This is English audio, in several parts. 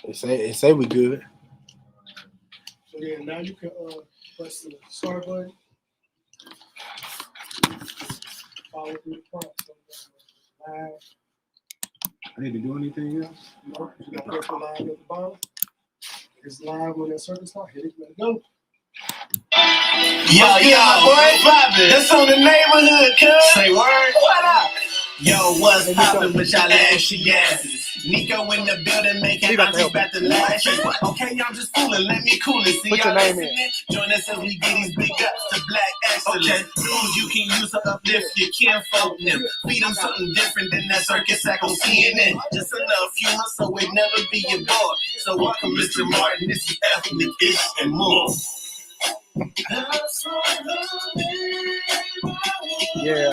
They say we good. So yeah, now you can press the start button. Follow through the prompts. Live. I need to do anything else? No, you got to press the live at the bottom. It's live when that circle starts. Hit it, let it go. Yo, boy, that's on the neighborhood, cuz. Say word. What up? Yo, what's poppin' with y'all ashy asses? Nico in the building making aunties back to lash. Okay, I'm just fooling, let me cool it. See y'all listening? Join us as we get these big ups to black excellence. Okay, news you can use to uplift your kinfolk them. Feed them something different than that circus sack on CNN. Just enough humor so it never be your boy. So welcome, Mr. Martin. This is ethnic-ish and more. Yeah.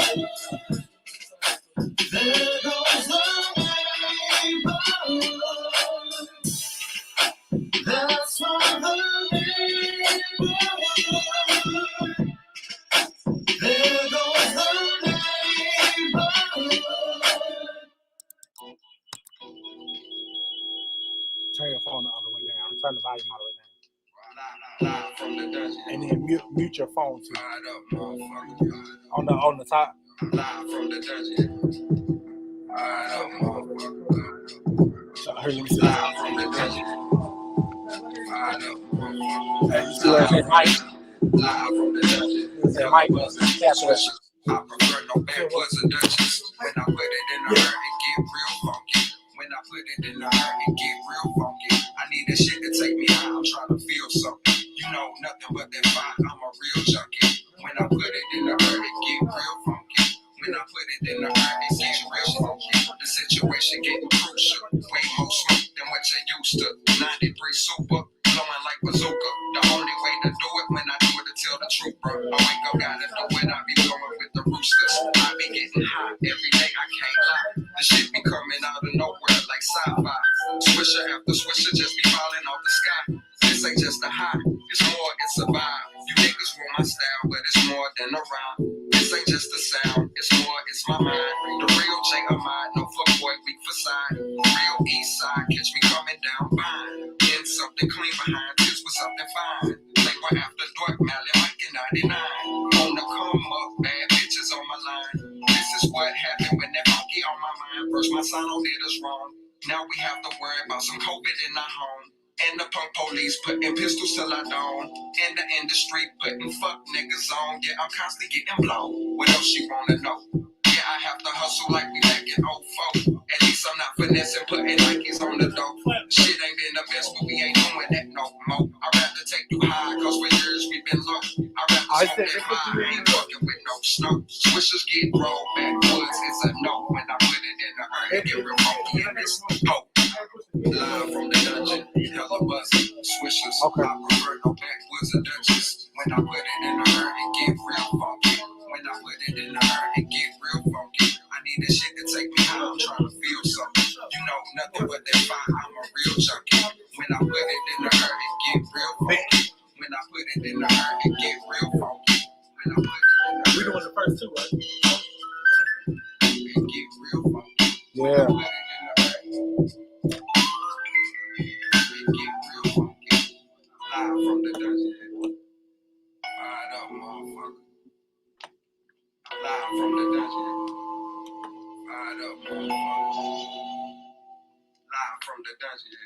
Turn your phone the other way down. Turn the volume all the way down. From the dungeon. And then mute your phone too. On the top. Live from the dungeon. Here, let me see. Live from the dungeon. Hey, you see where it says mic? Live from the dungeon. It says mic. Tap it. I prefer no backwoods or Dutchess. When I put it in the hurt, it get real funky. When I put it in the hurt, it get real funky. I need this shit to take me high. I'm trying to feel something. You know nothing but that fire. I'm a real junkie. When I put it in the hurt, it get real funky. When I put it in the hurt, it get real funky. The situation getting crucial. Way more smoke than what you used to. 93 super, blowing like bazooka. The only way to do it when I do it to tell the truth, bro. I wake up, gotta do it. I be going with the roosters. I be getting high every day. I can't lie. The shit be coming out of nowhere like sci-fi. Swisher after swisher just be falling off the sky. This ain't just a high, it's more, it's a vibe. You niggas want my style, but it's more than a rhyme. This ain't just a sound, it's more, it's my mind. The real J of mine, no fuckboy, weak for side. Real east side, catch me coming down fine. Getting something clean behind, this was something fine. Like we're after dark, Mally, Mike in 99. On the come up, bad bitches on my line. This is what happened when that monkey on my mind. First my son did us wrong. Now we have to worry about some COVID in our home. And the punk police putting pistols till I don't. In the industry putting fuck niggas on. Yeah, I'm constantly getting blown. What else you wanna know? Yeah, I have to hustle like we back in 04. At least I'm not finessing, putting Nikes on the dope. Shit ain't been the best, but we ain't doing that no more. I'd rather take you high, cause for years we've been low. I'd rather smoke that high, I ain't fucking with no snow. Swishers get rolled, backwoods is a no. When I put it in the earth, it get real funky and it's hope. Live from the dungeon, hella buzzing, swishers. Okay. I prefer no backwoods or Dutchess. When I put it in the earth, it get real funky. When I put it in the earth, it get real funky. I need this shit to take me high, I'm trying to feel something. You know nothing but that fire, I'm a real junkie. When I put it in the earth, it get real funky. When I put it in the earth, it get real funky. When I put it in the earth, We doing the first two, right? it get real funky. Yeah. When I put it in the earth, it get real funky. Live from the dungeon. Fired up, motherfucker. Live from the dungeon. Fired up, motherfucker. Live from the dungeon.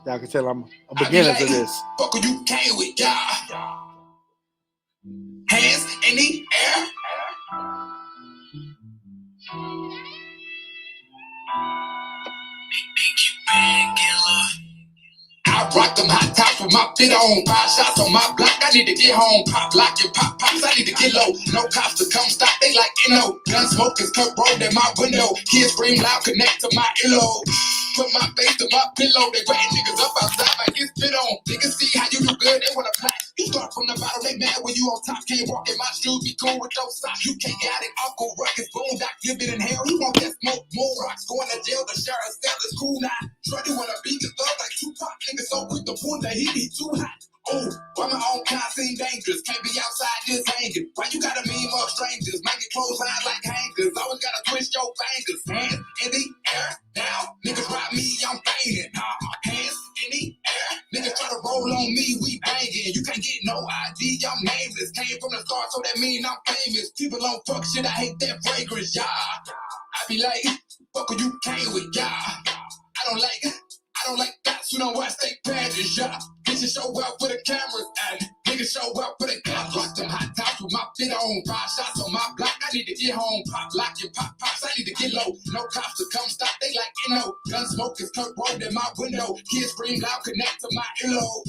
Y'all can tell I'm a beginner to this. Fuck you came with, y'all. Hands in the air. I rock them hot tops with my fit on. 5 shots on my block, I need to get home. Pop, lock and pop, pops, I need to get low. No cops to come stop, they like N.O. Gun smokers cut road in my window. Kids scream loud, connect to my earlobe. Put my face to my pillow, they wetting niggas up outside like it's fit on. Niggas see how you do good, they wanna play. You start from the bottom, they mad when you on top. Can't walk in my shoes, be cool with those socks. You can't get it, Uncle Ruckus, boondock, living in hell. He want that smoke, more rocks, going to jail. The sheriff still is cool now. Shorty wanna beat the thug like Tupac. Niggas so quick to pull that he be too hot. Oh, why my own kind seem dangerous? Can't be outside just hanging. Why you gotta mean more strangers? Make it close line like hangers. Always gotta twist your fingers. Hands in the air now. Niggas rob me, I'm fainting. Hands in the air. Niggas try to roll on me, we banging. You can't get no ID, I'm nameless. Came from the start, so that mean I'm famous. People don't fuck shit, I hate that fragrance, yeah. I be like, fuck who you came with, yeah. I don't like that, you know I stay badges, yeah. Bitches show up with the cameras, and niggas show up with the cameras. Rock them hot tops with my fit on, 5 shots on my block. I need to get home, pop, lock your pop, pops. I need to get low. No cops to come stop, they like, gun smoke is Kurt rolled in my window. Kids scream loud, connect to my earlobe.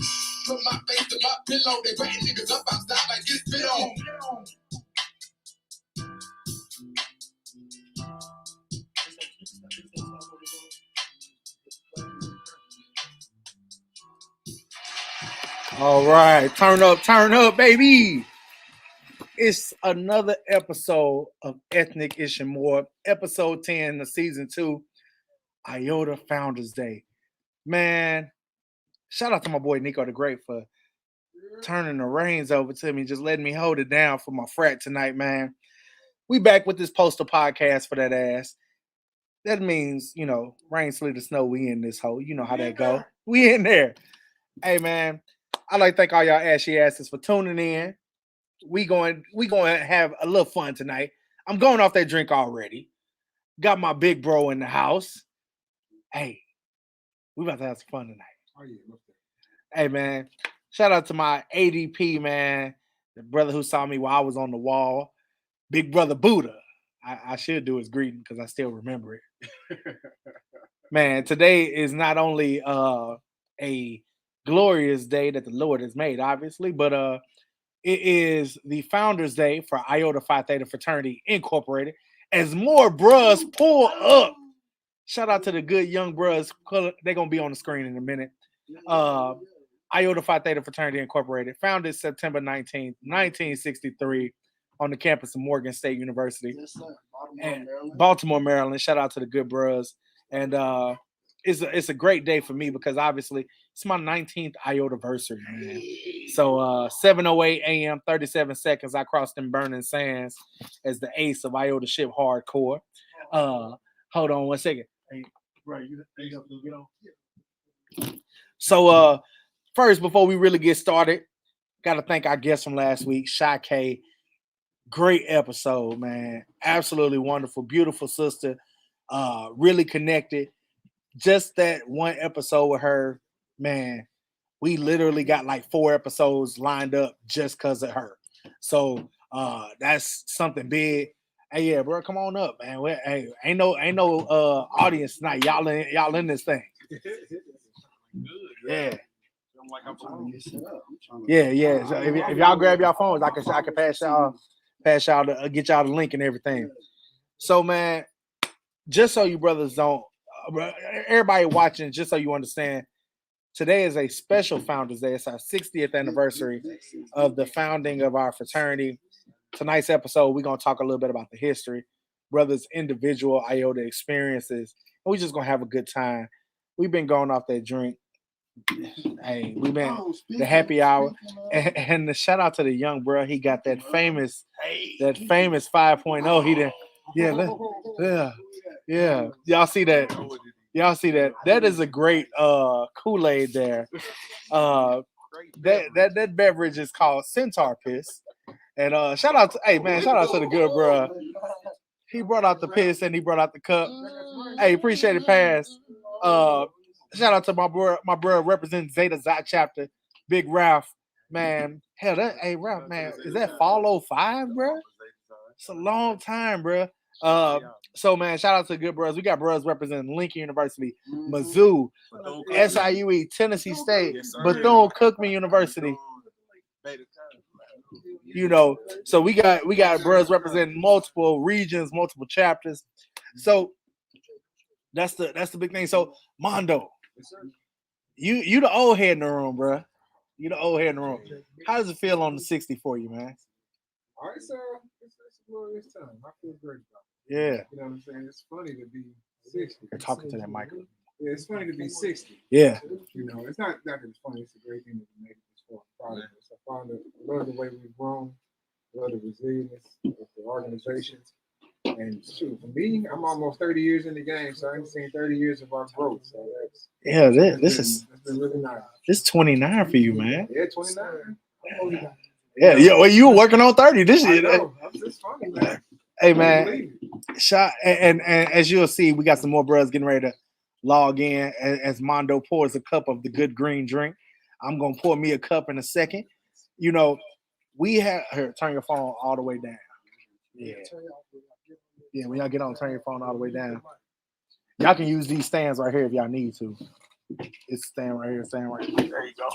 Put my face to my pillow, they wetting niggas up, I'm stopped like get spit on. All right, turn up, baby. It's another episode of Ethnic Ish and More, episode 10 of season 2, Iota Founders Day. Man, shout out to my boy NicoThaGreat for turning the reins over to me, just letting me hold it down for my frat tonight, man. We back with this poster podcast for that ass. That means, rain, sleet, or snow, we in this hole. You know how that go. We in there. Hey, man, I'd like to thank all y'all ashy asses for tuning in. We going to have a little fun tonight. I'm going off that drink already. Got my big bro in the house. Hey, we about to have some fun tonight. Oh, yeah. Hey, man, shout out to my ADP, man, the brother who saw me while I was on the wall, Big Brother Buddha. I should do his greeting because I still remember it. Man, today is not only a glorious day that the Lord has made, obviously, but it is the Founders Day for Iota Phi Theta Fraternity Incorporated. As more bros pull up, shout out to the good young bros. They're going to be on the screen in a minute. Iota Phi Theta Fraternity Incorporated, founded September 19th, 1963 on the campus of Morgan State University. Yes, sir. Baltimore, Maryland. Shout out to the good bros. And it's a great day for me because obviously it's my 19th Iota-versary, man. So 7:08 a.m., 37 seconds, I crossed them burning sands as the ace of Iota ship hardcore. Hold on one second. Hey, bro, you have to get on. So first, before we really get started, got to thank our guest from last week, Shai Kaye. Great episode, man. Absolutely wonderful, beautiful sister. Really connected. Just that one episode with her, man, we literally got like 4 episodes lined up just because of her. So that's something big. Hey, yeah, bro, come on up, man. Hey, ain't no audience tonight. Y'all in this thing. Yeah. I'm trying to get set up. Yeah. So if y'all grab y'all phones, I can pass y'all to get y'all the link and everything. So, man, just so you brothers don't, everybody watching, just so you understand, today is a special Founders Day. It's our 60th anniversary of the founding of our fraternity. Tonight's episode, we're going to talk a little bit about the history, brothers' individual Iota experiences, and we're just going to have a good time. We've been going off that drink. Hey, we've been the happy hour, and the shout out to the young bro. He got that famous 5.0. He did, yeah. Y'all see that? That is a great Kool-Aid there. That beverage is called Centaur Piss. And shout out to the good bro. He brought out the piss and he brought out the cup. Hey, appreciate it, Pass. Shout out to my bro representing Zeta Xi chapter, Big Ralph. Man, hell, Ralph, man, is that fall 05, bro? It's a long time, bro. So, man, shout out to the good bros. We got bros representing Lincoln University, Mizzou, SIUE, Tennessee State, Bethune-Cookman University. So we got bros representing multiple regions, multiple chapters. So that's the big thing. So Mondo, you the old head in the room, bro. You the old head in the room. How does it feel on the 60 for you, man? All right, sir. It's a glorious time. I feel great about it. Yeah. You know what I'm saying? It's funny to be 60. You're talking to that mic. Yeah, it's funny to be 60. Yeah. You know, it's not that it's funny. It's a great thing to be made it this So I'm proud of this. I love the way we've grown, love the resilience of the organization. And shoot, for me, I'm almost 30 years in the game, so I've seen 30 years of our growth. So that's It's been really nice. This 29 for you, man. Yeah, 29. Yeah. Well, you were working on 30 this year. That's just funny, man. Hey, man. Shot and as you'll see, we got some more brothers getting ready to log in as Mondo pours a cup of the good green drink. I'm gonna pour me a cup in a second. You know, we have here. Turn your phone all the way down. Yeah. When y'all get on, turn your phone all the way down. Y'all can use these stands right here if y'all need to. It's stand right here, stand right here. There you go.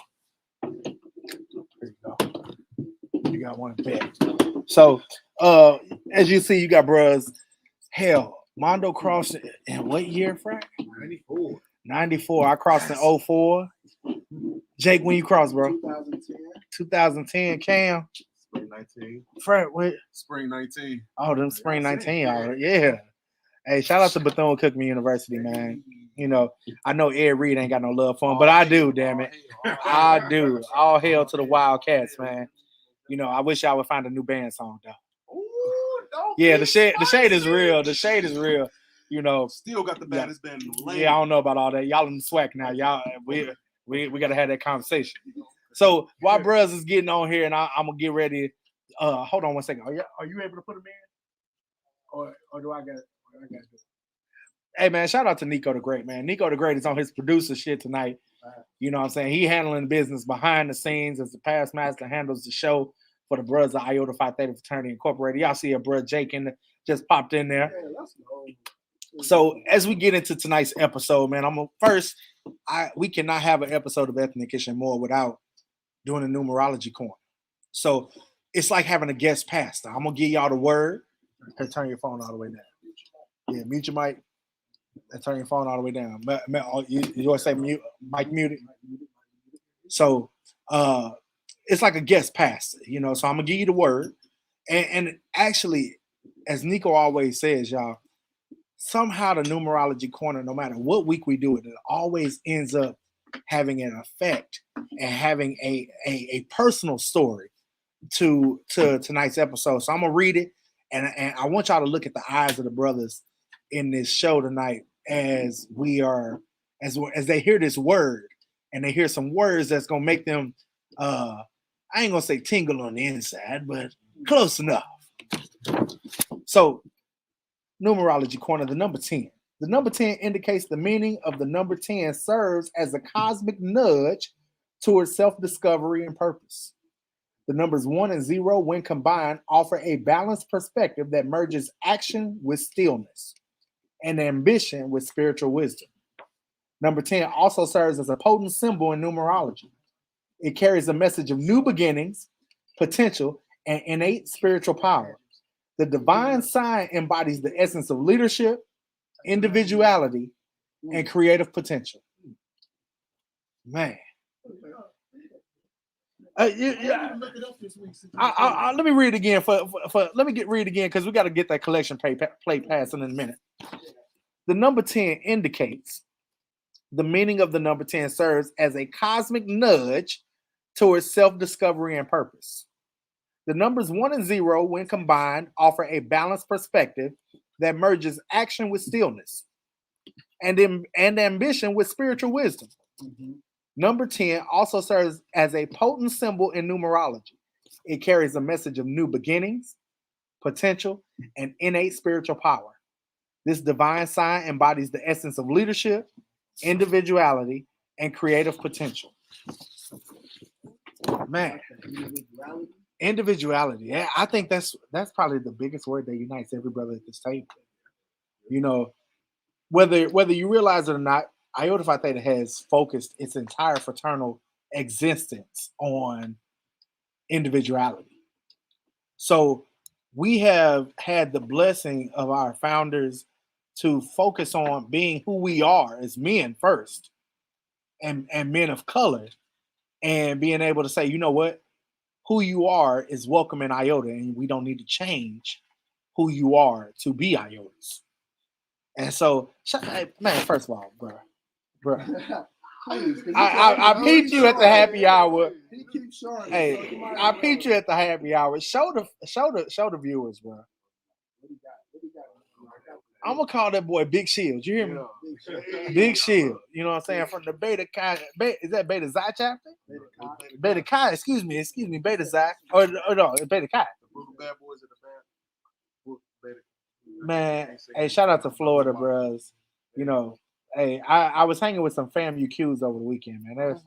There you go. You got one back. So, as you see, you got bros. Hell, Mondo crossed in what year, Frank? 94. 94. I crossed in 04. Jake, when you crossed, bro? 2010. 2010. Cam? Spring 19. Frank, what? Spring 19. Oh, them spring 19. Yeah. Hey, shout out to Bethune-Cookman University, man. You know, I know Ed Reed ain't got no love for him, but I do, damn it. I do. All hail to the Wildcats, man. You know, I wish y'all would find a new band song, though. Ooh, Yeah, the shade is real. The shade is real. You know, still got the baddest band in the lane. yeah, I don't know about all that. Y'all in the swag now. Y'all, we gotta have that conversation. So while brothers is getting on here, and I'm gonna get ready. Hold on one second. Are you able to put them in, or do I got? I got this. Hey man, shout out to NicoThaGreat, man. NicoThaGreat is on his producer shit tonight. You know what I'm saying? He handling business behind the scenes as the past master handles the show for the brothers of Iota Phi Theta Fraternity Incorporated. Y'all see a brother Jake just popped in there. So as we get into tonight's episode, man, we cannot have an episode of Ethnic Kitchen More without doing a numerology corner. So it's like having a guest pastor. I'm gonna give y'all the word. Hey, turn your phone all the way down. Yeah, mute your mic and turn your phone all the way down. You want to say mute, mic muted? So it's like a guest pastor, you know. So I'm gonna give you the word, and actually, as Nico always says, y'all, somehow the numerology corner, no matter what week we do it, it always ends up having an effect and having a personal story to tonight's episode. So I'm gonna read it, and I want y'all to look at the eyes of the brothers in this show tonight as they hear this word and they hear some words that's gonna make them I ain't gonna say tingle on the inside, but close enough. So numerology corner, the number 10. The number 10 indicates the meaning of the number 10 serves as a cosmic nudge towards self-discovery and purpose. The numbers 1 and 0, when combined, offer a balanced perspective that merges action with stillness and ambition with spiritual wisdom. Number 10 also serves as a potent symbol in numerology. It carries a message of new beginnings, potential, and innate spiritual power. The divine sign embodies the essence of leadership, individuality, and creative potential. Man. Let me read it again read again because we got to get that collection plate passed in a minute. The number 10 indicates the meaning of the number 10 serves as a cosmic nudge towards self-discovery and purpose. The numbers 1 and 0, when combined, offer a balanced perspective that merges action with stillness and ambition with spiritual wisdom. Mm-hmm. Number 10 also serves as a potent symbol in numerology. It carries a message of new beginnings, potential, and innate spiritual power. This divine sign embodies the essence of leadership, individuality, and creative potential. Man, individuality. Yeah, I think that's probably the biggest word that unites every brother at this table. You know, whether you realize it or not, Iota Phi Theta has focused its entire fraternal existence on individuality. So we have had the blessing of our founders to focus on being who we are as men first, and men of color, and being able to say, you know what, who you are is welcome in Iota, and we don't need to change who you are to be Iotas. And so, man, first of all, bro, please. 'cause I peeped you at the happy hour. He keeps showing. Hey, so you might I as well. peeped you at the happy hour. Show the viewers, bro. What he got? What he got? I'm gonna call that boy Big Shield. You hear me? Big Shield. You know what I'm saying? From the Beta Chi. Is that Beta Xi chapter? Beta Chi. Excuse me. Beta Xi. Or no, it's Beta Chi. Bad boys in the bad. Man, hey, shout out to Florida, bros. You know, hey, I was hanging with some FAMU over the weekend, man.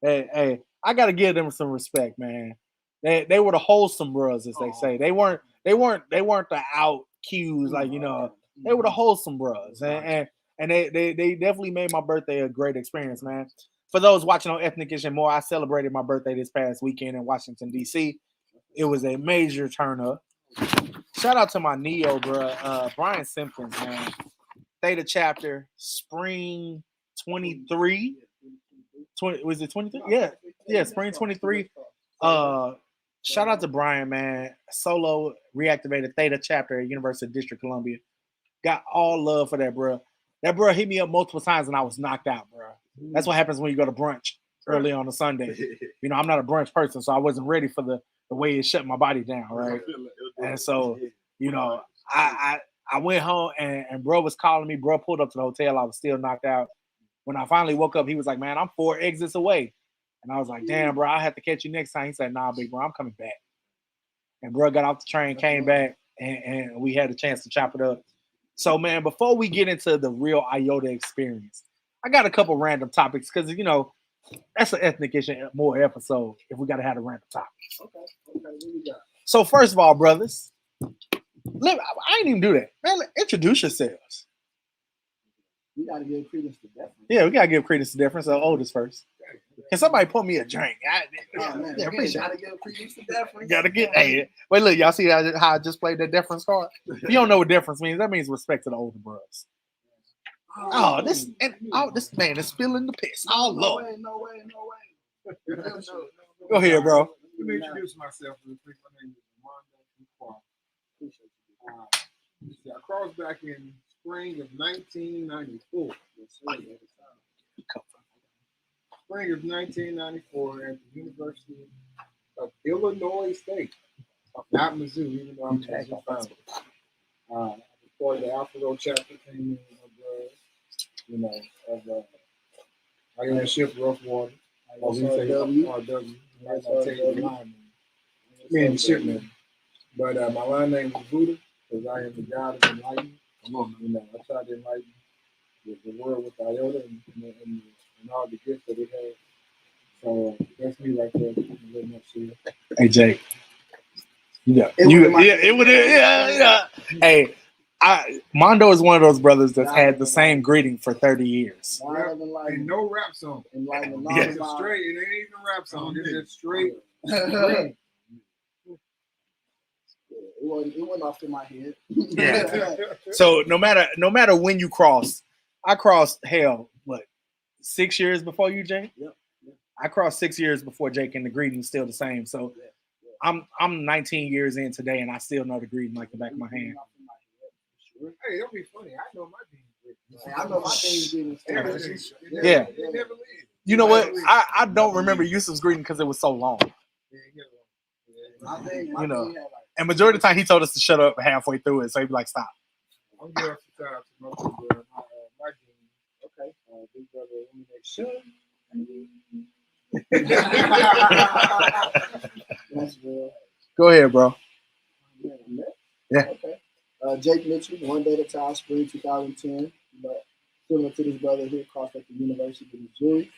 Hey, I gotta give them some respect, man. They were the wholesome bros, as they say. They weren't the out Qs, like, you know. They were the wholesome bros, and they definitely made my birthday a great experience, man. For those watching on Ethnic and more, I celebrated my birthday this past weekend in Washington D.C. It was a major turn up. Shout out to my Neo, bro, Brian Simpkins, man. Theta chapter, spring 23. 20, was it 23? Yeah, spring 23. Shout out to Brian, man. Solo reactivated Theta chapter at University of District Columbia. Got all love for that, bro. That bro hit me up multiple times and I was knocked out, bro. That's what happens when you go to brunch early on a Sunday. You know, I'm not a brunch person, so I wasn't ready for the way it shut my body down, right? And so, you know, I went home and bro was calling me. Bro pulled up to the hotel. I was still knocked out. When I finally woke up, he was like, man, I'm 4 exits away. And I was like, damn, bro, I'll have to catch you next time. He said, nah, big bro, I'm coming back. And bro got off the train, came back, and we had a chance to chop it up. So, man, before we get into the real Iota experience, I got a couple random topics because, you know, that's an ethnic issue more episode if we got to have a random topics. Okay. What you got? So, first of all, brothers, I ain't even do that. Man, introduce yourselves. We got to give credence to deference. Yeah, we got to give credence to difference. So, oldest first. Can somebody pour me a drink? Yeah, Appreciate gotta it. give credence to deference. Gotta get. Hey, wait, look, y'all see how I just played that deference card? If you don't know what deference means, that means respect to the older bros. Oh, this man is spilling the piss. Oh, Lord. No way. Go ahead, bro. Let me introduce myself real quick. My name is Armando. I crossed back in spring of 1994. Spring of 1994 at the University of Illinois State, not Mizzou, even though I'm a Mizzou fan. Before the Alpha chapter came in of Iota ship rough water. Or we say RW. Me and the shipman. But my line name is Buddha, because I am the God of enlightenment. You know, I try to enlighten the world with Iota and all the gifts that it has. So that's me right there. A little much here. Hey, Jake. Yeah. It would. Yeah. Hey, Mondo is one of those brothers that's had the same greeting for 30 years. And no rap song. Yeah. It's a straight. It ain't even a rap song. It's just straight. It went off in my head. Yeah. So no matter when you cross, I crossed 6 years before you, Jake. Yep. I crossed 6 years before Jake, and the greeting's still the same. So I'm 19 years in today, and I still know the greeting like the back of my hand. Hey, don't be funny. I know my thing. I know my thing is Yeah. You know what? I don't remember Yusuf's greeting because it was so long. You know, and majority of the time he told us to shut up halfway through it, so he'd be like, "Stop." I'm going to time to my game. Okay. Big brother, That's real. Go ahead, bro. Yeah. Okay. Jake Mitchell, One Day at a Time, spring 2010. But similar to this brother here, crossed at the University of Missouri.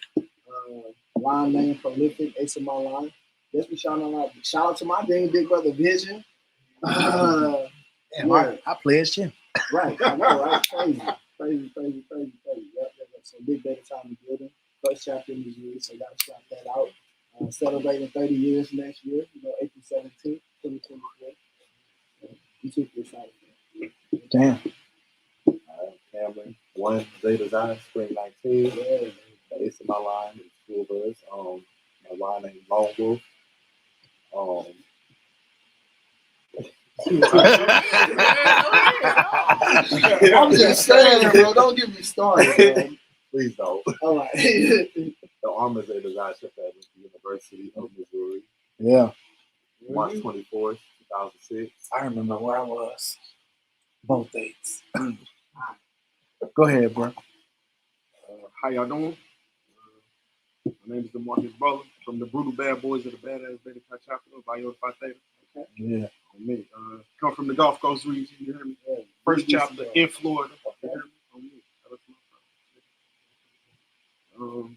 Line name prolific, ace of my line. Yes, we shout out to my dang big brother Vision. I pledged him. Right, I know, right? Crazy. Yep. So big day time in building. First chapter in Missouri, so gotta shout that out. Celebrating 30 years next year, April 17th, 2024. I'm super excited. Damn. Cameron, One Zeta Zion, spring 19. Yeah. It's my line, it's School Buzz. My line name Lone Wolf. I'm just saying, bro. Don't get me started, man. Please don't. All right. The Armors are designed ship at the University of Missouri, Yeah, March 24th, 2006. I remember where I was. Both dates. Go ahead, bro. How y'all doing? My name is DeMarcus Butler from the Brutal Bad Boys of the Badass Beta Chi chapter of Iota Theta. Okay. Yeah. Me. Come from the Gulf Coast region, you hear me? First chapter in Florida. You hear me? On me.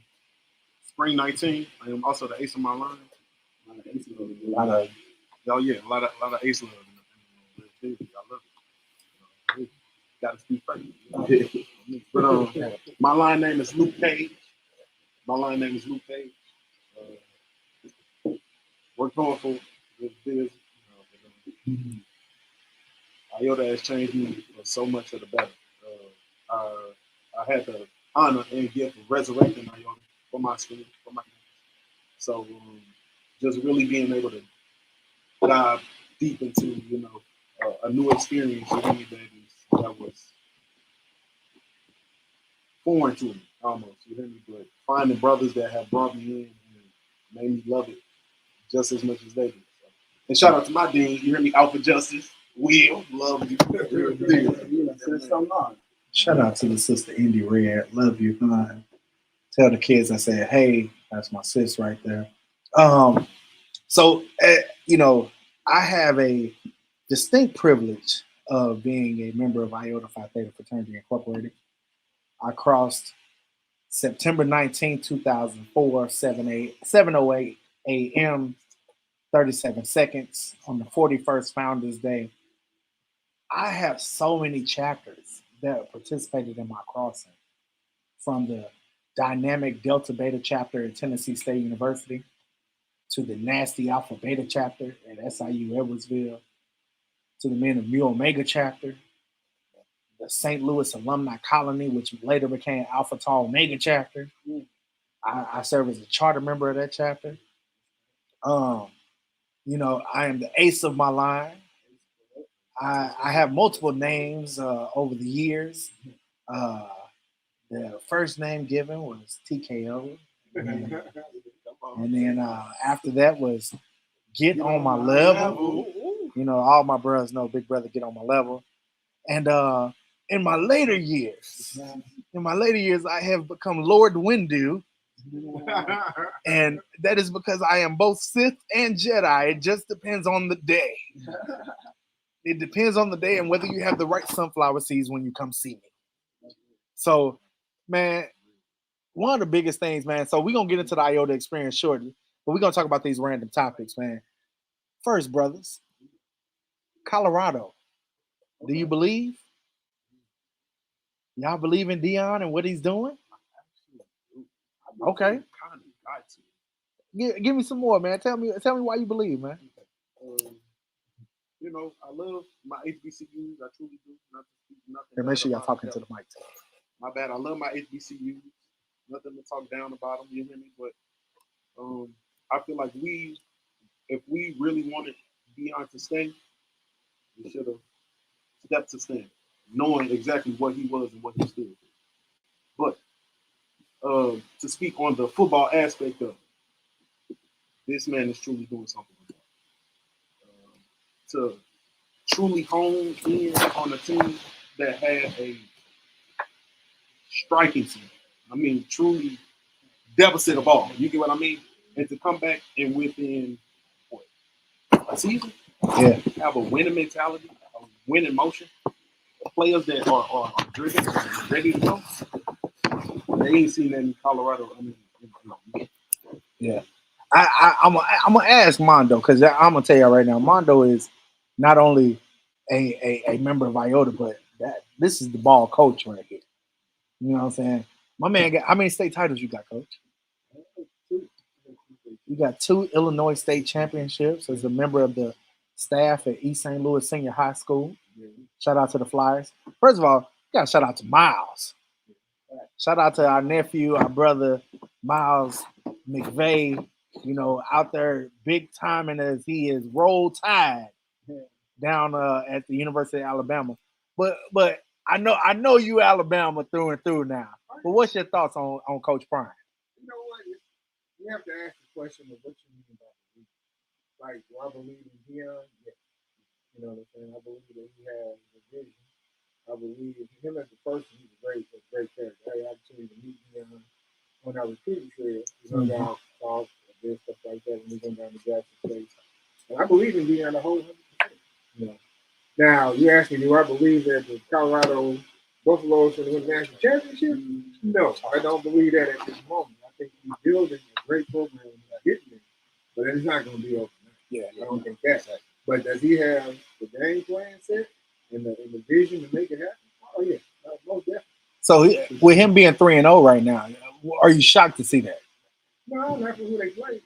Spring 19. I am also the ace of my line. Oh yeah, a lot of ace love. I love it. Gotta speak first. But my line name is Luke Cage. Worked hard for this biz. Iota has changed me for so much of the better. I had the honor and gift of resurrecting Iota for my school, for my campus. So just really being able to dive deep into, a new experience with me that was foreign to me almost, you hear me? But finding brothers that have brought me in and made me love it just as much as they do. So. And shout out to my dean, you hear me? Alpha Justice, Will, love you. Shout out to the sister Indy Red. Love you, man. Tell the kids I said, hey, that's my sis right there. So, I have a distinct privilege of being a member of Iota Phi Theta Fraternity Incorporated. I crossed September 19, 2004, 7:08 a.m., 37 seconds on the 41st Founders Day. I have so many chapters that participated in my crossing, from the dynamic Delta Beta chapter at Tennessee State University to the nasty Alpha Beta chapter at SIU Edwardsville, to the Men of Mu Omega chapter, the St. Louis Alumni Colony, which later became Alpha Tau Omega chapter. I serve as a charter member of that chapter. I am the ace of my line. I have multiple names over the years. The first name given was TKO. And then after that was Get on My Level. All my brothers know Big Brother Get on My Level. And in my later years, I have become Lord Windu. And that is because I am both Sith and Jedi. It just depends on the day. It depends on the day and whether you have the right sunflower seeds when you come see me. So, man, one of the biggest things, man, so we're going to get into the Iota experience shortly, but we're going to talk about these random topics, man. First, brothers, Colorado. Do you believe? Y'all believe in Dion and what he's doing? Okay. Give me some more, man. Tell me why you believe, man. I love my HBCUs. I truly do. Nothing. And make sure y'all talking to the mic. My bad. I love my HBCUs. Nothing to talk down about them. You hear me? But I feel like if we really wanted Dion to stay, we should have stepped to stand, knowing exactly what he was and what he stood for. But to speak on the football aspect of it, this man is truly doing something like that. To truly hone in on a team that had a striking team. I mean, truly deficit of all. You get what I mean? And to come back and within a season, have a winning mentality, a winning motion, players that are driven and ready to go. They ain't seen that in Colorado. Yeah. I'm gonna ask Mondo, because I'm gonna tell you right now, Mondo is not only a member of Iota, but this is the ball coach right here. You know what I'm saying? My man got, how many state titles you got, coach? You got 2 Illinois state championships as a member of the staff at East St. Louis Senior High School. Shout out to the Flyers. First of all, you got to shout out to Miles. Shout out to our nephew, our brother, Miles McVeigh, out there big timing as he is Roll Tide down at the University of Alabama. But I know you Alabama through and through now. But what's your thoughts on Coach Prime? You know what? You have to ask the question of what you mean by belief. Like, do I believe in Dion? Yes. You know what I'm saying? I believe that he has a vision. I believe him as a person, he's a great character. I had the opportunity to meet Dion when I was recruiting trail. We hung out, talked, did stuff like that when we went down to Jackson State. And I believe in Dion the whole 100%. You know. Now, you ask me, do I believe that the Colorado Buffaloes should win the national championship? No, I don't believe that at this moment. I think he's building a great program and getting there, but it's not going to be overnight. Yeah, I don't think that. But does he have the game plan set and the vision to make it happen? Oh yeah, most definitely. So with him being 3-0 right now, are you shocked to see that? No, not for who they play.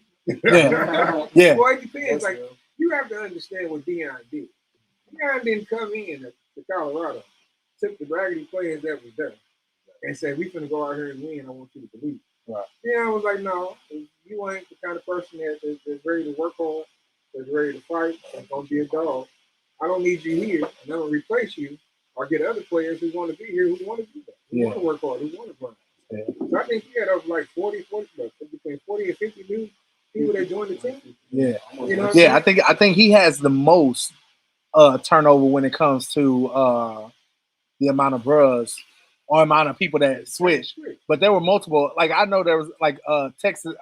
Yeah. Well, it depends. Like, you have to understand what Dion did. Dion didn't come in to Colorado, took the raggedy players that was there, and said, "We finna go out here and win. I want you to believe." Right. Dion was like, "No, you ain't the kind of person that's ready to work hard, that's ready to fight, that's gonna be a dog. I don't need you here, and I'm gonna replace you or get other players who want to be here, who want to do that, who want to work hard, who want to grind." Yeah. So I think he had over like 40, between 40 and 50 new people that joined the team. Yeah. You know Yeah, I think he has the most turnover when it comes to the amount of bros or amount of people that switch. But there were multiple. Like I know there was like Texas,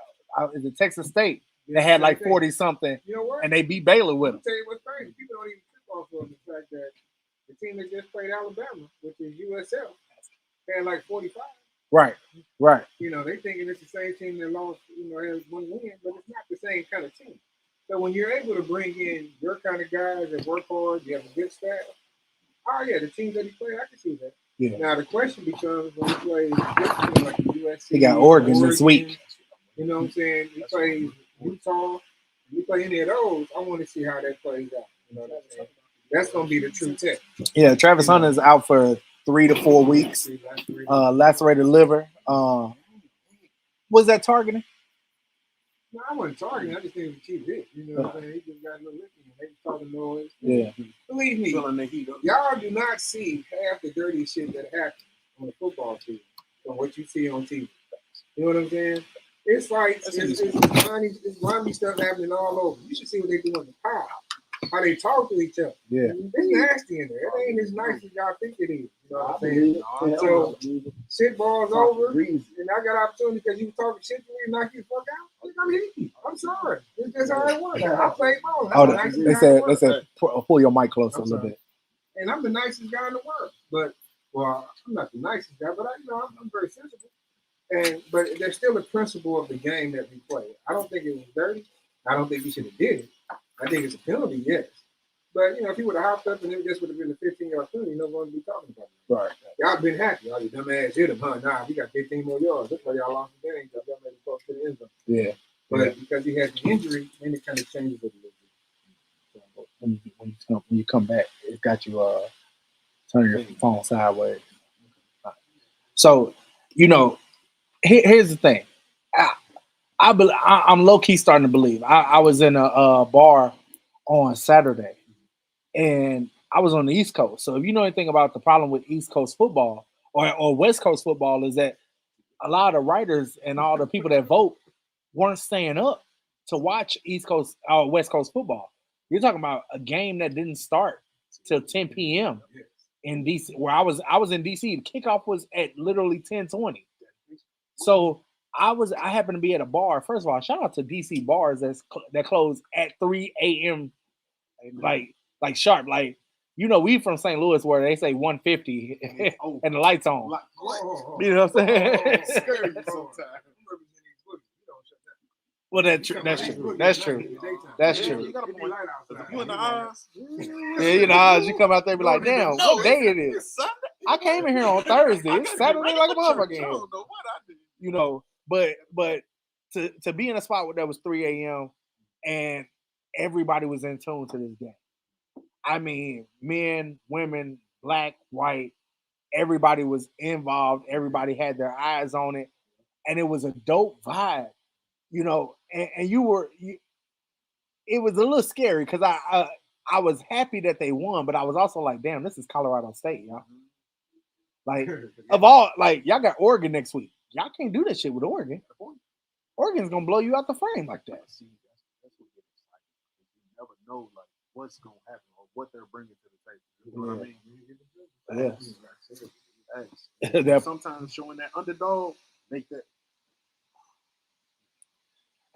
is it Texas State? They had like 40 something, You know what? and they beat Baylor with them. I'll tell you what's crazy. People don't even trip off of the fact that the team that just played Alabama, which is USL, had like 45. Right. You know, they thinking it's the same team that lost, you know, has one win, but it's not the same kind of team. So when you're able to bring in your kind of guys that work hard, you have a good staff. Oh yeah, the teams that he played, I can see that. Yeah. Now the question becomes when he plays like the USC, he got Oregon this week. You know what I'm saying? He plays Utah. If you play any of those, I want to see how that plays out. You know what I'm saying? That's gonna be the true test. Yeah, Travis Hunter is out for 3 to 4 weeks. Lacerated liver. Was that targeting? No, I wasn't targeting. I just think it was a cheap hit. You know what I'm saying? He just got a little licky and they was talking noise. Yeah. Believe me, y'all do not see half the dirty shit that happens on the football field from what you see on TV. You know what I'm saying? It's like it's grimy stuff happening all over. You should see what they do in the pile. How they talk to each other. Yeah. It's nasty in there. It ain't as nice as y'all think it is. You know what I'm saying? So shit balls over, and I got opportunity because you talking shit to me and knock you the fuck out. I'm hit you. I'm sorry. It's just how it works. I play ball. They said pull your mic closer a little bit. And I'm the nicest guy in the world. But I'm not the nicest guy, but I'm very sensible. But there's still a principle of the game that we play. I don't think it was dirty. I don't think we should have did it. I think it's a penalty, yes. But, you know, if he would have hopped up and it just would have been a 15-yard penalty, no one would be talking about it. Right. Y'all been happy. Y'all dumbass hit him, huh? Nah, we got 15 more yards. That's why y'all lost the game because y'all made it close to the end zone. Yeah. But because he had the injury, then it kind of changes it a little bit. When you come back, it got you turning your phone sideways. So, you know, here's the thing. I'm low key starting to believe. I was in a bar on Saturday, and I was on the East Coast. So if you know anything about the problem with East Coast football or West Coast football, is that a lot of writers and all the people that vote weren't staying up to watch East Coast or West Coast football. You're talking about a game that didn't start till 10 p.m. in DC, where I was in DC. The kickoff was at literally 10:20. So I happened to be at a bar. First of all, shout out to DC bars that close at 3 a.m. like sharp. Like, you know, we from St. Louis where they say 1:50 and the lights on. You know what I'm saying? Well, that's true. That's true. You in the eyes? Yeah, you know, you come out there and be like, damn, what day it is? I came in here on Thursday. It's Saturday like a motherfucker. You know, but to be in a spot where that was 3 a.m. and everybody was in tune to this game. I mean, men, women, black, white, everybody was involved. Everybody had their eyes on it. And it was a dope vibe, you know, and it was a little scary because I was happy that they won, but I was also like, damn, this is Colorado State, y'all. Like of all, like y'all got Oregon next week. Y'all can't do that shit with Oregon. Oregon's gonna blow you out the frame like that. See, that's what gets exciting. You never know like what's gonna happen or what they're bringing to the table. You know what I mean? Yeah. That- Sometimes showing that underdog make that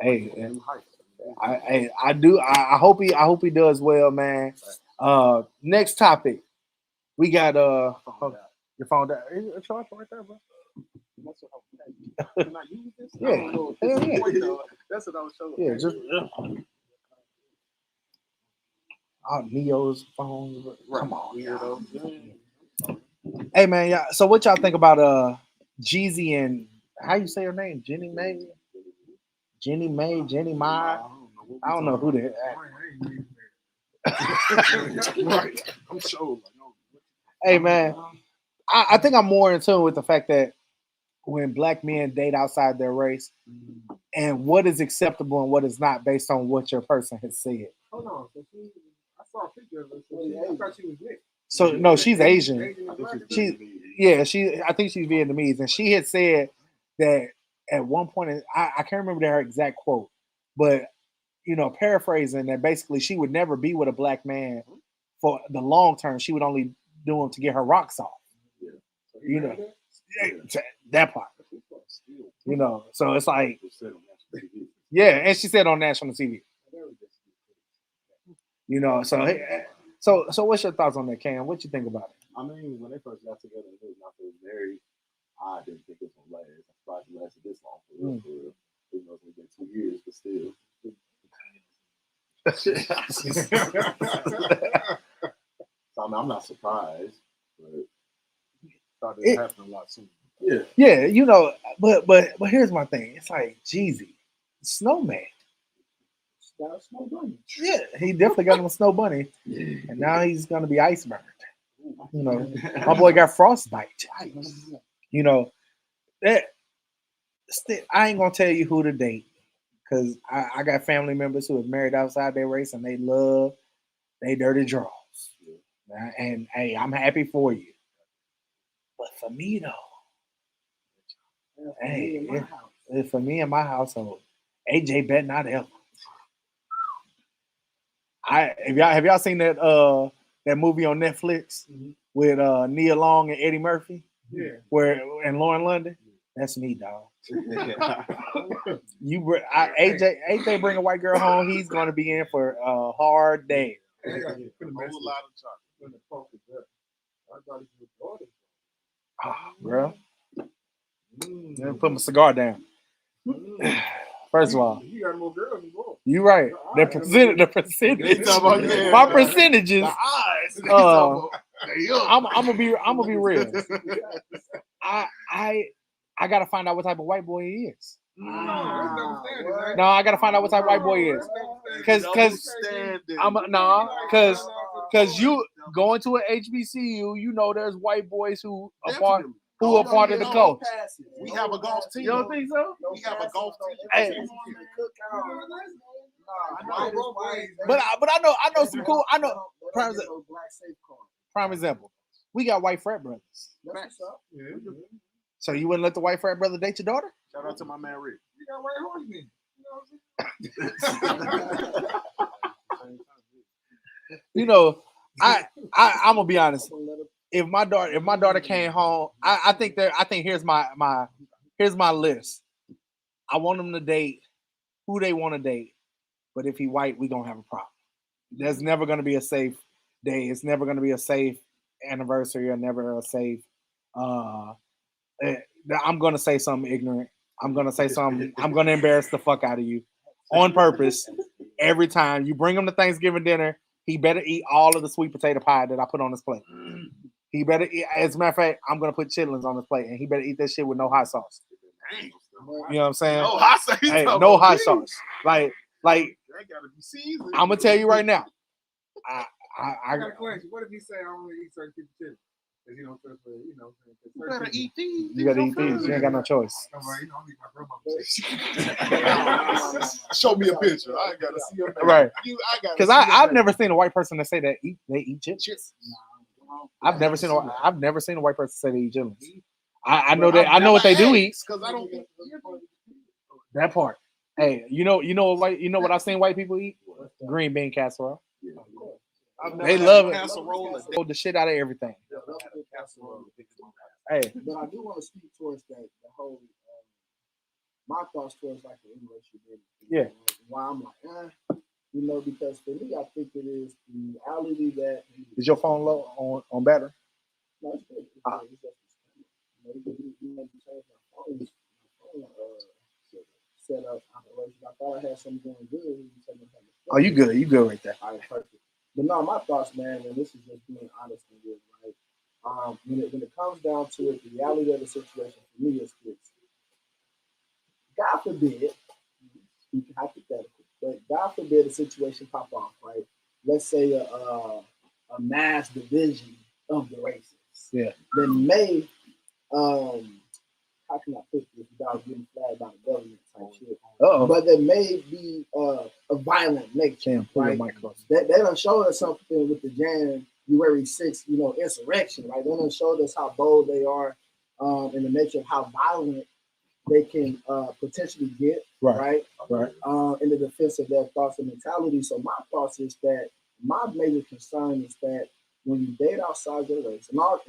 hey, new heights. I hope he does well, man. Next topic. We got your phone down. Is it charged right there, bro? Can I use this? Yeah. I don't know if this Hell is yeah. point, though. That's what I was showing. Yeah, just Neo's phone. Come on, y'all. Hey man, yeah. So what y'all think about Jeezy and how you say her name? Jenny May? Jenny Mai? I don't know who the Right. I'm sure. Hey man, I think I'm more in tune with the fact that when black men date outside their race and what is acceptable and what is not based on what your person has said. Hold on. So I saw a picture of her. So I thought she was mixed. So no, she's Asian. and black. I think she's Vietnamese, and she had said that at one point. I can't remember her exact quote, but paraphrasing that basically she would never be with a black man for the long term. She would only do him to get her rocks off. That part. So it's like, yeah, and she said on national TV. So what's your thoughts on that, Cam? What you think about it? I mean, when they first got together and they was not getting married, I didn't think it was gonna last. I'm surprised it lasted this long for real. For real. Even though it's been 2 years, but still. So I mean, I'm not surprised, but Thought it happened a lot sooner. Yeah, but here's my thing. It's like Jeezy, Snowman. Snow Bunny. Yeah, he definitely got him a snow bunny, and now he's gonna be iceberg. My boy got frostbite. That. I ain't gonna tell you who to date because I got family members who have married outside their race and they love they dirty draws. And hey, I'm happy for you. But for me though, for me and my household, AJ bet not ever. Have y'all seen that movie on Netflix with Nia Long and Eddie Murphy? Yeah. And Lauren London? That's me, dog. AJ bring a white girl home, he's gonna be in for a hard day. A whole lot of chocolate. Bro. Let me put my cigar down. First of all, you got more girls involved. you right. The percentage. My percentages. I'm gonna be real. I gotta find out what type of white boy he is. No, I gotta find out what type of white boy he is. Cause you going to an HBCU, there's white boys who are part of the coach. We have a golf team. You don't think so? We have a golf team. Hey. But I know some cool. I know prime example. We got white frat brothers. So you wouldn't let the white frat brother date your daughter? Shout out to my man Rick. You got white horsemen. I'm gonna be honest. If my daughter came home, I think here's my list. I want them to date who they want to date, but if he white, we gonna have a problem. There's never gonna be a safe day. It's never gonna be a safe anniversary or never a safe. I'm gonna say something ignorant. I'm gonna say something. I'm gonna embarrass the fuck out of you on purpose. Every time you bring him to Thanksgiving dinner, he better eat all of the sweet potato pie that I put on his plate. He better eat. As a matter of fact, I'm gonna put chitlins on his plate, and he better eat that shit with no hot sauce. You know what I'm saying? No hot sauce. Hey, no hot sauce. Like that gotta be seasoned. I'm gonna tell you right now. I got a question. What if he say I only eat certain people chitlins? Because you gotta eat these. You gotta eat these. You ain't got no choice. Show me a picture. I gotta see them. Right. Because I've never seen a white person that say that they eat chips. I've never seen a white person say they eat chitlins. I know that. I know what they do eat. Because I don't. That part. Hey, you know what I've seen white people eat? Green bean casserole. I've never They had love a it. casserole. Hold the shit out of everything. Hey, But I do want to speak towards that the whole my thoughts towards like the interracial dating. Yeah. Why I'm like, because for me, I think it is the reality that is your phone low on battery? No, it's good. It's just, set up operation. I thought I had something going good. Oh, you good. You good right there. All right, perfect. But no, my thoughts, man, and this is just being honest and real, right? When it comes down to it, the reality of the situation for me is this. God forbid, speaking hypothetical, but God forbid a situation pop off, right? Let's say a mass division of the races. Yeah. That may, how can I put this without getting flagged by the government type shit? But there may be a violent nature, right? They done showed us something with the January 6th, insurrection, right? They done showed us how bold they are in the nature of how violent they can potentially get, right? In the defense of their thoughts and mentality. So my thoughts is that my major concern is that when you date outside your race, and all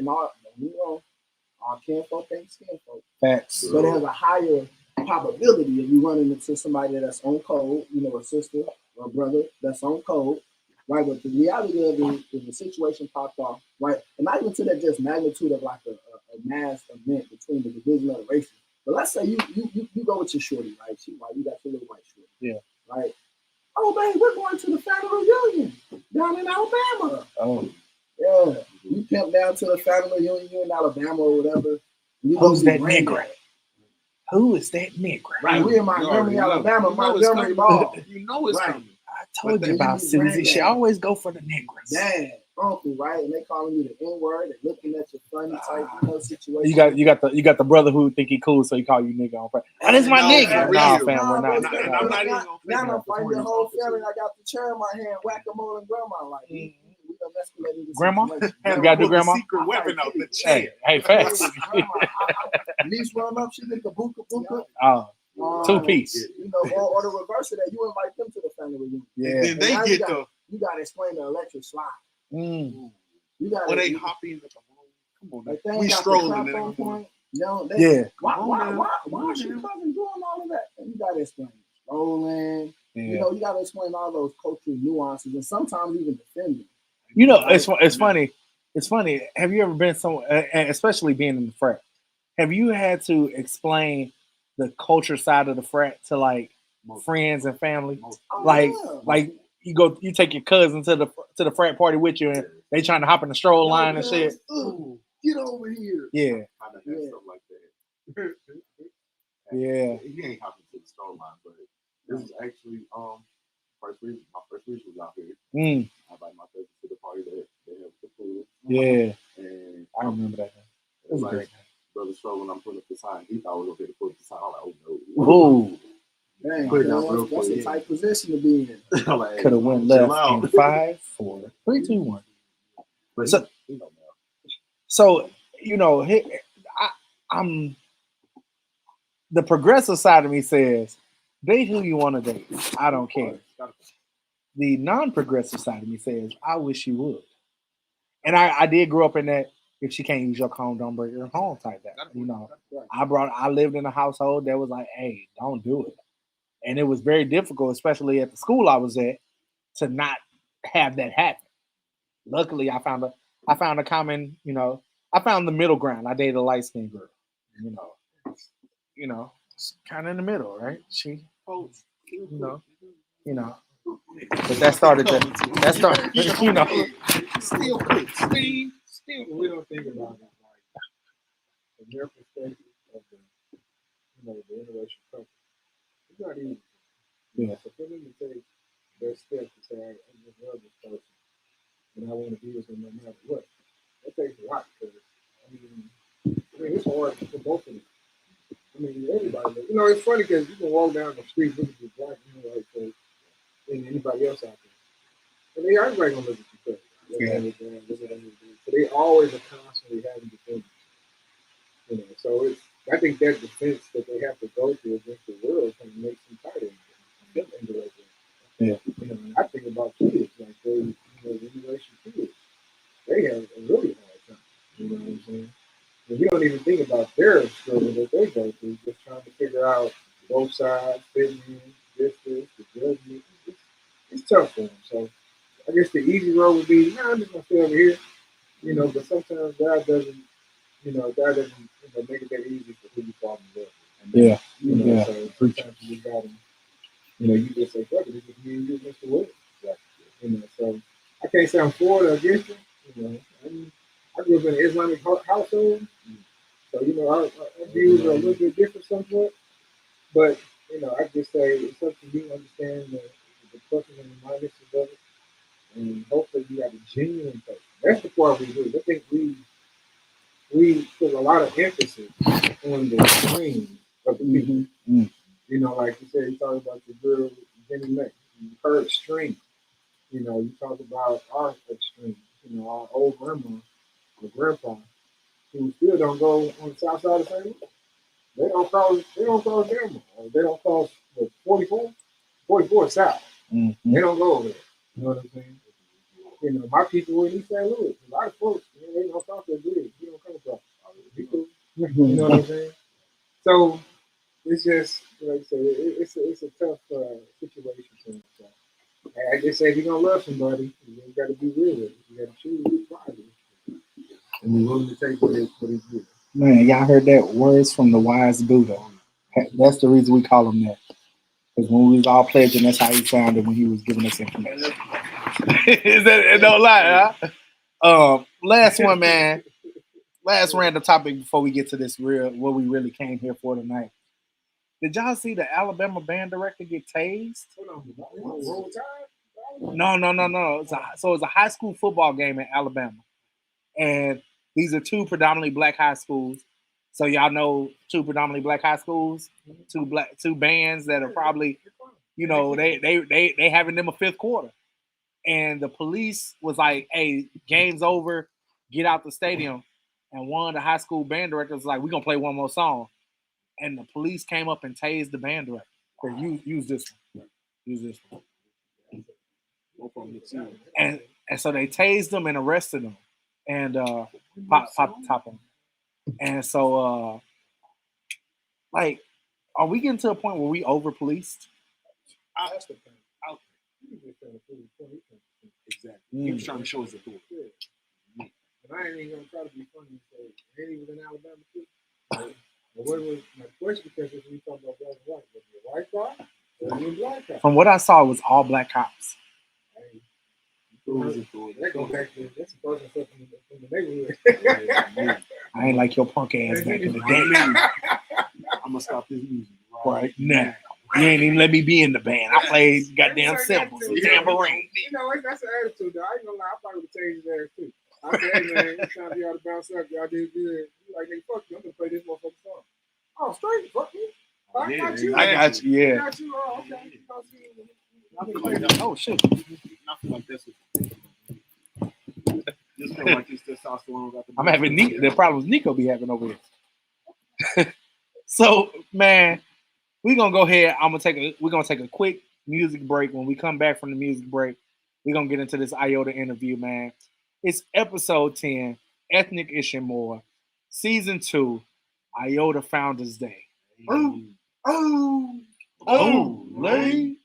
kinfolk ain't skinfolk. Facts. But there's a higher probability of you running into somebody that's on code, a sister or a brother that's on code, right? But the reality of it is the situation popped off, right? And not even to that just magnitude of like a mass event between the division of the races. But let's say you go with your shorty, right? She white, you got your little white shorty. Yeah. Right? Oh, babe, we're going to the family reunion down in Alabama. Oh. Yeah. You pimp down to the family reunion in Alabama or whatever. Who's that nigga? Who is that nigga? Right, we in Montgomery, Alabama, Montgomery Ball. You know it's coming. I told you about Susie. She always go for the niggas. Dad, uncle, right? And they calling you the N-word and looking at your funny type situation. You got the brother who think he cool, so he call you nigga on Friday. Oh, this is my nigga. Nah, fam, we're not. I'm not even now I'm fighting the whole family. I got the chair in my hand, whack-a-mole and grandma like. Grandma? You gotta do grandma? Secret weapon out the chair. Hey, facts. Niece run up, she get the buka. 2-piece. Or the reverse of that, you invite them to the family reunion. Yeah. And then you gotta explain the electric slide. Mm. You gotta. When they hop in the come on, man. we strolling. Yeah. Why is she doing all of that? And you gotta explain strolling. Yeah. You gotta explain all those cultural nuances and sometimes even defend them. It's funny. It's funny. Have you ever been especially being in the frat? Have you had to explain the culture side of the frat to like friends and family? Like you take your cousin to the frat party with you, and they trying to hop in the stroll line and shit. Get over here. Yeah. Stuff like that. Yeah. He ain't hopping to the stroll line, but this is actually my first week was out here. I invited my cousin to the party that they have the food. Yeah. And I remember that. It was great. Brother Stroll, when I'm putting up the sign, he thought I was over here to put up the sign. I'm like, oh no. Dang, put it out real that's quick. a tight position to be in. Like, could have went left in 5, 4, 3, 2, 1. But so I'm the progressive side of me says date who you want to date. I don't care. The non-progressive side of me says I wish you would. And I did grow up in that if she can't use your condom, don't bring her home type that. I lived in a household that was like, hey, don't do it. And it was very difficult, especially at the school I was at, to not have that happen. Luckily, I found a common, I found the middle ground. I dated a light-skinned girl, it's kind of in the middle, right? She, but that started, Still quick, Steve. Still, we don't think about it like from their perspective of the interracial couple. It's not easy. Yeah. So for them to take that step to say, I just love this person and I want to be with them no matter what, that takes a lot because it's hard for both of them. Everybody. It's funny because you can walk down the street looking at black people like and anybody else out there. Everybody gonna look at you crazy. To they always are constantly having defense. You know, so it's I think that defense that they have to go through against the world kind of makes them tired of it. Yeah. You know, and I think about kids like they, you know, generation kids, they have a really hard time. You know what I'm saying? And we don't even think about their struggle that they go through, just trying to figure out both sides, fitting in, the judgment. It's tough for them. So I guess the easy road would be, I'm just gonna stay over here. You know, but sometimes God doesn't, make it that easy for who you fall in love with. Yeah. You know, Yeah. so sometimes you just gotta, you just say, fuck it, it's just me and you, Mr. Williams. You know, so I can't say I'm for it or against it. You know, I grew up in an Islamic household, so our views are a little bit different somewhat. But I just say it's up to you to understand the person and the mindset of it, and hopefully you have a genuine person. That's the part we do. I think we put a lot of emphasis on the extreme of the people. Mm-hmm. You know, like you said, you talk about the girl Jenny May, her extreme. You know, you talk about our extreme. You know, our old grandma or grandpa who still don't go on the south side of St. Louis. They don't cross Denver. They don't cross the 44 south. Mm-hmm. They don't go over there. You know what I'm saying? You know, my people were in East St. Louis. A lot of folks, they don't cross that bridge. You don't come across. You know what I'm saying? So it's just like I said, it's a tough situation for them. So I just say if you're gonna love somebody, you got to be real with it. You got to choose wisely and be willing to take what is good. Man, y'all heard that? Words from the wise Buddha. That's the reason we call him that. Because when we was all pledging, that's how he sounded when he was giving us information. Is that no lie, huh? Last one, man. Last random topic before we get to this what we really came here for tonight. Did y'all see the Alabama band director get tased? No. So it's a high school football game in Alabama, and these are two predominantly black high schools. So y'all know two predominantly black high schools, two bands that are probably, they having them a fifth quarter, and the police was like, "Hey, game's over, get out the stadium." And one of the high school band directors was like, "We're gonna play one more song," and the police came up and tased the band director. Use this one. Use this one. And so they tased them and arrested them, and pop the top on. And so, are we getting to a point where we over policed? Exactly. He was trying to show us authority. And I ain't even gonna try to be funny and say, ain't even in Alabama too. But what was my question? Because if we talk about black and white, was it a white guy or was it a black guy? From what I saw, it was all black cops. That goes back to that's the person from the neighborhood. I ain't like your punk ass back in the day. I'm gonna stop this music right now. You ain't even let me be in the band. I played goddamn cymbals and tambourine. That's the attitude, though. I ain't gonna lie. I probably would change his ass too. I said, hey man, it's time for y'all to bounce up. Y'all did good. You like, nigga, fuck you. I'm gonna play this motherfucking song. Oh, straight, fuck me. I got you. I got you. Yeah. I got you. Oh, okay. Oh shit. Nothing like this. Just feel like this testosterone got the. I'm having the problems Nico be having over here. So, man, we're gonna go ahead. We're gonna take a quick music break. When we come back from the music break, we're gonna get into this Iota interview, man. It's episode 10, Ethnic Ishimor, season 2, Iota Founders Day. Lay.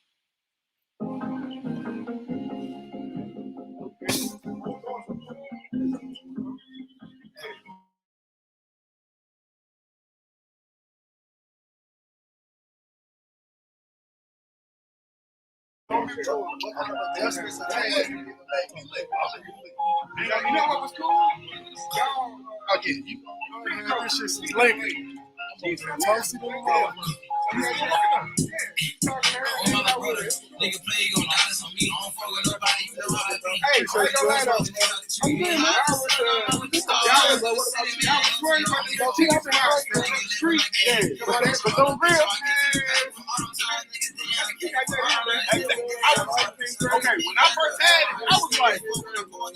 You know what was cool? Oh, yeah, this shit's lengthy. He's toasted in the world. Nigga play gon' die, that's on me. I don't fuck with nobody. Hey, so you know that I'm good, man. Y'all was swearing about this. Y'all see, I'm in the street. Yeah, but don't real. Okay, when I first had it, I was like, it's normal.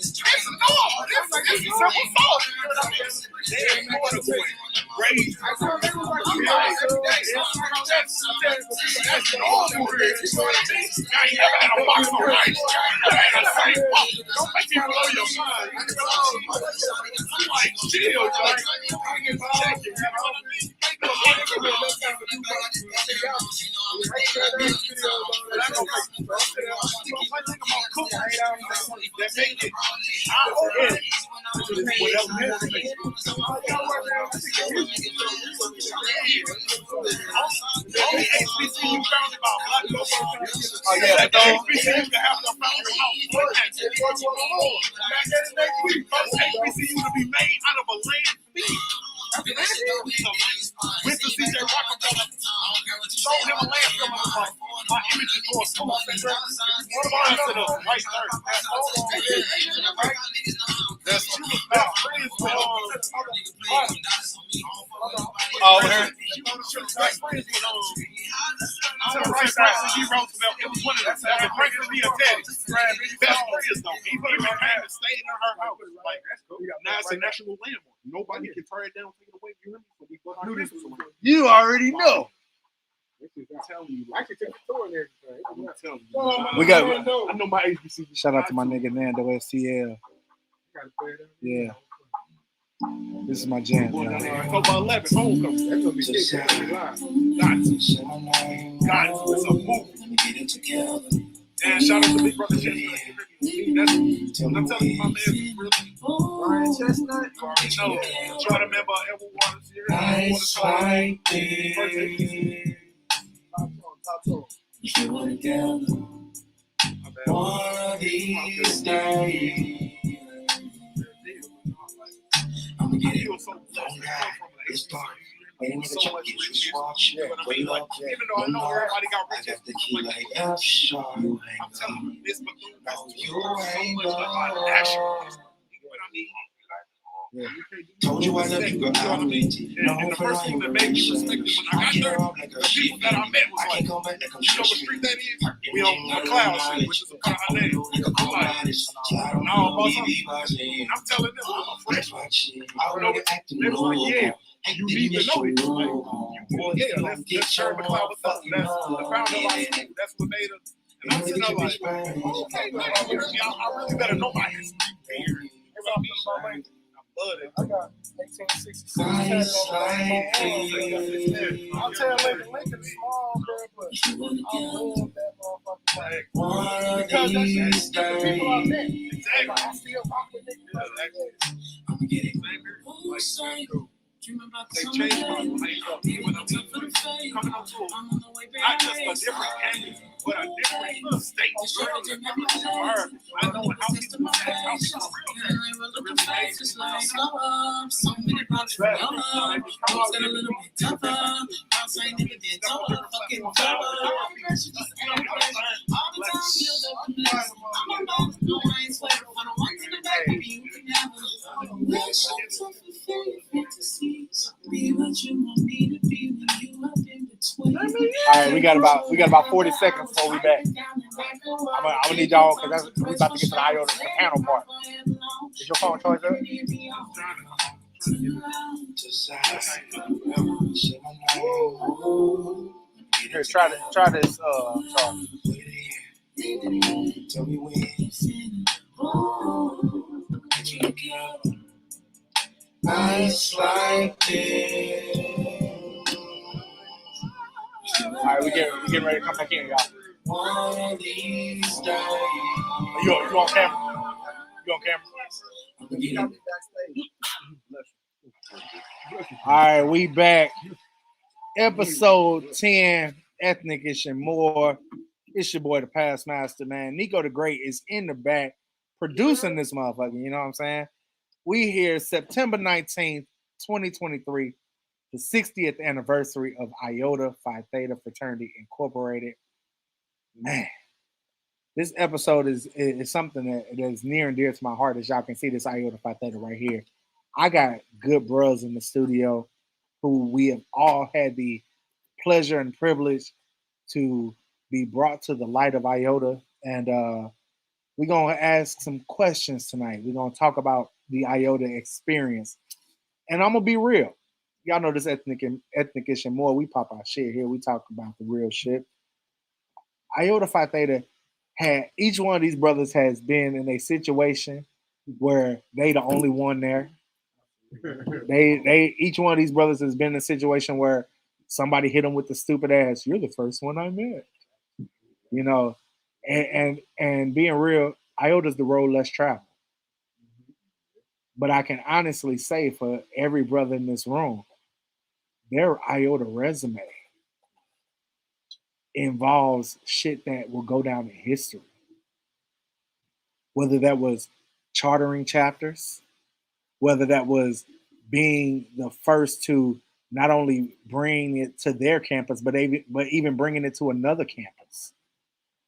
It's like, It's simple sauce. They ain't more to it. Raised. That's normal. You know what I mean? I ain't never had a box of rice. I had a same box. Don't make me blow your mind. I'm like, chill, like, check it. You know what I mean? Oh yeah, but HBCUs to have their founding HBCU to be made out of a land feed. Mr. CJ Rockefeller sold him a landfill my images for a school. One of our ambassadors, right there. That's true. That's friends with it was one of the Franklin and Teddy. Best friends though. He came and stayed in her house. Like, now it's a national landmark. Nobody can tear it down, take it away. You hear me? You already know. I'm telling you. I can take a tour and everything. I'm telling you. We got. I know my HBCU. Shout out to my nigga Nando STL. Yeah. This is my jam. October 11th, homecoming. That's gonna be shit. Got it. It's a movie. And shout out to Big Brother Chestnut. I'm telling you, my man is really Brian Chestnut. you already know. Try to remember Edward Waters here. Nice like Top if you were together one of these days, I'm gonna get it. It's dark. Waiting to check it. Just watch it. Wait up. Even though I know everybody got I rich, got the key like F sharp. I'm telling you, this Bethune No, is you so ain't much about action. What I need. told you I love you, girl. I meant it. And the first thing that made me respect it when I got there, the people that I met was like, you know what street that is? We on Cloud Street, which is a part of our name. I'm like, no, boss, I'm telling them I'm a freshman. I know it. They was like, yeah, you need to know it. Like, yeah, let's share the cloud with us. That's the founder of our school. That's what made us. And I'm sitting there like, okay, man, you heard me. I really better know my history. That's all I feel about language. I got 1866 tatted on I'll tell Lincoln small, bro, but I love that motherfucker. Because that's just the people I met. Exactly. I still rock with niggas. I'm gonna get it. They changed my life up. When I'm coming on tour, not just a different canyon, but a different state. I know how people act, how people All right, we got about 40 seconds before we back. I'm gonna need y'all because we about to get to the Iota panel part. Is your phone charged up? Here, try this. Charge. Tell me when nice like this. All right, we getting ready to come back in, y'all. One of these days. You on camera? You on camera? All right, we back. Episode 10, Ethnic-ish and more. It's your boy, the Past Master, man. NicoThaGreat is in the back producing this motherfucker. You know what I'm saying? We here September 19th, 2023, the 60th anniversary of Iota Phi Theta Fraternity Incorporated. Man, this episode is something that is near and dear to my heart. As y'all can see, this Iota Phi Theta right here. I got good bros in the studio who we have all had the pleasure and privilege to be brought to the light of Iota. And We're gonna ask some questions tonight. We're gonna talk about the Iota experience, and I'm gonna be real. Y'all know this ethnic-ish and more. We pop our shit here. We talk about the real shit. Iota Phi Theta had each one of these brothers has been in a situation where they the only one there. They each one of these brothers has been in a situation where somebody hit them with the stupid ass. You're the first one I met. You know, and being real, Iota's the road less traveled. But I can honestly say for every brother in this room, their Iota resume involves shit that will go down in history. Whether that was chartering chapters, whether that was being the first to not only bring it to their campus, but even bringing it to another campus,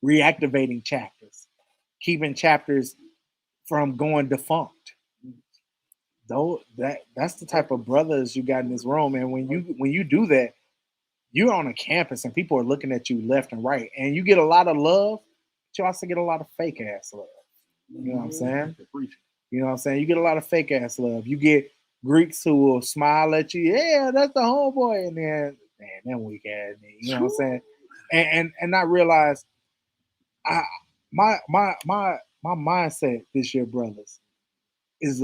reactivating chapters, keeping chapters from going defunct. Though that's the type of brothers you got in this room, and when you do that, you're on a campus and people are looking at you left and right, and you get a lot of love, but you also get a lot of fake ass love. You know what I'm saying? You know what I'm saying? You get a lot of fake ass love. You get Greeks who will smile at you, yeah, that's the homeboy, and then man, them weak ass, you know what I'm saying? And not realize, I my mindset this year, brothers, is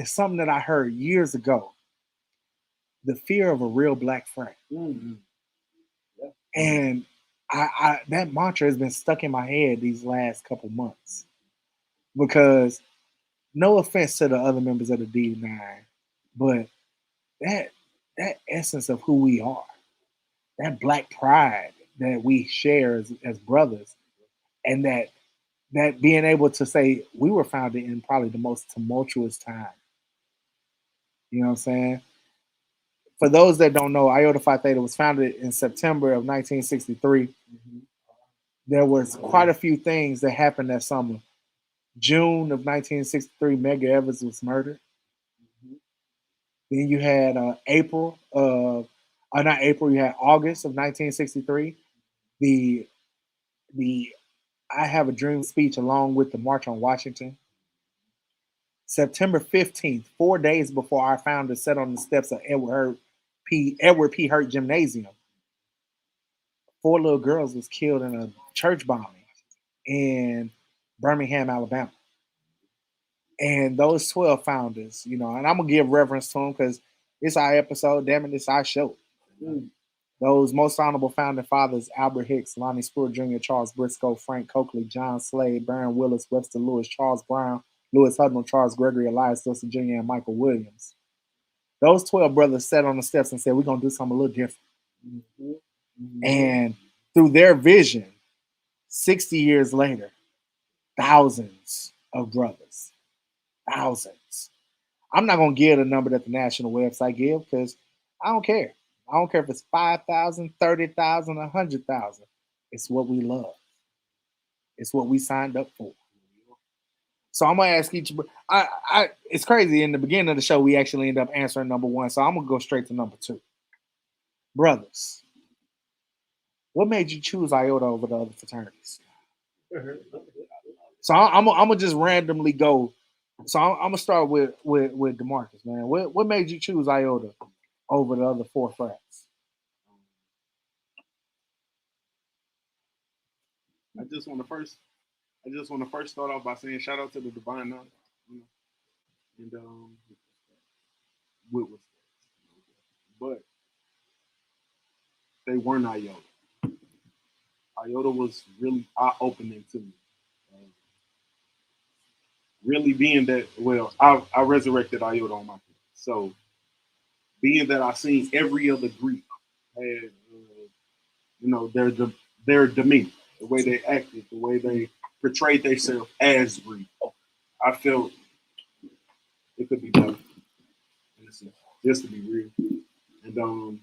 something that I heard years ago. The fear of a real black friend. Mm-hmm. And I that mantra has been stuck in my head these last couple months. Because no offense to the other members of the D9, but that essence of who we are, that black pride that we share as brothers, and that being able to say we were founded in probably the most tumultuous time. You know what I'm saying? For those that don't know, Iota Phi Theta was founded in September of 1963. Mm-hmm. There was quite a few things that happened that summer. June of 1963, Medgar Evers was murdered. Mm-hmm. Then you had April of, not April, you had August of 1963. The I Have a Dream speech along with the March on Washington. September 15th, 4 days before our founders sat on the steps of Edward P. Hurt Gymnasium, 4 little girls was killed in a church bombing in Birmingham, Alabama. And those 12 founders, you know, and I'm going to give reverence to them because it's our episode, damn it, it's our show. Mm. Those most honorable founding fathers, Albert Hicks, Lonnie Stewart Jr., Charles Briscoe, Frank Coakley, John Slade, Baron Willis, Webster Lewis, Charles Brown, Lewis Hudnall, Charles Gregory, Elias Wilson Jr., and Michael Williams. Those 12 brothers sat on the steps and said, we're going to do something a little different. Mm-hmm. Mm-hmm. And through their vision, 60 years later, thousands of brothers, thousands. I'm not going to give the number that the national website give because I don't care. I don't care if it's 5,000, 30,000, 100,000. It's what we love. It's what we signed up for. So I'm gonna ask each. It's crazy. In the beginning of the show, we actually end up answering number 1. So I'm gonna go straight to number 2. Brothers, what made you choose Iota over the other fraternities? So I'm gonna just randomly go. So I'm gonna start with DeMarcus, man. What made you choose Iota over the other 4 frats? I just want to first start off by saying shout out to the Divine Knowledge, and with but they weren't Iota. Iota was really eye-opening to me. Really being that, well, I resurrected Iota on my feet. So being that I seen every other Greek had, their demeanor, the way they acted, the way they portrayed themselves as Greek, I felt it could be better. Just to be real, and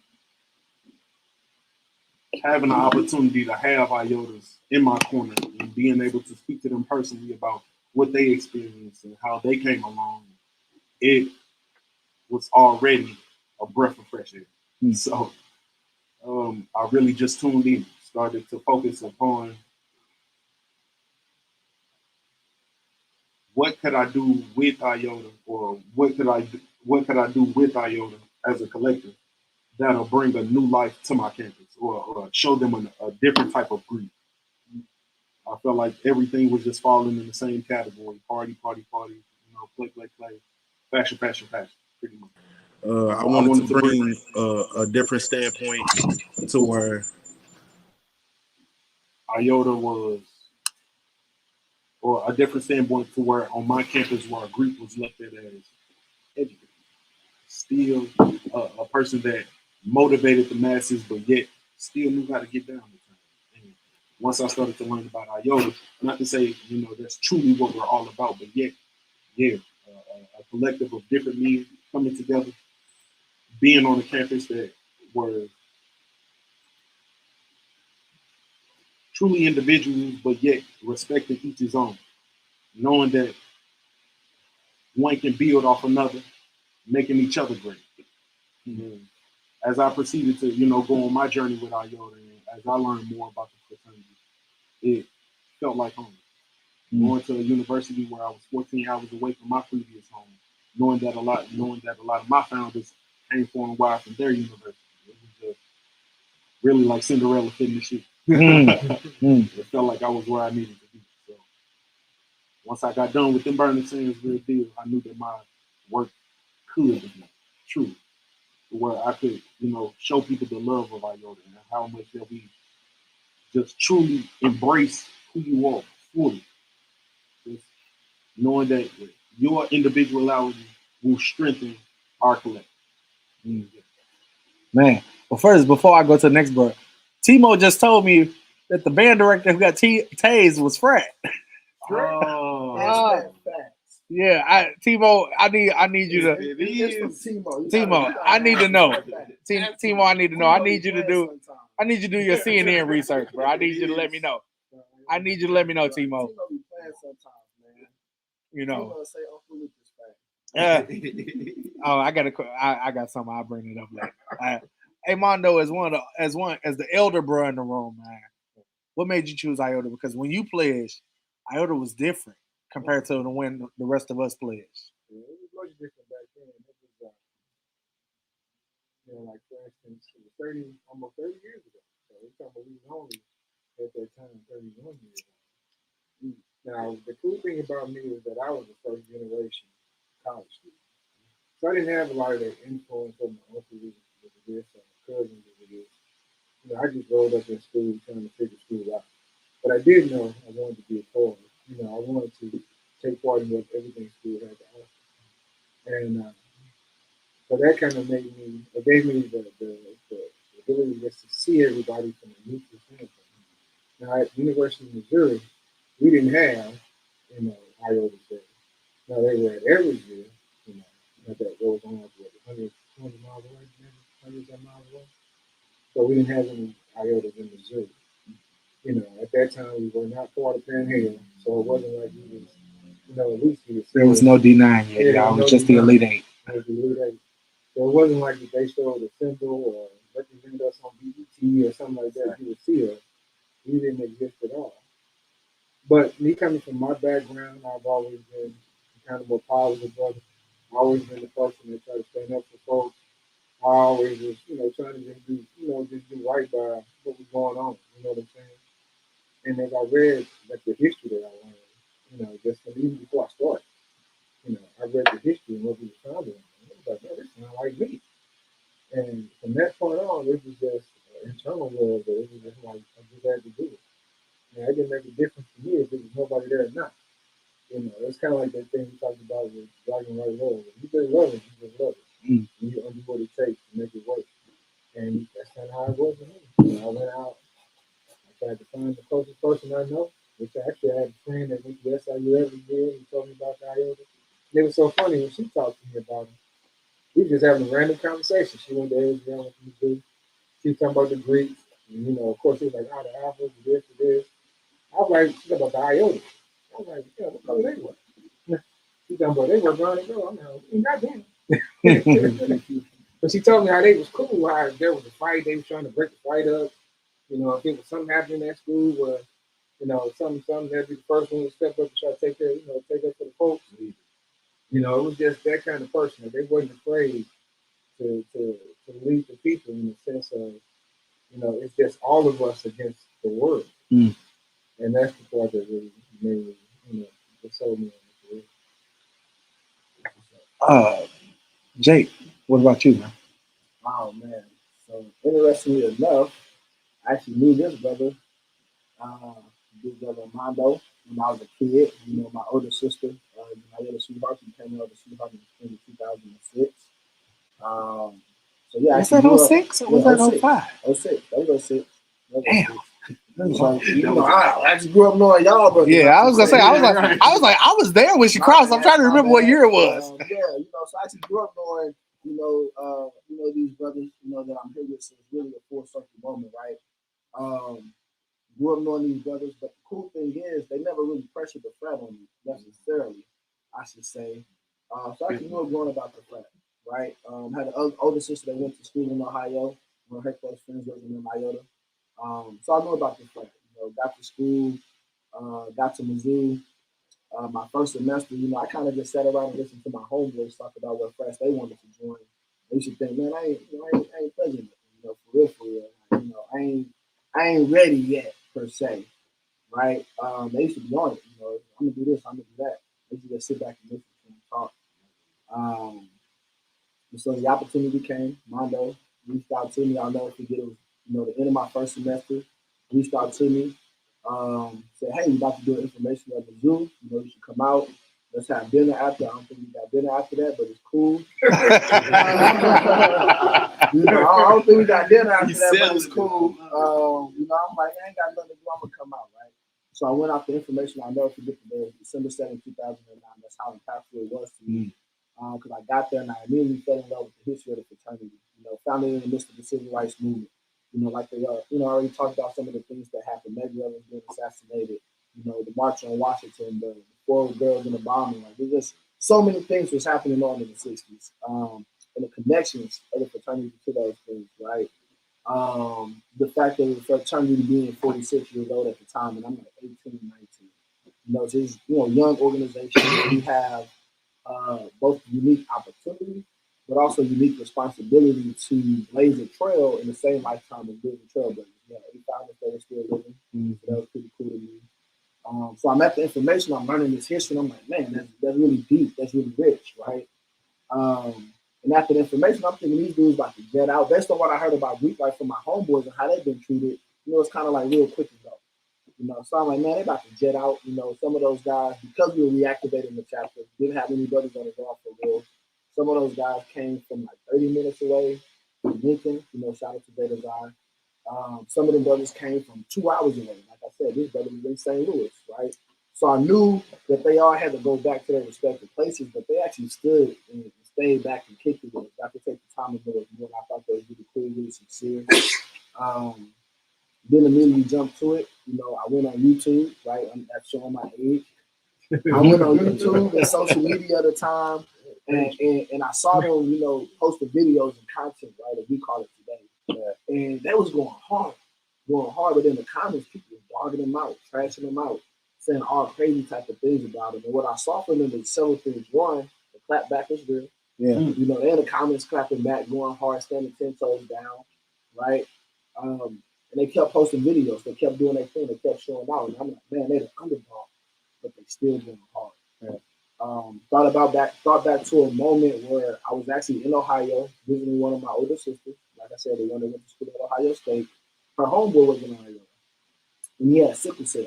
having the opportunity to have Iotas in my corner and being able to speak to them personally about what they experienced and how they came along, it was already a breath of fresh air. Mm. So I really just tuned in, started to focus upon what could I do with Iota, or what could I do with Iota as a collective that'll bring a new life to my campus, or show them a different type of grief. I felt like everything was just falling in the same category: party, party, party. You know, play, play, play, fashion, fashion, fashion. Pretty much. I wanted to bring a different standpoint to where Iota was, or a different standpoint to where on my campus where grief was looked at as educated. Still a person that motivated the masses, but yet still knew how to get down with time. And once I started to learn about Iota, not to say, you know, that's truly what we're all about, but yet, yeah, a collective of different men coming together, being on a campus that were truly individuals, but yet respecting each his own, knowing that one can build off another, making each other great. And as I proceeded to, you know, go on my journey with Iota, and as I learned more about the fraternity, it felt like home. Going to a university where I was 14 hours away from my previous home, knowing that a lot of my founders came far and wide from their university. It was just really like Cinderella fitting the shoe. It felt like I was where I needed to be. So once I got done with them burning sands real deal, I knew that my work could be true, where I could, you know, show people the love of Iota and how much that we just truly embrace who you are fully. Just knowing that your individuality will strengthen our collective. Man, well, first, before I go to the next part, Timo just told me that the band director who got tased was Frat. Yeah, Timo, I need you to. Timo, I need to know. Timo, I need to know. I need you to do your CNN research, bro. I need you to let me know. I need you to let me know, Timo. You know. Oh, I got something. I'll bring it up later. Hey, Mondo, as the elder bro in the room, man. What made you choose Iota? Because when you pledged, Iota was different compared to when the rest of us pledged. Yeah, it was much different back then. It was, you know, like for instance, it was almost 30 years ago. So we're talking about we was only at that time 31 years old. Now, the cool thing about me is that I was the first generation college student. So I didn't have a lot of that influence of my uncle was this, or my cousins was this. You know, I just rolled up in school trying to figure school out. But I did know I wanted to be a part. You know, I wanted to take part in what everything school had to offer. And so that kind of gave me the ability just to see everybody from a neutral standpoint. Now, at the University of Missouri, we didn't have, you know, Iotas there. Now, they were at Eversville, you know, that goes on to 100 miles away, maybe 100 miles away. So we didn't have any Iotas in Missouri. You know, at that time, we were not part of Panhandle, so it wasn't like we was, you know, at least there was no D9 yet. Yeah, it was just the Elite Eight. It was the Elite Eight. So it wasn't like they showed a symbol or represented us on BBT or something like that. You would see us. We didn't exist at all. But me coming from my background, I've always been kind of more positive brother. I've always been the person that tried to stand up for folks. I always was, you know, trying to just do right by what was going on. You know what I'm saying? And as I read like the history that I learned, you know, just even before I started, you know, I read the history and what we were founded on. I was like, man, this sounds like me. And from that point on, it was just internal love, but it was just like I just had to do it. And it didn't make a difference to me if there was nobody there or not. You know, it's kind of like that thing we talked about with black and white love. If you just love it, you just love it. And you do what it takes to make it work. And that's kind of how it was for me. You know, I went out, I tried to find the closest person I know, which I actually had a friend that went to SIU every year. He told me about the Iota. And it was so funny when she talked to me about it. We were just having a random conversation. She went to Israel, went to Missouri. She was talking about the Greeks. And, you know, of course, it was like, the Alphas, this, this. I was like, she's about the Iota. I was like, yeah, what color they were? She's talking about they were brown and gold. I'm like, goddamn. But she told me how they was cool, how there was a fight, they was trying to break the fight up. You know, if it was something happening at school where you know, some that'd be the first one to step up and try to take care, take up for the folks. You know, it was just that kind of person. That they wasn't afraid to lead the people in the sense of, it's just all of us against the world. Mm. And that's the part that really made, that sold me on the career. Jake, what about you, man? Oh man. So interestingly enough, I actually knew this brother, big brother Mondo, when I was a kid. You know, my older sister, Iota sweetheart, became my older sweetheart in 2006. So yeah, Was that 06 or was that 05? 06. That was 06. Damn. So, I actually grew up knowing y'all, but Yeah, I was gonna say, I was there when she crossed. I'm trying to remember what year it was. So I actually grew up knowing, these brothers, that I'm here with. So it's really a full circle moment, right? Grew up knowing these brothers, but the cool thing is they never really pressured the frat on me necessarily, I should say. So I actually knew growing about the frat, right? Had an older sister that went to school in Ohio. One of her close friends was in Iota. So I knew about the frat. Got to school, got to Mizzou. My first semester, I kind of just sat around and listened to my homeboys talk about what frats they wanted to join. I used to think, man, I ain't pledging it, for real. I ain't ready yet per se, right? They used to be on it, I'm gonna do this, I'm gonna do that. They used to just sit back and listen to them talk. And so the opportunity came. Mondo reached out to me. I'll never forget it was, the end of my first semester. Reached out to me. Said, hey, we about to do an information at the zoo. You should come out. Let's have dinner after. I don't think we got dinner after that, but it's cool. I don't think we got dinner after that, but it's cool. I'm like, I ain't got nothing to do. I'm gonna come out, right? So I went out the information. I'll never forget the day, December 7th, 2009. That's how impactful it was to me. Because I got there and I immediately fell in love with the history of the fraternity. Found it in the midst of the civil rights movement. Like they I already talked about some of the things that happened. Medgar Evers being assassinated. The March on Washington, the 4 girls in the bombing. Like there's just so many things was happening on in the 60s. And the connections of the fraternity to those things, right? The fact that the fraternity being 46 years old at the time, and I'm like 18, 19. It's just, young organization where we have both unique opportunity, but also unique responsibility to blaze a trail in the same lifetime as being a trailblazer. 85 that were still living. So that was pretty cool to me. So I'm at the information, I'm learning this history, and I'm like, man, that's really deep, that's really rich, right? And after the information, I'm thinking these dudes about to jet out. Based on what I heard about Greek life from my homeboys and how they've been treated, it's kind of like real quick and go. So I'm like, man, they about to jet out. Some of those guys, because we were reactivating the chapter, didn't have any brothers on the ground for real. Some of those guys came from like 30 minutes away from Lincoln, shout out to Beta Guy. Some of them brothers came from 2 hours away. Like I said, this brother was in St. Louis, right? So I knew that they all had to go back to their respective places, but they actually stood and stayed back and kicked it with us. I could take the time to do it more. I thought that was really cool, really sincere. Then immediately jumped to it. I went on YouTube, right? I'm showing my age. I went on YouTube and social media at the time, and I saw them, posting videos and content, right, as we call it today. And they was going hard. But in the comments, people were dogging them out, trashing them out, saying all crazy type of things about them. And what I saw from them is several things. One, the clap back was real. Yeah. They in the comments clapping back, going hard, standing 10 toes down, right? And they kept posting videos. They kept doing their thing. They kept showing out. And I'm like, man, they're the underdog, but they still going hard. Yeah. Thought back to a moment where I was actually in Ohio visiting one of my older sisters. Like I said, the one that went to school at Ohio State. Her homeboy was in Ohio. And he had sickle cell.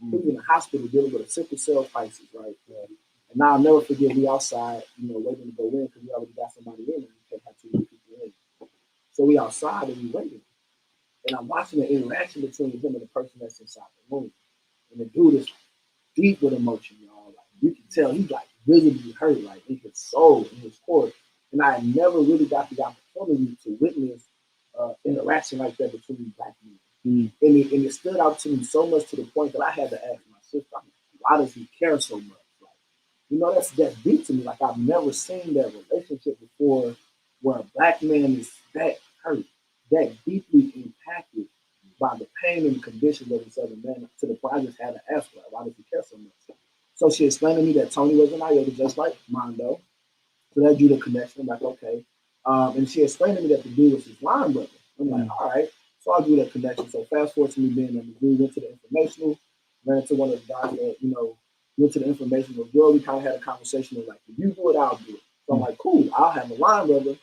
He was in the hospital dealing with a sickle cell crisis, right? Yeah. And now I'll never forget, we outside, waiting to go in because we already got somebody in and we can't have too many people in. So we outside and we waiting. And I'm watching the interaction between him and the person that's inside the room. And the dude is deep with emotion, y'all. Like you can tell he's like visibly hurt, like in his soul, in his core. And I never really got the opportunity to witness interaction like that between black men. And it stood out to me so much to the point that I had to ask my sister, why does he care so much? Like, that's deep to me. Like I've never seen that relationship before where a black man is that hurt, that deeply impacted by the pain and the conditions of this other man to the point I just had to ask her, why does he care so much? So she explained to me that Tony was an Iota just like Mondo. So that drew the connection. I'm like, okay. And she explained to me that the dude was his line brother. I'm like, all right. So I drew that connection. So fast forward to me being in the dude, went to the informational, ran into one of the guys that, went to the informational girl. We kind of had a conversation of like, if you do it, I'll do it. So I'm like, cool, I'll have a line brother.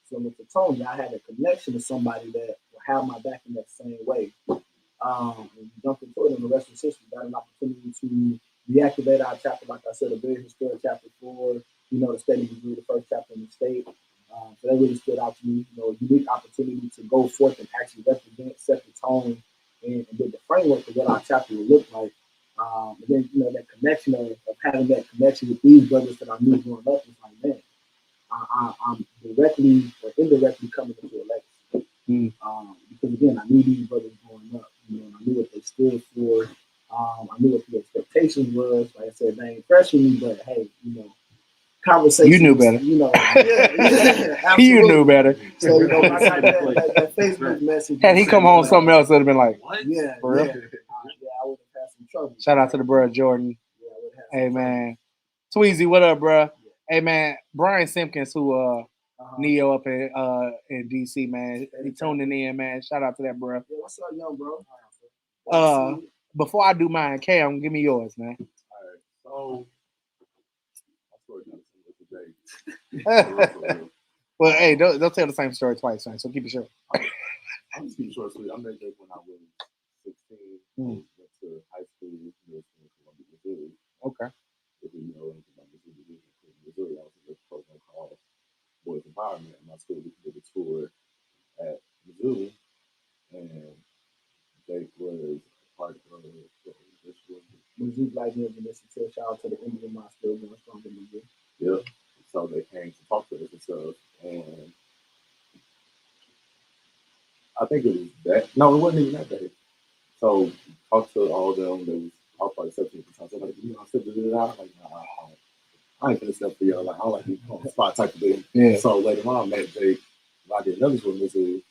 So with the Tony, I had a connection to somebody that will have my back in that same way. And we jumped into it, and the rest is history. Got an opportunity to reactivate our chapter, like I said, a very historic chapter for, the state of Missouri, the first chapter in the state. So that really stood out to me, a unique opportunity to go forth and actually represent, set the tone, and get the framework of what our chapter would look like. And then, that connection of having that connection with these brothers that I knew growing up was like, man, I'm directly or indirectly coming into a legacy. Because again, I knew these brothers growing up. I knew what they stood for. I knew what the expectations was. Like I said, they ain't fresh with me, but hey, conversations. You knew better. You knew better. So when I got that Facebook message. Had he come home something else, it would have been like, what? For real? I would have had some trouble. Shout out to the bro Jordan. Yeah, I would have had Hey some man, Tweezy, what up, bro? Hey man, Brian Simpkins, who Neo up in DC, man, he tuning in, man. Shout out to that, bro. Yeah, what's up, young bro? Before I do mine, Cam, give me yours, man. All right, so Well, hey, don't tell the same story twice, man. So keep it short. I'm just keep short, sweet. I met Jake when I was 16. Went to high school, middle school in Columbia, Missouri. Okay. If you know anything about Missouri, Missouri, I was in a program called Boys Empowerment. In my school, we did a tour at Missouri, and Jake was part of Missouri Black Men's Initiative. Shout out to the Indian Mosque still going strong in Missouri. Yep. So they came to talk to us and stuff, and I think it was that. No, it wasn't even that day. So talked to all of them. They was probably 17 times. They're like, I said, like, nah, I ain't finna step for y'all. Like, I don't like you on the spot type of thing. Yeah. So later on, I met Jake. I did another tour in Missouri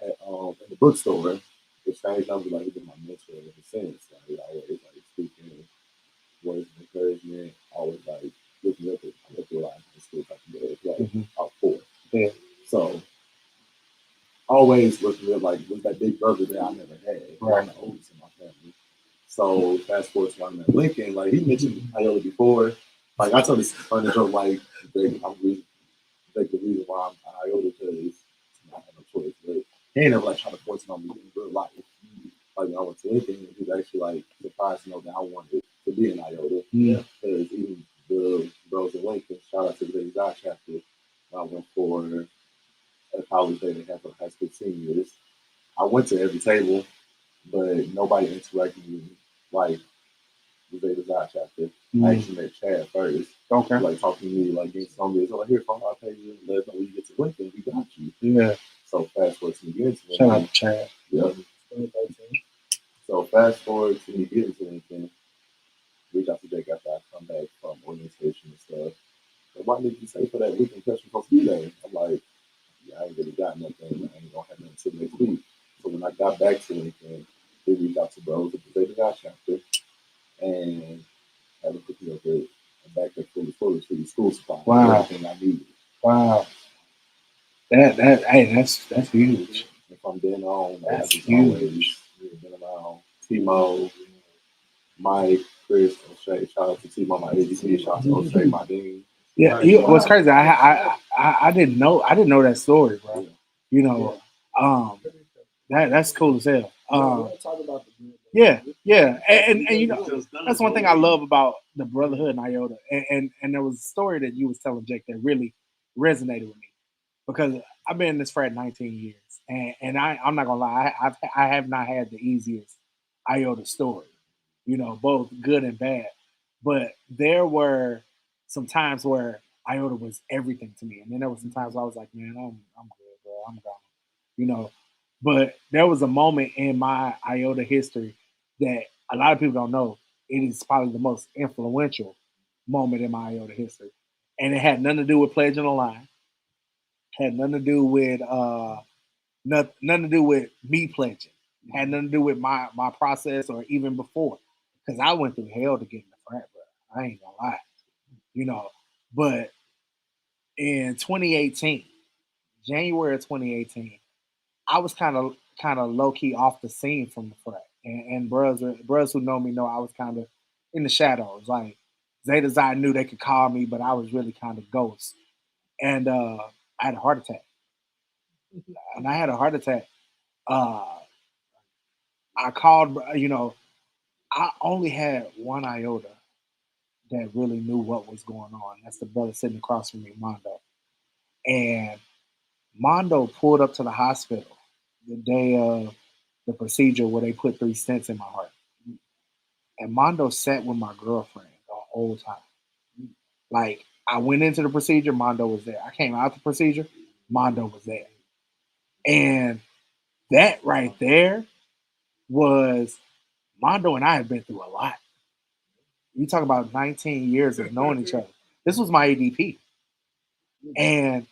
at in the bookstore. Exchanged numbers. Like, he's been my mentor ever since. Like, always like speaking words of encouragement. Always like looking up at. I went through a lot of school type of day. Like out for. Yeah. So always looking at like was that big brother that I never had. Right. I'm the oldest in my family. So fast forward to when I'm at Lincoln, like he mentioned Iota before. Like I told this funny joke, like the reason why I'm Iota because I have no choice. But he ain't never like trying to force it on me in real life. Like when I went to Lincoln, he was actually like surprised to know that I wanted to be an Iota. Yeah. Because even the bros in Lincoln, shout out to the Theta chapter, I went for at college day they have for high school seniors. I went to every table, but nobody interacted with me like the Theta chapter. I actually met Chad first. Okay. Like talking to me, like getting some of like here from our page, let us know when you get to Lincoln, we got you. Yeah. So fast forward to me getting to Lincoln. Shout out to Chad. Yep. 2013. So fast forward to me getting to Lincoln. Reach out to Jake after I come back from orientation and stuff. But why did you say for that weekend catch me supposed to be there? I'm like, I ain't really got nothing. I ain't gonna have nothing until next week. So when I got back to Lincoln, they reached out to bros at the Theta chapter and had to put me up there and back up fully to the school supply. Wow. Everything I needed. Wow. That's huge. And from then on, That's I just huge. always been around Timo, Mike, Chris, O'Shea. Shout out to Timo, my ADC. Shout out to O'Shea, my dean. Yeah, what's crazy? I didn't know that story, bro. That's cool as hell. Yeah, and that's one thing I love about the brotherhood in Iota, and there was a story that you was telling Jake that really resonated with me because I've been in this frat 19 years, and I'm not gonna lie, I have not had the easiest Iota story, both good and bad, but there were some times where Iota was everything to me, and then there were some times I was like, man, I'm good, bro, I'm gone, But there was a moment in my Iota history that a lot of people don't know. It is probably the most influential moment in my Iota history, and it had nothing to do with pledging the line. Had nothing to do with nothing to do with me pledging. Had nothing to do with my process or even before, because I went through hell to get in the frat, bro. I ain't gonna lie, you know. But in 2018, January of 2018, I was kind of low key off the scene from the frat, and brothers who know me know I was kind of in the shadows. Like Zeta Zi knew they could call me, but I was really kind of ghost. And I had a heart attack, and I had a heart attack. Uh, I called, I only had one iota that really knew what was going on. That's the brother sitting across from me, Mondo. And Mondo pulled up to the hospital the day of the procedure where they put 3 stents in my heart. And Mondo sat with my girlfriend the whole time. Like, I went into the procedure, Mondo was there. I came out the procedure, Mondo was there. And that right there was, Mondo and I have been through a lot. You talk about 19 years of knowing each other. This was my ADP. And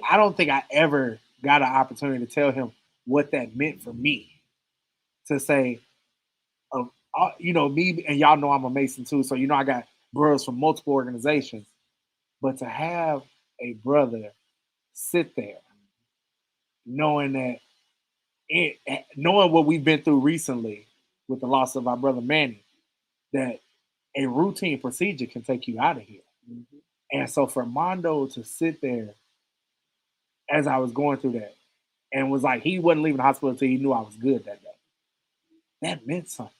I don't think I ever got an opportunity to tell him what that meant for me. To say, me, and y'all know I'm a Mason too, so I got brothers from multiple organizations. But to have a brother sit there, knowing that, knowing what we've been through recently with the loss of our brother Manny, that a routine procedure can take you out of here. Mm-hmm. And so for Mondo to sit there as I was going through that, and was like, he wasn't leaving the hospital until he knew I was good that day. That meant something.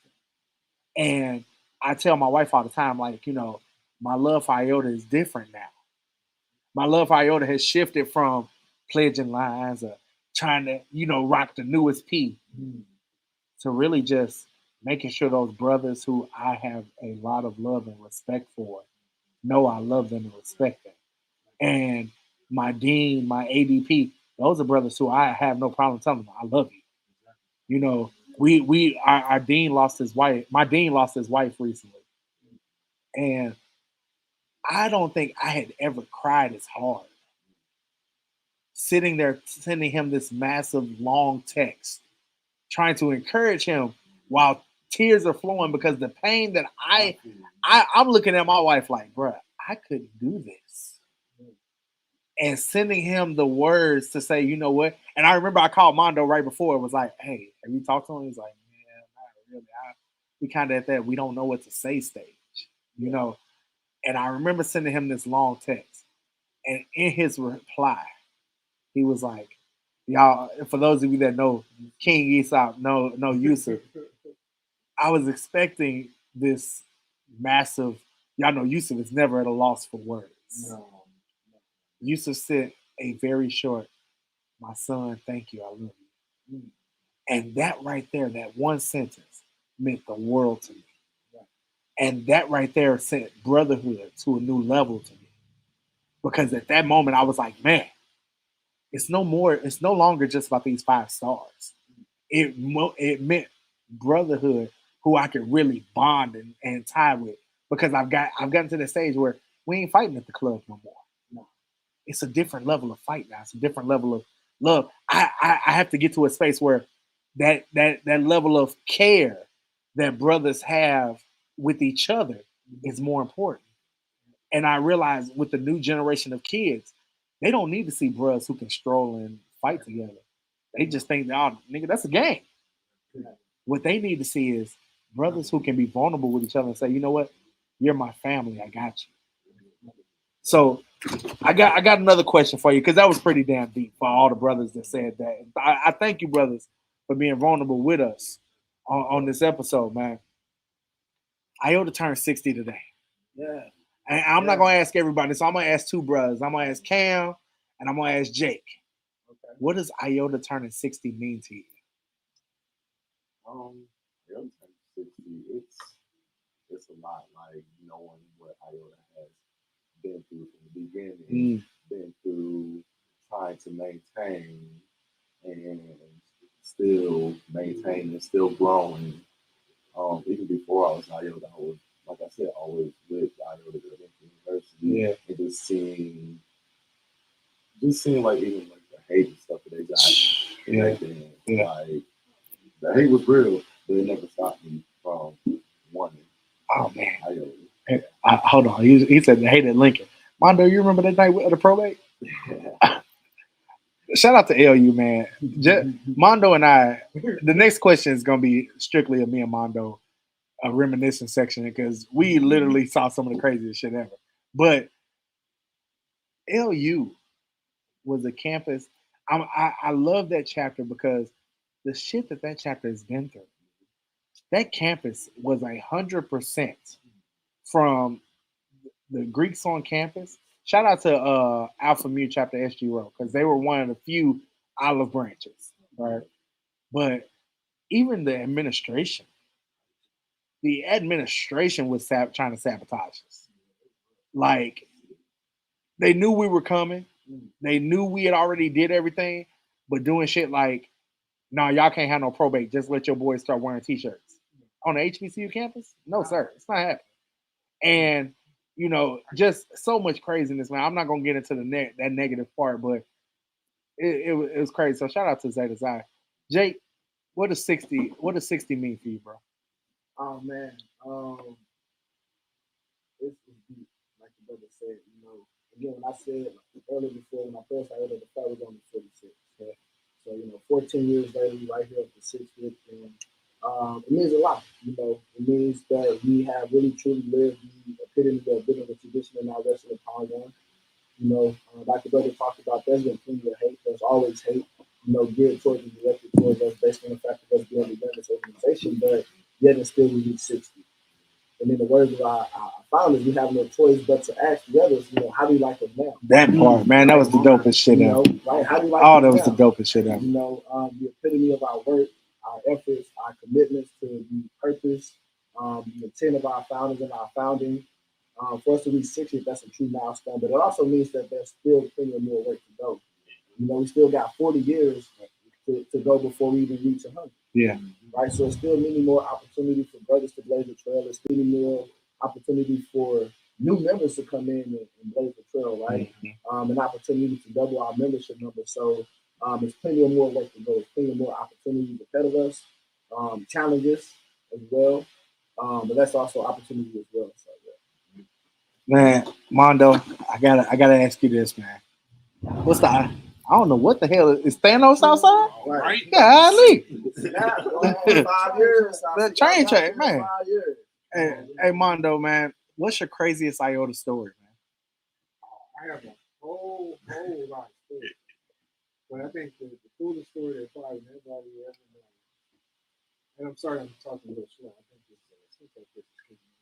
And I tell my wife all the time, like, my love for Iota is different now. My love for Iota has shifted from pledging lines or trying to, rock the newest P to really just making sure those brothers who I have a lot of love and respect for know I love them and respect them. And my dean, my ADP, those are brothers who I have no problem telling them I love you. Our dean lost his wife. My dean lost his wife recently. And I don't think I had ever cried as hard. Sitting there sending him this massive long text, trying to encourage him while tears are flowing because the pain that I'm looking at my wife like, bruh, I couldn't do this. And sending him the words to say, you know what? And I remember I called Mondo right before. It was like, hey, have you talked to him? He's like, man, not really. We kind of at that we don't know what to say stage, And I remember sending him this long text. And in his reply, he was like, y'all, for those of you that know King Aesop, no Yusuf, I was expecting this massive, y'all know Yusuf is never at a loss for words. No. Yusuf sent a very short, my son, thank you, I love you. And that right there, that one sentence meant the world to me. And that right there sent brotherhood to a new level to me. Because at that moment, I was like, man, it's no longer just about these 5 stars. It meant brotherhood who I could really bond and tie with. Because I've gotten to the stage where we ain't fighting at the club no more. No. It's a different level of fight now. It's a different level of love. I have to get to a space where that level of care that brothers have with each other is more important. And I realize with the new generation of kids, they don't need to see brothers who can stroll and fight together. They just think, oh, nigga, that's a game. What they need to see is brothers who can be vulnerable with each other and say, you know what? You're my family. I got you. So I got another question for you because that was pretty damn deep for all the brothers that said that. I thank you, brothers, for being vulnerable with us on this episode, man. Iota turned 60 today. Yeah. And I'm not going to ask everybody, so I'm going to ask 2 brothers. I'm going to ask Cam and I'm going to ask Jake. Okay. What does Iota turning 60 mean to you? Iota turning 60, it's a lot, like knowing what Iota has been through from the beginning, been through trying to maintain and still maintaining, still growing. Even before I was Iota, I was, like I said, always with Iota University. Yeah. And just seeing like even like the hate and stuff that they got back then. Yeah. Like The hate was real, but it never stopped me from wanting. Oh man. Iota. Hold on. He said the hate at Lincoln. Mondo, you remember that night with the probate? Shout out to LU, man. Mondo and I. The next question is gonna be strictly a me and Mondo a reminiscence section because we literally saw some of the craziest shit ever. But LU was a campus. I love that chapter because the shit that chapter has been through. That campus was 100% from the Greeks on campus. Shout out to Alpha Mu chapter SGRO because they were one of the few olive branches, right? But even the administration was trying to sabotage us. Like they knew we were coming. They knew we had already did everything, but doing shit like, no, y'all can't have no probate. Just let your boys start wearing t-shirts on the HBCU campus. No, sir, it's not happening. And you know, just so much craziness, man. I'm not gonna get into that negative part, but it was crazy. So shout out to Zeta Zai. Jake, what does 60 mean for you, bro? Oh man, it's deep, like the brother said. You know, again, when I said earlier before, when I first started, the fight was on the 46. Yeah? So 14 years later, we right here at the 60th, and it means a lot. You know, it means that we have really truly lived the epitome of building a tradition in our wrestling power one. You know, like the brother talked about, there's been plenty of hate. There's always hate, geared towards and directed towards us based on the fact that us being within this organization, but yet and still we reach 60. And in the words of our founders, we have no choice but to ask the others, how do you like them now? That part, man, that was the dopest shit ever. Right? How do you like that them was now? the dopest shit ever. The epitome of our work, our efforts, our commitments to the purpose, the intent of our founders and our founding. For us to reach 60, that's a true milestone. But it also means that there's still plenty of more work to go. We still got 40 years to go before we even reach 100. Yeah. Right. So there's still many more opportunities for brothers to blaze the trail. There's many more opportunity for new members to come in and blaze the trail, right? Mm-hmm. An opportunity to double our membership number. So there's plenty of more work to go. There's plenty of more opportunities ahead of us, challenges as well. But that's also opportunity as well. So, yeah. Man, Mondo, I gotta ask you this, man. What's the? I don't know what the hell is Thanos outside. Right? Yeah, Ali. 5 years. The train, man. 5 years. Hey, Mondo, man, what's your craziest Iota story, man? I have a whole lot of stories. But I think the coolest story that probably everybody ever knows. And I'm sorry I'm talking a little slow. I think it's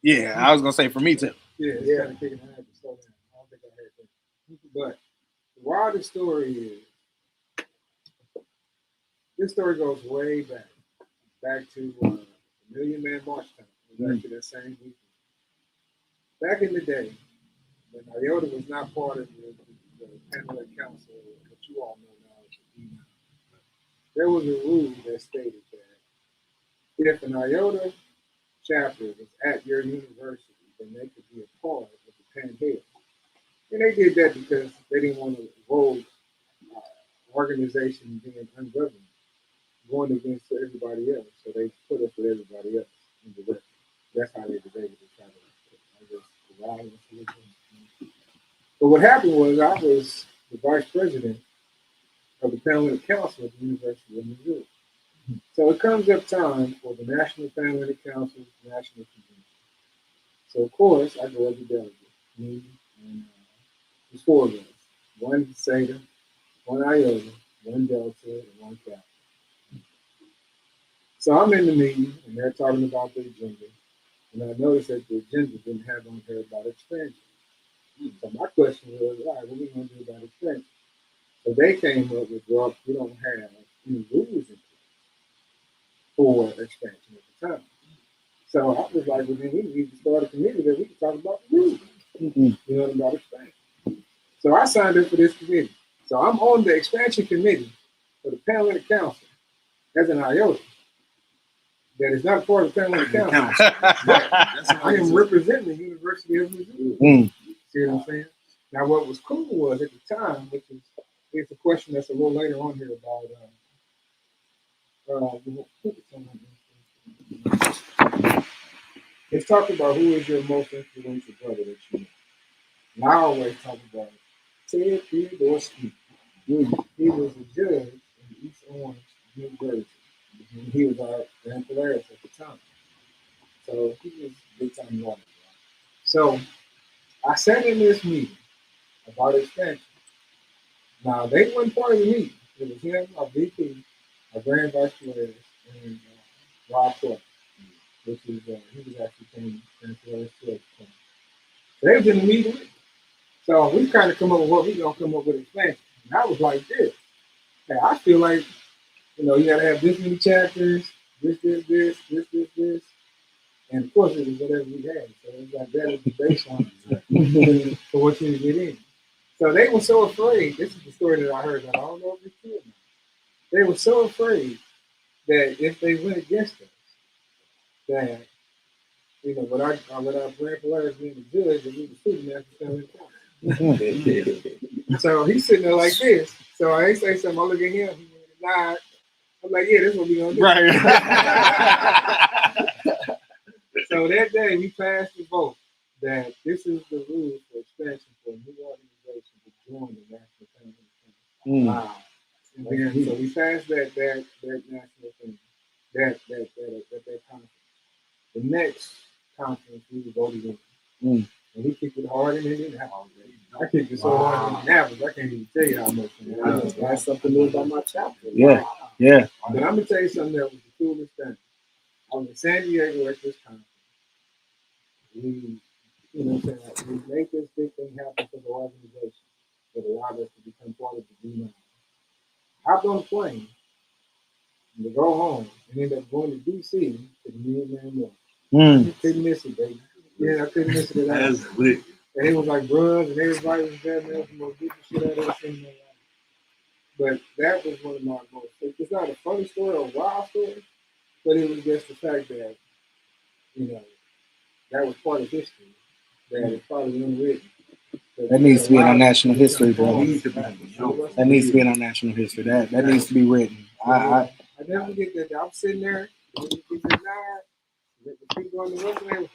yeah, I was gonna say for me too. Yeah, it's kind of kicking. I had to slow down. I don't think I heard that. But the wildest story is this story goes way back to the Million Man March time. It was actually that same weekend. Back in the day, when Iota was not part of the Panel Council, that you all know now as the D9, there was a rule that stated that if an Iota chapter was at your university, then they could be a part of the Pan Hill. And they did that because they didn't want to rogue organization being ungoverned, going against everybody else. So they put us with everybody else in the rest. That's how they debated to try to, I guess, but what happened was I was the vice president of the Panhellenic Council at the University of Missouri. So it comes up time for the National Panhellenic Council's National Convention. So of course I go as a delegate. Me and there's 4 of us. 1 Theta, 1 Iota, 1 Delta, and 1 Kappa. So I'm in the meeting and they're talking about the agenda. And I noticed that the agenda didn't have on here about expansion. So my question was, all right, what are we going to do about expansion? So they came up with, well, we don't have any rules in place for expansion at the time. So I was like, well, then we need to start a committee that we can talk about the rules, about expansion. So I signed up for this committee. So I'm on the expansion committee for the Panhellenic Council as an Iota. That is not part of the Panhellenic Council. I am representing the University of Missouri. See what I'm saying? Now, what was cool was at the time, which is it's a question that's a little later on here about It's talking about who is your most influential brother that you know. And I always talk about Ted Theodore Smith. He was a judge in East Orange, New Jersey. And he was our grand polaris at the time. So he was big time lawyer. So I sat in this meeting about expansion. Now they weren't part of the meeting. It was him, our VP, our grand vice polaris, and Rob Clark, which is he was actually paying grand polaris to us. So they was in the meeting with me. So we kind of come up with what we gonna come up with expansion. And I was like this. Hey, I feel like, you know, you gotta have this many chapters, this. And of course it was whatever we had. So it was like that is the baseline for what you get in. So they were so afraid. This is the story that I heard, but I don't know if it's true or not. They were so afraid that if they went against us, that, you know, with our grand polaris being the judge, that we were Superman for coming in. So he's sitting there like this. So I say something, I look at him, he nod. I'm like, yeah, this is what we gonna do. Right. So that day we passed the vote that this is the rule for expansion for a new organization to join the National Family. Wow. And then, so we passed that national thing, that conference. The next conference we voted in. And he kicked it hard in Indianapolis. I kicked it so hard in Indianapolis, I can't even tell you how much. That's something new about my chapter. Yeah. Yeah. But I'm gonna tell you something that was the coolest thing. I was in San Diego at this conference. We, you know what I'm saying, like, we make this big thing happen for the organization that allowed us to become part of the D9. Hopped on the plane to go home and ended up going to DC to the Million Man War. Couldn't miss it, baby. Yeah, I couldn't miss it at all. That's lit. And it was like bruh, and everybody was there, man. It was the most beautiful shit I've ever seen in my life. But that was one of my most. It's not a funny story or a wild story, but it was just the fact that, you know, that was part of history that is probably unwritten. That needs to be in our national history, bro. That needs to be in our national history. That needs to be written. I never forget that. I'm sitting there, the people on the western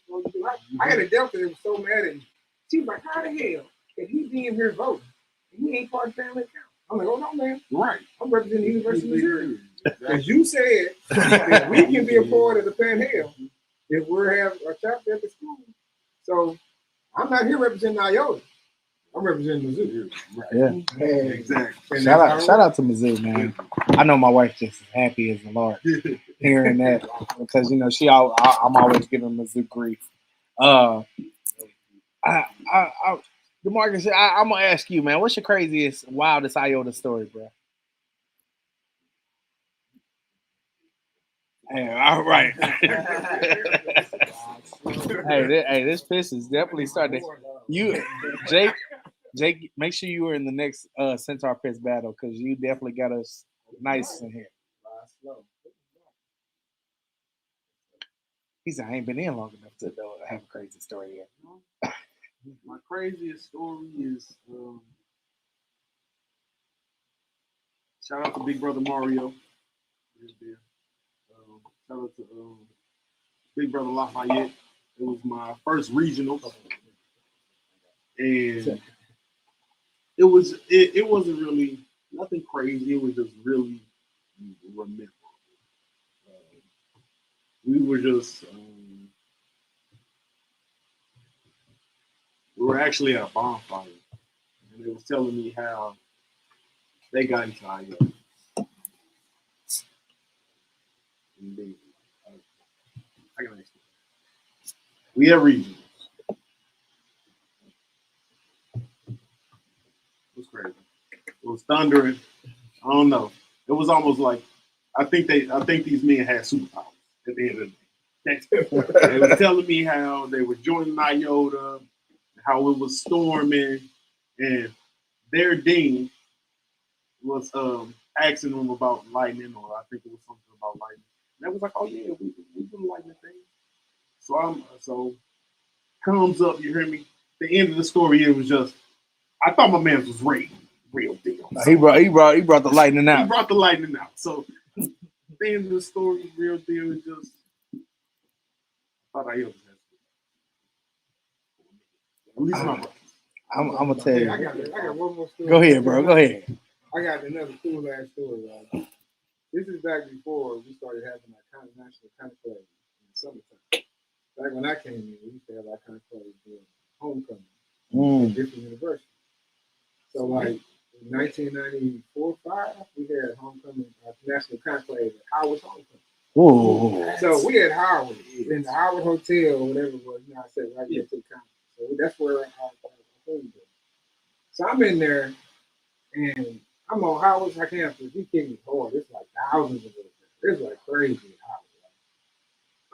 was like, I had a Delta that was so mad at me. She was like, how the hell if he be in here voting and he ain't part of the family account? I'm like, oh no, man. Right. I'm representing the University of Missouri. As you said, that we can be a part of the Panhandle if we have a chapter at the school. So I'm not here representing Iota. I'm representing Mizzou. Right. Yeah. Exactly. Shout out to Mizzou, man. I know my wife just as happy as the Lord hearing that because, you know, I'm always giving Mizzou grief. DeMarcus, I'm gonna ask you, man, what's your craziest, wildest Iota story, bro? Hey, all right. hey, this piss is definitely starting. Jake, make sure you were in the next Centaur Piss battle because you definitely got us nice in here. He said, I ain't been in long enough to have a crazy story yet. My craziest story is shout out to Big Brother Mario. Shout out to Big Brother Lafayette. It was my first regional, and it wasn't really nothing crazy. It was just really memorable. We were just we were actually at a bonfire, and they was telling me how they got into Iota. I can explain. We had regionals. It was crazy. It was thundering. I don't know. It was almost like I think these men had superpowers at the end of the day. They was telling me how they were joining Iota, how it was storming, and their dean was asking them about lightning, or I think it was something about lightning. And they was like, "Oh yeah, we do lightning things." So comes up, you hear me? The end of the story, it was just I thought my man was real deal. He brought the lightning out. He brought the lightning out. So then the story, real deal, is just. I thought Iota had. At least my brother. I'm gonna tell Hey, you. I got one more story. Go ahead, bro. Go ahead. I got another cool ass story, right? This is back before we started having our national conclave in the summertime. Back when I came in, we used to have our conclave during homecoming at different universities. So, like in 1994, 5, we had homecoming, national conclave at Howard's homecoming. Ooh. So we had Howard in the Howard Hotel or whatever it was. You know, I said right there to the conference. So that's where our home was. So I'm in there and I'm on Howard's campus. We kicking hard. It's like thousands of us. It's like crazy at Howard.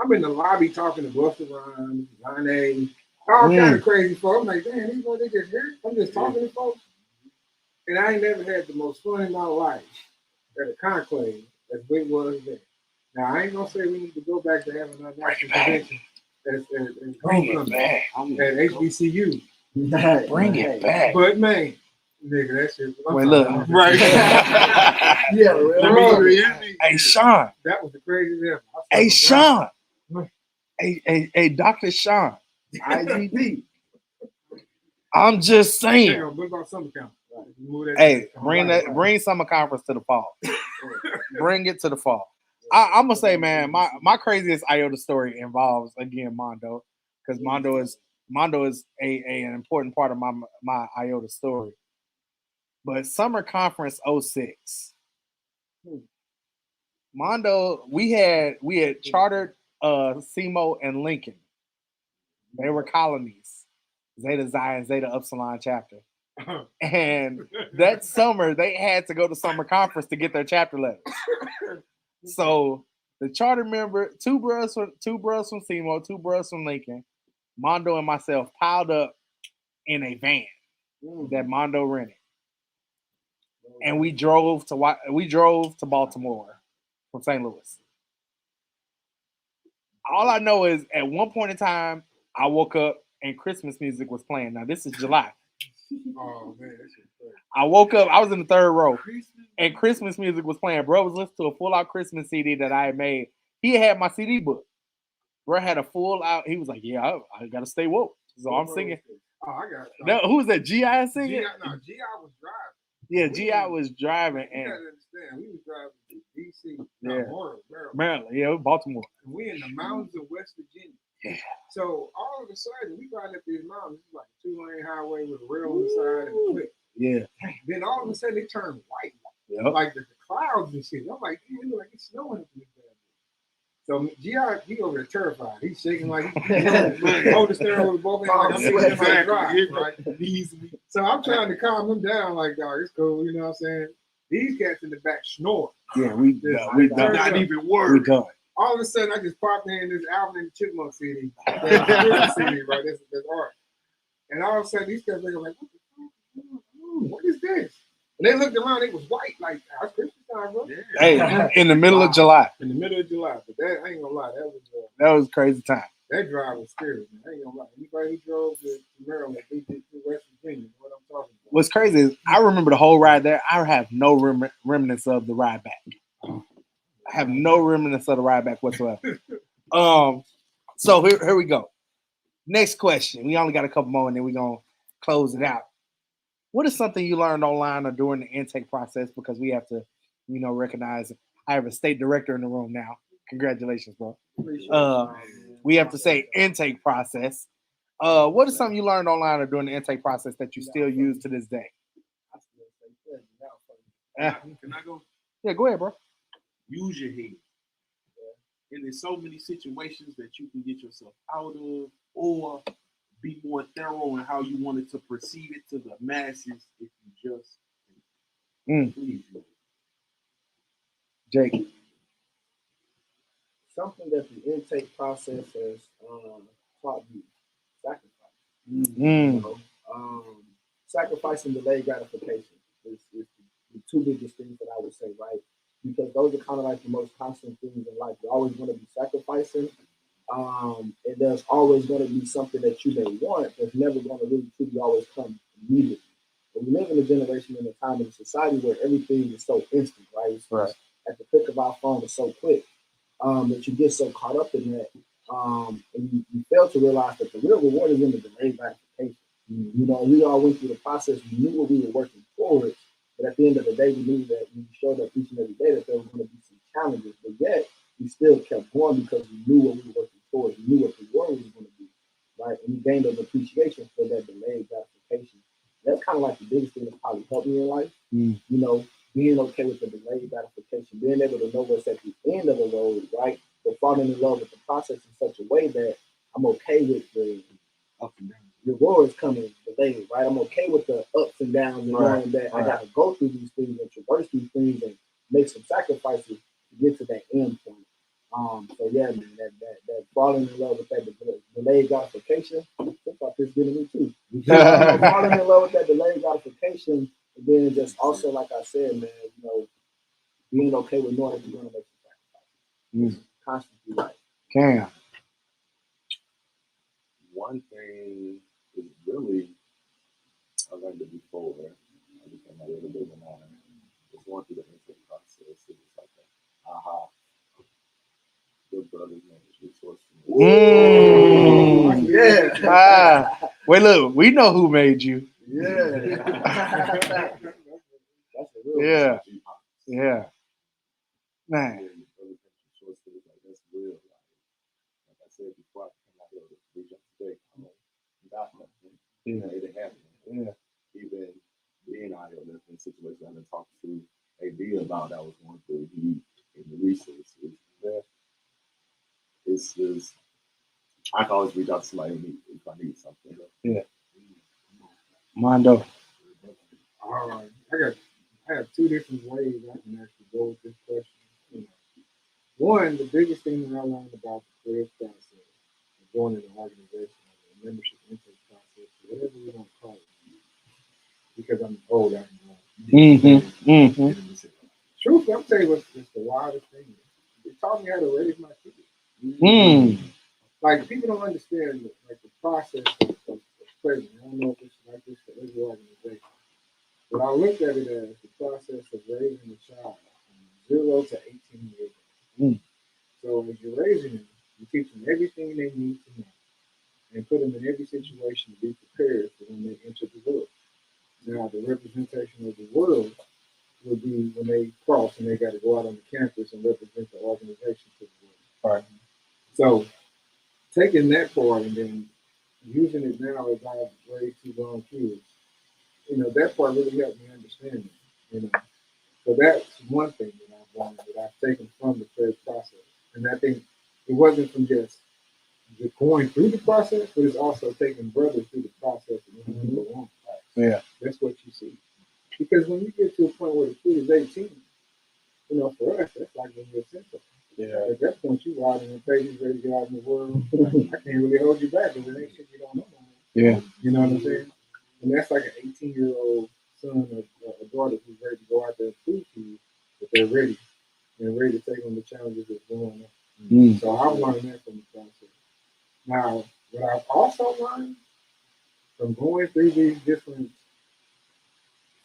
I'm in the lobby talking to Buster Rhymes, Ronnie, all kind of crazy folks. I'm like, damn, these boys, they just here. I'm just talking to folks. And I ain't never had the most fun in my life at a conclave as big was then. Now, I ain't going to say we need to go back to having our national convention at HBCU. Bring it back. But, man, nigga, that shit. Wait, look. Right. Hey, Sean. That was the craziest ever. Hey, Sean. Hey, Dr. Sean. IGP. I'm just saying. Hang on, what about summer camp? Hey, bring summer conference to the fall. Bring it to the fall. I'm gonna say, man, my craziest Iota story involves again Mondo, because Mondo is an important part of my Iota story. But summer conference 06, Mondo, we had chartered SEMO and Lincoln. They were colonies, Zeta Xi and Zeta Upsilon chapter. And that summer they had to go to summer conference to get their chapter letters. So the charter member, two bros from SEMO, two bros from Lincoln, Mondo and myself piled up in a van that Mondo rented, and we drove to Baltimore from St. Louis. All I know is at one point in time, I woke up and Christmas music was playing. Now this is July. Oh man, that's crazy. I woke up. I was in the third row, and Christmas music was playing. Bro was listening to a full out Christmas CD that I had made. He had my CD book. Bro had a full out. He was like, "Yeah, I gotta stay woke." So I'm singing. Oh, I got it. No, who was that? GI singing? GI was driving. Yeah, GI was driving, You and gotta understand, we was driving to DC, Maryland. Yeah, Baltimore. And we in the mountains of West Virginia. Yeah. So all of a sudden, we riding up these mountains. It's like a 2-lane highway with a rail on the side and a cliff. Yeah. Then all of a sudden, it turned white. Yep. Like the clouds and shit. I'm like, damn, it look like it's snowing up in this bad. So GI, he over there terrified. He's shaking like he's hold the steering wheel with both hands. Like I'm sweating like drive, right? So I'm trying to calm him down, like, dog, it's cool, you know what I'm saying? These cats in the back snore. Yeah, we done. Not even worried. We done. All of a sudden, I just popped in this Alvin and the Chipmunk CD. That's CD, right? That's art. And all of a sudden, these guys are like, what is this? And they looked around, it was white, like, that's Christmas time, bro. Hey, in the middle of July. In the middle of July. But that, I ain't gonna lie, that was crazy time. That drive was scary, man. I ain't gonna lie. Anybody who drove to Maryland, they did to West Virginia, what I'm talking about. What's crazy is I remember the whole ride there. I have no remnants of the ride back. I have no remnants of the ride back whatsoever. So here we go. Next question. We only got a couple more and then we're gonna close it out. What is something you learned online or during the intake process? Because we have to, recognize I have a state director in the room now. Congratulations, bro. We have to say intake process. What is something you learned online or during the intake process that you still use to this day? Can I go? Yeah, go ahead, bro. Use your head. And there's so many situations that you can get yourself out of, or be more thorough in how you wanted to proceed it to the masses if you just please. Jake. Something that the intake process has taught you: sacrifice. Sacrificing delayed gratification is the two biggest things that I would say, right? Because those are kind of like the most constant things in life. You're always going to be sacrificing. And there's always going to be something that you may want that's never going to really truly always come immediately. But we live in a generation, in a time, in a society where everything is so instant, right? Right. at the click of our phone is so quick that you get so caught up in that, and you fail to realize that the real reward is in the delayed gratification. You know, we all went through the process. We knew what we were working towards, but at the end of the day, we knew that we showed up each and every day that there was going to be some challenges, but yet we still kept going because we knew what we were working towards. We knew what the reward was going to be, right? And we gained an appreciation for that delayed gratification. That's kind of like the biggest thing that probably helped me in life. You know, being okay with the delayed gratification, being able to know what's at the end of the road, right? But falling in love with the process in such a way that I'm okay with the up and down. The rewards coming delayed, right? I'm okay with the ups and downs and knowing that I got to go through these things and traverse these things and make some sacrifices to get to that end point. So yeah, man, that falling in love with that delayed gratification, that's what this getting me too. Falling in love with that delayed gratification, and then just also, like I said, man, you know, being okay with knowing that you're gonna make some sacrifices. Constantly, right? Cam. One thing is really I learned it before. I became a little bit of an honor. Just going through the intake process, it was like a aha. Good brothers, man, resource. Yeah. Wait, look, we know who made you. Yeah. That's a real Yeah. Yeah. Man. That's real. Like I said before, I came out here to reach out today. Got nothing. Yeah. It happened. Yeah. Even being out here in situations I've been talking to AD about that was going through, he gave me resources. Yeah. It's just I can always reach out to somebody if I need something. Yeah. Mondo. I have two different ways I can actually go with this question. You know, one, the biggest thing that I learned about the career process, joining an organization, the membership intake process, whatever you want to call it, because I'm old, I can go. Truth, I'm telling you what's the wildest thing. It taught me how to raise my kids. Like, people don't understand like the process of training. I don't know if it's like this for every organization, but I looked at it as the process of raising a child from 0 to 18 years old. So as you're raising them, you teach them everything they need to know and put them in every situation to be prepared for when they enter the world. Now, the representation of the world would be when they cross and they got to go out on the campus and represent the organization to the world. Right. So taking that part and then using it now as I've raised two grown kids, you know, that part really helped me understand it, you know. So that's one thing that I've learned that I've taken from the prayer process. And I think it wasn't from just going through the process, but it's also taking brothers through the process and then go on. Yeah. That's what you see. Because when you get to a point where the kid is 18, you know, for us, that's like when you're a center. Yeah. At that point, you out in the pages, ready to get out in the world. I can't really hold you back because it ain't shit you don't know. Yeah. You know what I'm saying? And that's like an 18-year-old son or a daughter who's ready to go out there and prove to you that they're ready and ready to take on the challenges that's going on. So I've learned that from the process. Now, what I've also learned from going through these different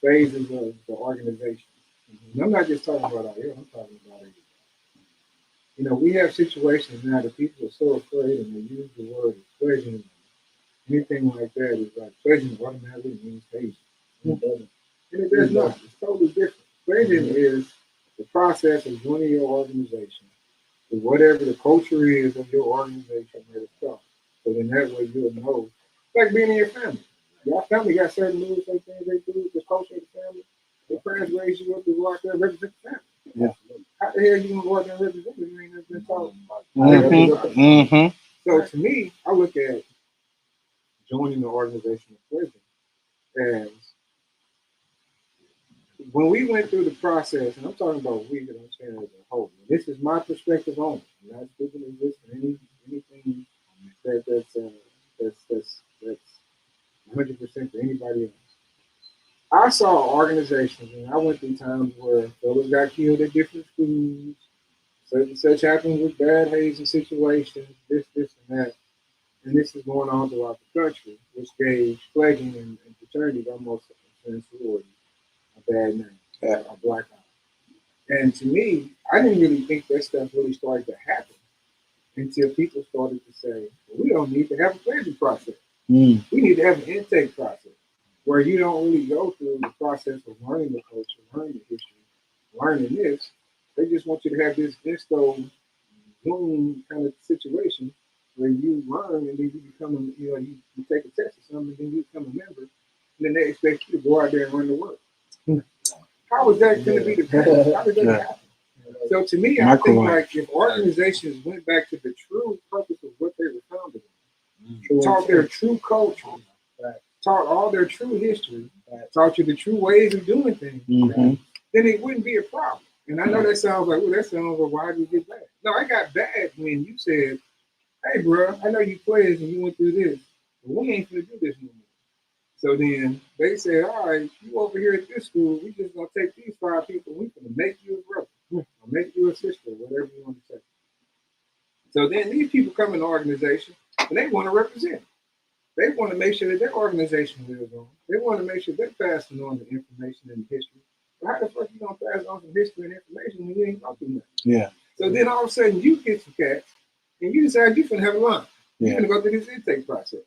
phases of the organization, and I'm not just talking about Iota, I'm talking about it. You know, we have situations now that people are so afraid and they use the word pledging. Anything like that is like pledging automatically means hazing. And it does not. It's totally different. Pledging is the process of joining your organization with whatever the culture is of your organization that it's taught. So then that way you'll know. It's like being in your family. Your family got certain rules, certain things they do, the culture of the family. Your parents raised you up to go out there and represent the family. Yeah. How the hell are you going to go out there and represent it? You ain't never been taught. So to me, I look at joining the organization of pledging as when we went through the process, and I'm talking about we, but I'm saying as a whole. This is my perspective on it. I'm not speaking of this for anything that's 100% for anybody else. I saw organizations, and I went through times where fellas got killed at different schools. Such happened with bad hazing situations, this, and that. And this is going on throughout the country, which gave pledging and fraternities almost a sorority a bad name, a black eye. And to me, I didn't really think that stuff really started to happen until people started to say, well, we don't need to have a pledging process. We need to have an intake process where you don't really go through the process of learning the culture, learning the history, learning this. They just want you to have this insto Zoom kind of situation where you learn and then you become, you take a test or something, and then you become a member, and then they expect you to go out there and run the work. How is that going to be the case? How does that happen? So to me, I think like if organizations went back to the true purpose of what they were founded on, taught their true culture, taught all their true history, taught you the true ways of doing things, then it wouldn't be a problem. And I know that sounds like, well, that sounds like, why did you get bad? No, I got bad when you said, hey, bro, I know you players and you went through this, but we ain't going to do this no more. So then they said, all right, you over here at this school, we just going to take these 5 people, we going to make you a brother, or make you a sister, whatever you want to say. So then these people come in the organization and they want to represent. They want to make sure that their organization lives on. They want to make sure they're passing on the information and the history. But how the fuck you gonna pass on some history and information when you ain't talking nothing? Yeah. So then all of a sudden you get some cats and you decide you're finna have a lunch. Yeah. You're finna go through this intake process.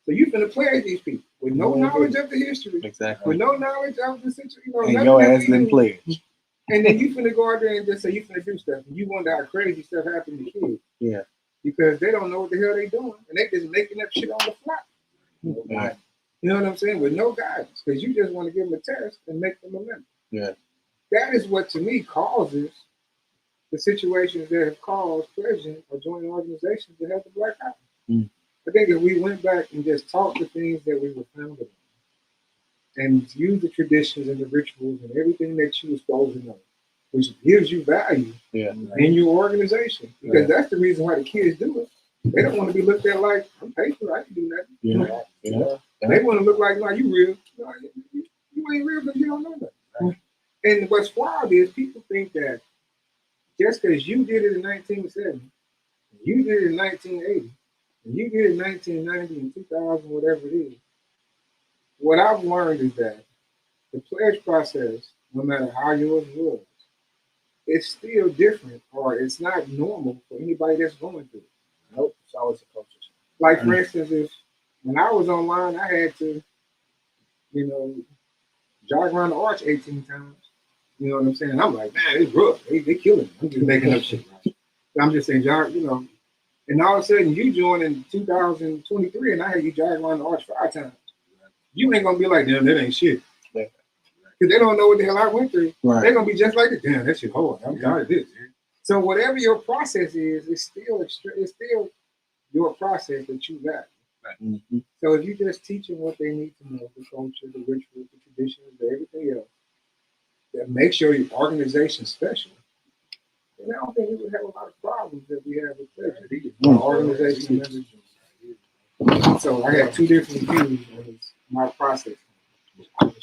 So you're finna play with these people with no knowledge of the history. Exactly. With no knowledge of the situation. And your ass didn't play it. And then you finna go out there and just say you finna do stuff. And you wonder how crazy stuff happened to kids. Yeah. Because they don't know what the hell they doing. And they just making up shit on the fly. Yeah. You know what I'm saying? With no guidance. Because you just want to give them a test and make them a member. Yeah. That is what, to me, causes the situations that have caused pledging or joining organizations that have the black eye. I think if we went back and just taught the things that we were founded on and used the traditions and the rituals and everything that you were supposed to know, which gives you value in your organization. Because that's the reason why the kids do it. They don't want to be looked at like, I'm paper, I can do nothing. They want to look like, no, you real. No, you ain't real because you don't know that. And what's wild is people think that just because you did it in 1970, you did it in 1980, and you did it in 1990 and 2000, whatever it is, what I've learned is that the pledge process, no matter how yours was, it's still different or it's not normal for anybody that's going through it. Nope, it's always a culture. Like, for instance, if when I was online, I had to, jog around the arch 18 times. You know what I'm saying? And I'm like, man, it's rough. They killing me. I'm just making up shit. Right? I'm just saying, jog, and all of a sudden you joined in 2023 and I had you jog around the arch 5 times. You ain't going to be like, damn, that ain't shit. Because they don't know what the hell I went through. Right. They're going to be just like, damn, that shit hard. I'm tired of this. So whatever your process is, it's still your process that you got. Right. So if you just teach them what they need to know, the culture, the rituals, the traditions, everything else, that makes your organization special, then I don't think we would have a lot of problems that we have with pledges. Organization members. So I have 2 different views on my process.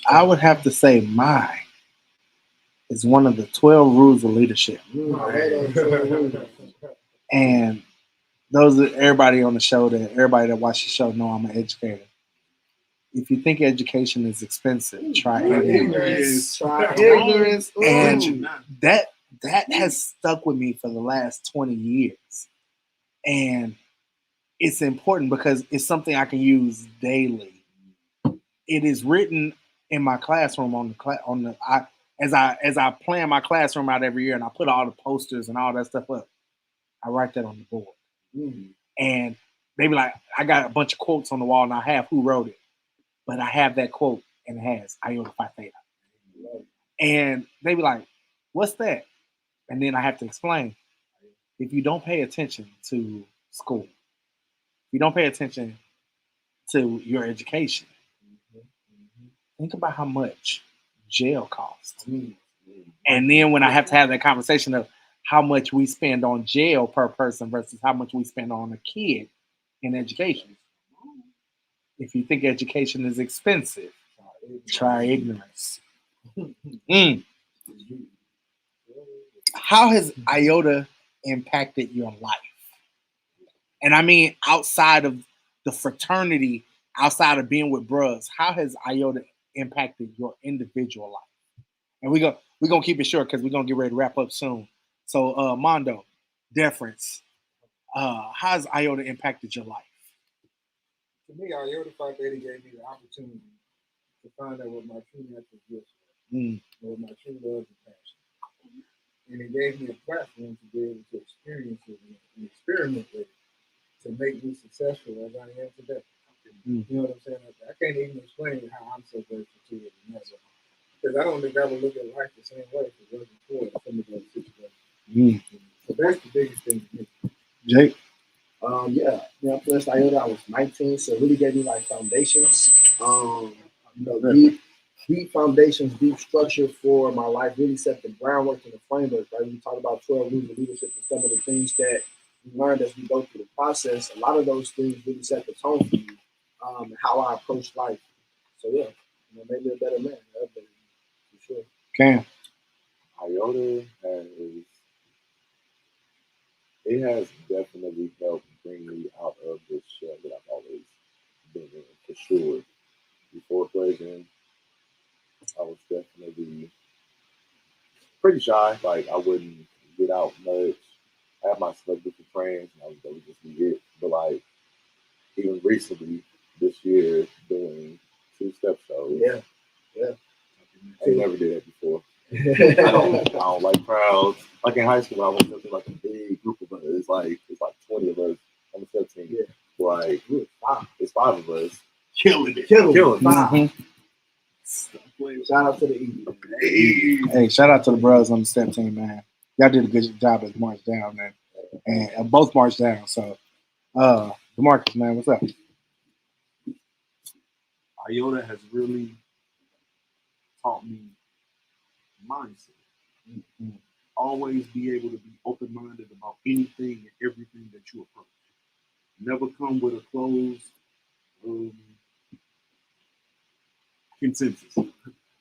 I would have to say mine is one of the 12 rules of leadership. And those are everybody on the show, everybody that watches the show know I'm an educator. If you think education is expensive, try ignorance. Try ignorance. And that has stuck with me for the last 20 years. And it's important because it's something I can use daily. It is written in my classroom as I plan my classroom out every year and I put all the posters and all that stuff up. I write that on the board. And they be like, I got a bunch of quotes on the wall and I have who wrote it. But I have that quote and it has Iota Theta. And they be like, what's that? And then I have to explain. If you don't pay attention to school, if you don't pay attention to your education, think about how much jail costs. And then when I have to have that conversation of how much we spend on jail per person versus how much we spend on a kid in education. If you think education is expensive, try ignorance. How has Iota impacted your life? And I mean, outside of the fraternity, outside of being with bros, how has Iota impacted your individual life? And we're gonna keep it short because we're gonna get ready to wrap up soon. So Mondo, deference. How's Iota impacted your life? To me, Iota Phi Theta gave me the opportunity to find out what my true natural gifts were, Mm. what my true love and passion. And it gave me a platform to be able to experience it and experiment with it to make me successful as I am today. Mm. You know what I'm saying? I can't even explain how I'm so grateful to it. Because I don't think I would look at life the same way if it wasn't for some of those situations. Mm. So that's the biggest thing to me. Jake? First Iota, I was 19, so it really gave me like foundations. Deep foundations, deep structure for my life, really set the groundwork and the framework, right? We talk about 12 rules of leadership and some of the things that we learned as we go through the process. A lot of those things really set the tone for me, and how I approach life. So yeah, maybe a better man, for sure. Cam? Iota has definitely helped bring me out of this shell that I've always been in, for sure. Before Cleveland, I was definitely pretty shy. Like, I wouldn't get out much. I had my select group of friends, and that would just be it. But, like, even recently, this year, doing 2-step shows. Yeah. I never did that before. I don't like crowds. Like in high school, I was just like a big group of us. It's like 20 of us on the step team. Yeah. Like, it's 5 of us. Killing it. Mm-hmm. Shout out to the E. Hey, shout out to the brothers on the step team, man. Y'all did a good job as march down, man. And both marched down. So, DeMarcus, man, what's up? Iota has really taught me mindset. Mm-hmm. Always be able to be open-minded about anything and everything that you approach. Never come with a closed consensus.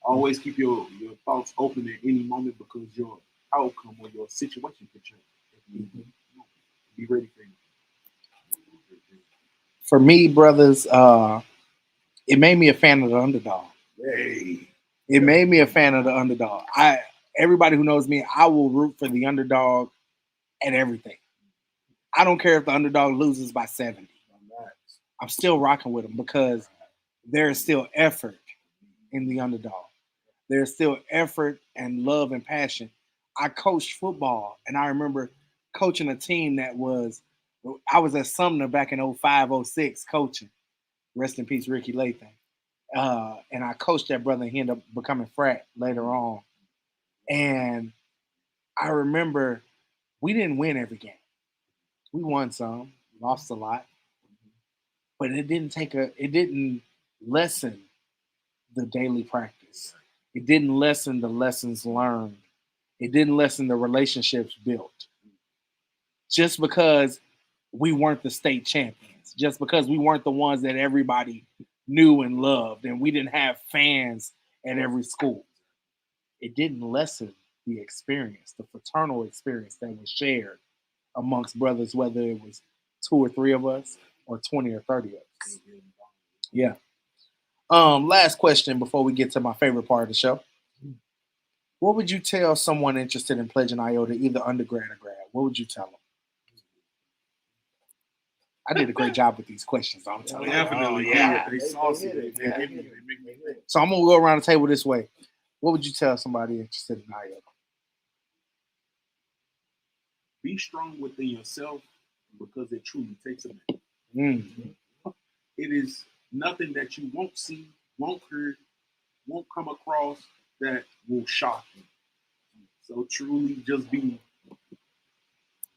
Always keep your thoughts open at any moment because your outcome or your situation could change. Be ready for anything. For me, brothers, it made me a fan of the underdog. Hey. It made me a fan of the underdog. Everybody who knows me, I will root for the underdog at everything. I don't care if the underdog loses by 70. I'm still rocking with them because there's still effort in the underdog. There's still effort and love and passion. I coached football, and I remember coaching a team I was at Sumner back in 05, 06 coaching. Rest in peace, Ricky Lathan. And I coached that brother, and he ended up becoming frat later on. And I remember we didn't win every game. We won some, lost a lot. But it didn't lessen the daily practice. It didn't lessen the lessons learned. It didn't lessen the relationships built. Just because we weren't the state champions, just because we weren't the ones that everybody knew and loved, and we didn't have fans at every school, it didn't lessen the experience, the fraternal experience that was shared amongst brothers, whether it was 2 or 3 of us or 20 or 30 of us. Yeah. Last question before we get to my favorite part of the show. What would you tell someone interested in pledging Iota, either undergrad or grad? What would you tell them? I did a great job with these questions. I'm telling you. Definitely. Yeah. They saucy. They make me So I'm gonna go around the table this way. What would you tell somebody interested in Iota? be strong within yourself because it truly takes a man. Mm-hmm. It is nothing that you won't see, won't hear, won't come across that will shock you. So truly just be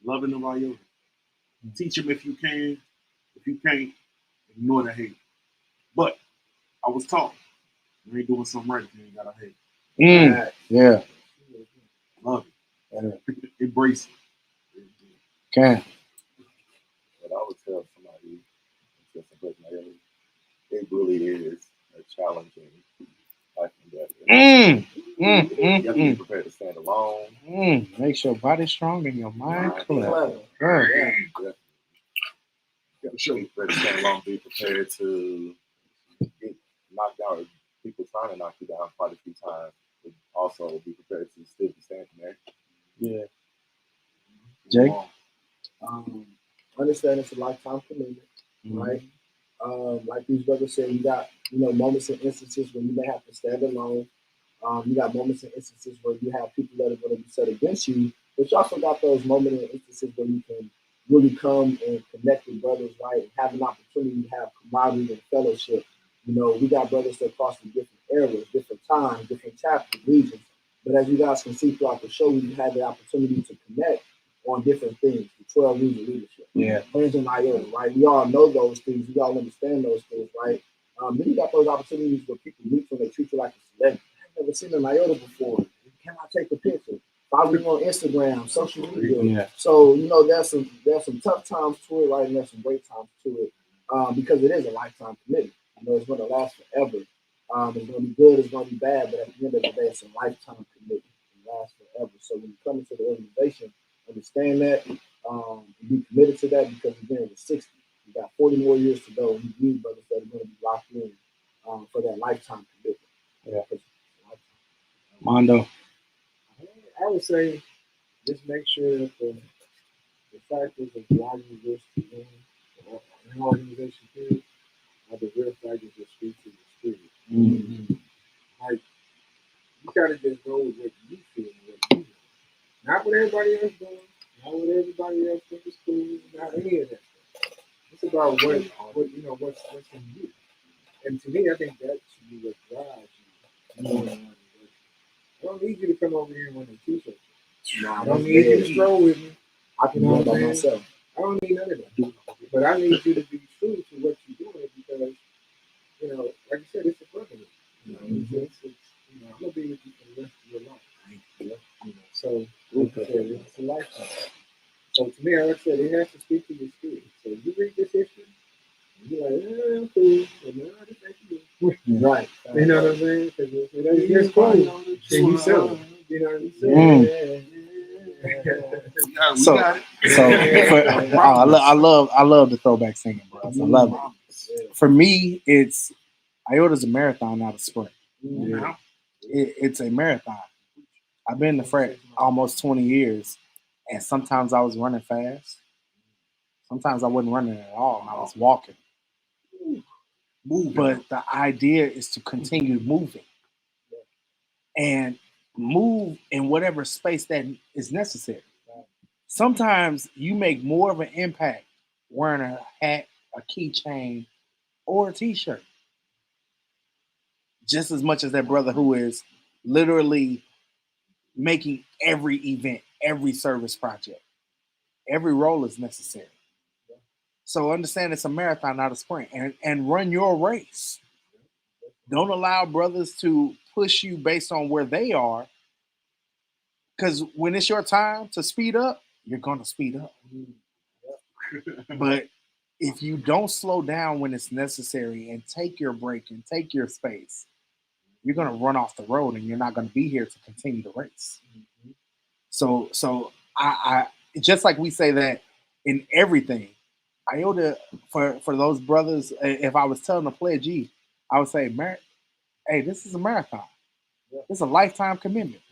loving of Iota. Teach him if you can. If you can't, ignore the hate. But I was taught you ain't doing something right if you ain't got a hate. Yeah. Love it. Yeah. Embrace it. Okay. But I would tell somebody, it really is a challenging life endeavor. You have to be prepared to stand alone. Makes your body strong and your mind clever. Yeah. You have to be prepared to stand alone. Be prepared to get knocked out. People trying to knock you down quite a few times. also be prepared to still be standing there. Yeah. Jake? Understand it's a lifetime commitment, right? Like these brothers said, you got moments and instances where you may have to stand alone. You got moments and instances where you have people that are going to be set against you, but you also got those moments and instances where you can really come and connect with brothers, right? And have an opportunity to have camaraderie and fellowship. We got brothers that cross from different eras, different times, different chapters, regions. But as you guys can see throughout the show, we've had the opportunity to connect on different things, the 12 rules of leadership. Yeah. Friends in Iota, right? We all know those things. We all understand those things, right? Then you got those opportunities where people meet and they treat you like a celebrity. I've never seen an Iota before. Can I take a picture? Follow me on Instagram, social media. Yeah. So, there's some tough times to it, right? And there's some great times to it because it is a lifetime commitment. It's going to last forever. It's going to be good, it's going to be bad, but at the end of the day, it's a lifetime commitment. It lasts forever. So when you come into the organization, understand that, and be committed to that because again, it's 60. You got 40 more years to go, and you need brothers that are going to be locked in for that lifetime commitment. Yeah. Mondo. I would say just make sure that the factors of why you wish to join an organization period are the real factors that speak to your spirit. Mm-hmm. Like, you gotta just go with what you feel and what you know. Not what everybody else doing, not what everybody else thinks is cool, not any of that stuff. It's about what's in you. And to me, I think that should be what drives you more than one. I don't need you to come over here and run a t-shirt. I don't need you to stroll with me. I can do it by myself. I don't need none of that. But I need you to be true to what you're doing because, like you said, it's a brotherhood. I'm gonna be with you for the rest of your life. So it's a lifetime. So to me, like I said, it has to speak to your spirit. So you read this history, and you're like, I'm cool. But no, this ain't you. Right. You know what I'm saying? Because it's cool. And you sell it. You know what I'm saying? I love the throwback singing, bro. I love it. For me, Iota's a marathon, not a sprint. Yeah. It's a marathon. I've been in the Frat almost 20 years, and sometimes I was running fast. Sometimes I wasn't running at all, and I was walking. But the idea is to continue moving and move in whatever space that is necessary. Sometimes you make more of an impact wearing a hat, a keychain, or a t-shirt. Just as much as that brother who is literally making every event, every service project. Every role is necessary. So understand it's a marathon, not a sprint, and run your race. Don't allow brothers to push you based on where they are, because when it's your time to speed up, you're going to speed up. But if you don't slow down when it's necessary and take your break and take your space, you're going to run off the road and you're not going to be here to continue the race. So I just like we say that in everything, Iota, for those brothers, if I was telling a pledgee, I would say, hey, this is a marathon. It's a lifetime commitment.